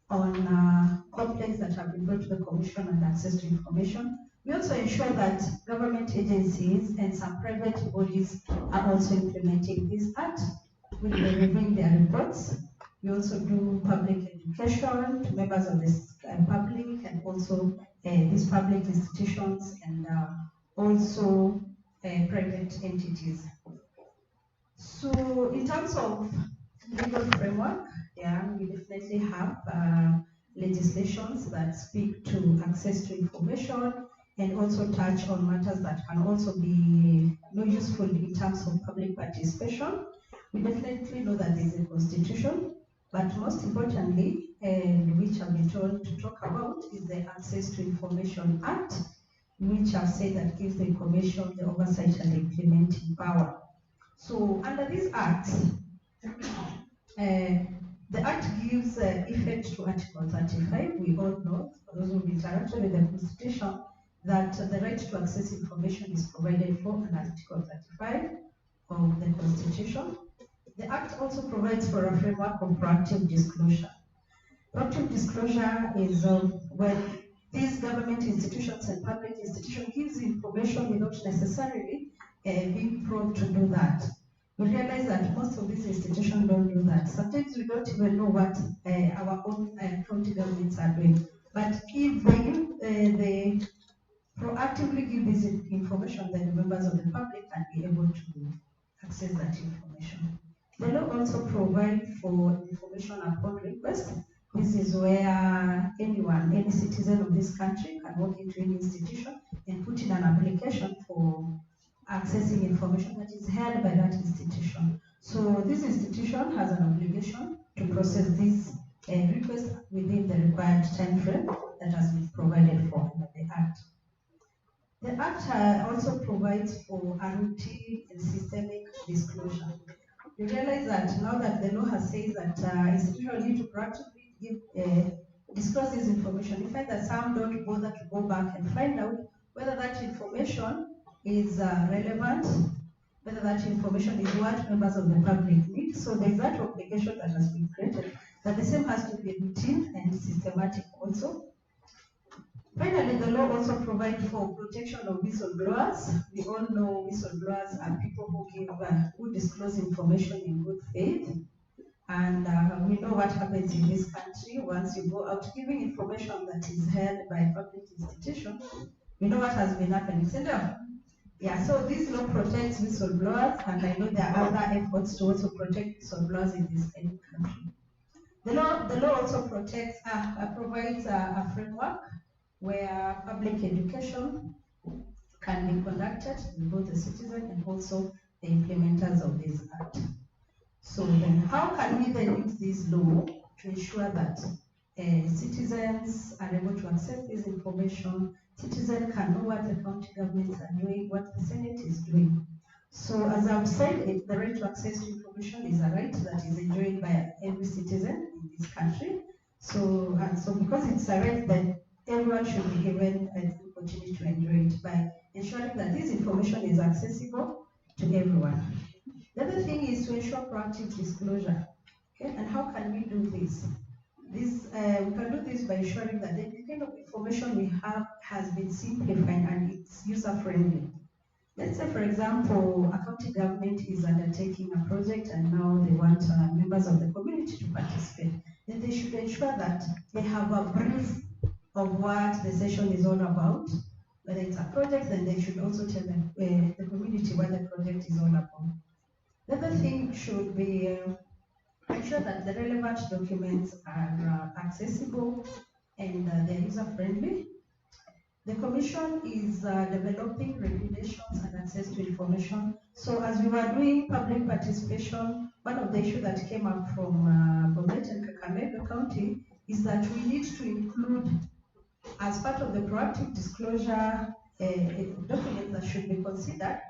on complaints that have been brought to the Commission on Access to Information. We also ensure that government agencies and some private bodies are also implementing this Act. We'll be reviewing their reports. We also do public education to members of the public and also these public institutions and also private entities. So in terms of legal framework, we definitely have legislations that speak to access to information and also touch on matters that can also be useful in terms of public participation. We definitely know that there is a constitution, but most importantly, and which I've been told to talk about, is the Access to Information Act, which I've said that gives the Commission the oversight and the implementing power. So under this Act, the Act gives effect to Article 35. We all know, for those who have interacted with the Constitution, that the right to access information is provided for under Article 35 of the Constitution. The Act also provides for a framework of proactive disclosure. Proactive disclosure is when these government institutions and public institutions gives information without necessarily being probed to do that. We realize that most of these institutions don't do that. Sometimes we don't even know what our own county governments are doing. But if they proactively give this information, then the members of the public can be able to access that information. The law also provides for information upon request. This is where anyone, any citizen of this country can walk into any institution and put in an application for accessing information that is held by that institution. So this institution has an obligation to process this request within the required time frame that has been provided for under the Act. The Act also provides for a routine and systemic disclosure. You realize that now that the law has said that institutions need to proactively disclose this information, you find that some don't bother to go back and find out whether that information is relevant, whether that information is what members of the public need. So there's that obligation that has been created, that the same has to be routine and systematic also. Finally, the law also provides for protection of whistleblowers. We all know whistleblowers are people who disclose information in good faith. And we know what happens in this country once you go out giving information that is held by a public institution. We know what has been happening. Yeah, so this law protects whistleblowers, and I know there are other efforts to also protect whistleblowers in this country. The law also provides a framework where public education can be conducted with both the citizen and also the implementers of this act. So then how can we then use this law to ensure that citizens are able to access this information, citizens can know what the county governments are doing, what the Senate is doing. So as I've said, the right to access to information is a right that is enjoyed by every citizen in this country. So because it's a right, then everyone should be given an opportunity to enjoy it by ensuring that this information is accessible to everyone. The other thing is to ensure proactive disclosure. Okay, and how can we do this? We can do this by ensuring that the kind of information we have has been simplified and it's user-friendly. Let's say, for example, a county government is undertaking a project and now they want members of the community to participate. Then they should ensure that they have a brief of what the session is all about. Whether it's a project, then they should also tell the community what the project is all about. The other thing should be ensure that the relevant documents are accessible and they're user-friendly. The Commission is developing regulations and access to information. So as we were doing public participation, one of the issues that came up from Bomet and Kakamega County is that we need to include, as part of the proactive disclosure documents that should be considered,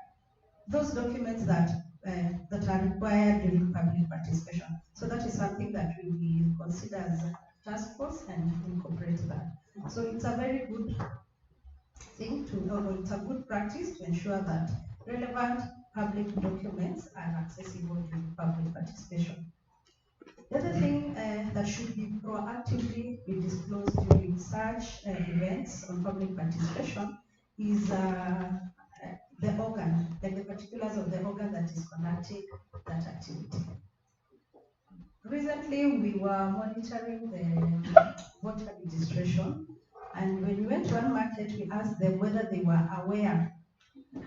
those documents that are required during public participation. So that is something that we will consider as a task force and incorporate that. So it's a very good thing it's a good practice to ensure that relevant public documents are accessible during public participation. The other thing that should be proactively be disclosed during such events on public participation is the organ, like the particulars of the organ that is conducting that activity. Recently, we were monitoring the voter registration, and when we went to one market, we asked them whether they were aware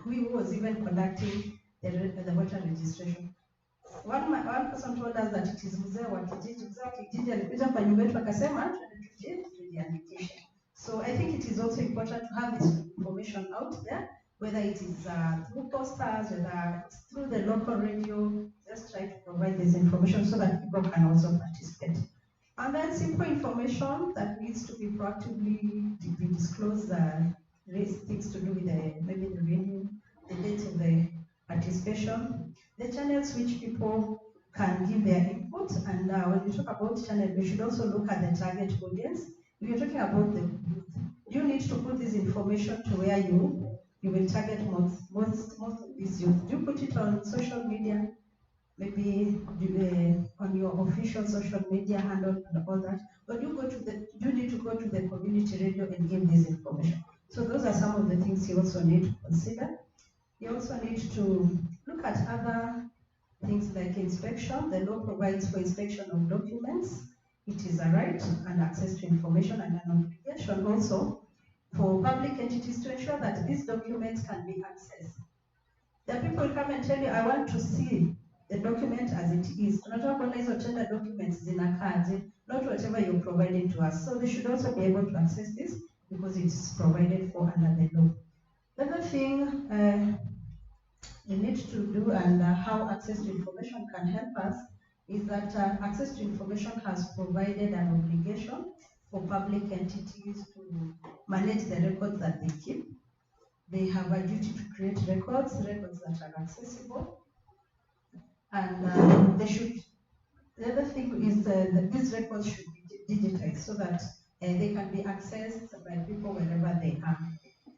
who was even conducting the voter registration. One person told us that it is mzee wa kijiji. Mzee wa kijiji alikuja kwa nyumba yetu akasema tujiandikishe. So I think it is also important to have this information out there, whether it is through posters, whether it's through the local radio. Just try to provide this information so that people can also participate. And then simple information that needs to be proactively be disclosed, things to do with maybe the venue, the date of the participation, the channels which people can give their input. And when we talk about channel, we should also look at the target audience. If you're talking about the youth, you need to put this information to where you will target most of these youth. Do you put it on social media? Maybe on your official social media handle and all that, but you need to go to the community radio and give this information. So those are some of the things you also need to consider. You also need to look at other things like inspection. The law provides for inspection of documents. It is a right and access to information, and an obligation also for public entities to ensure that these documents can be accessed. The people come and tell you, I want to see the document as it is. Tunataka kuona hizo tender documents zinakaaje, not whatever you're providing to us. So they should also be able to access this because it's provided for under the law. The other thing you need to do and how access to information can help us is that access to information has provided an obligation for public entities to manage the records that they keep. They have a duty to create records that are accessible. And the other thing is that these records should be digitized so that they can be accessed by people wherever they are.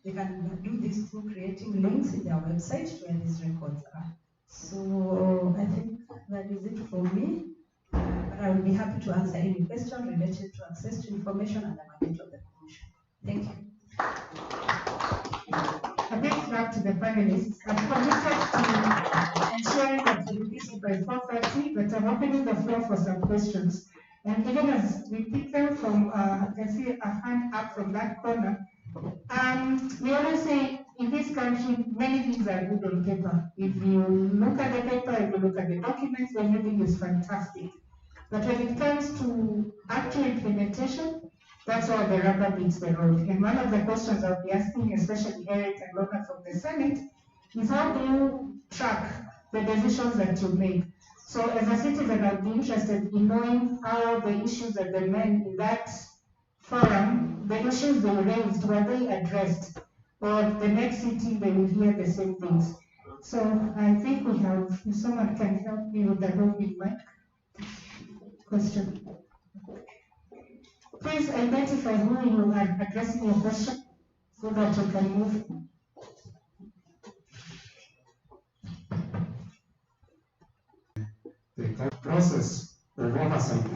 They can do this through creating links in their website where these records are. So I think that is it for me. But I will be happy to answer any question related to access to information and the mandate of the Commission. Thank you. A big back to the panelists. I'm committed to ensuring that the by 4:30, but I'm opening the floor for some questions. And even as we pick them from, I can see a hand up from that corner. We always say in this country, many things are good on paper. If you look at the paper, if you look at the documents, everything is fantastic. But when it comes to actual implementation, that's where the rubber meets the road. And one of the questions I'll be asking, especially Eric and Lorna from the Senate, is how do you track the decisions that you make? So as a citizen, I'd be interested in knowing how the issues that the men in that forum, the issues they raised, were they addressed? Or the next sitting they will hear the same things. So I think we have, if someone can help me with the roving mic question. Please identify who you are addressing your question so that you can move. The process of oversight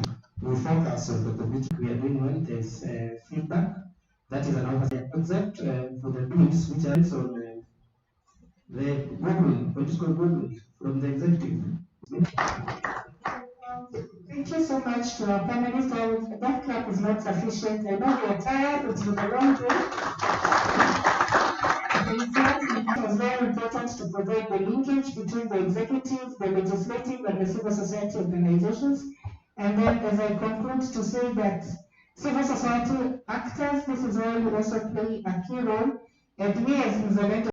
will focus on the committee. We are doing when there's feedback. That is an oversight, except for the bills which are on the Google, what is called Google, from the executive. Thank you so much to our panelists. That clap is not sufficient. I know you're tired, it's been a long day. It was very important to provide the linkage between the executive, the legislative, and the civil society organizations. And then as I conclude to say that civil society actors, this is where we also play a key role. And we as Mzalendo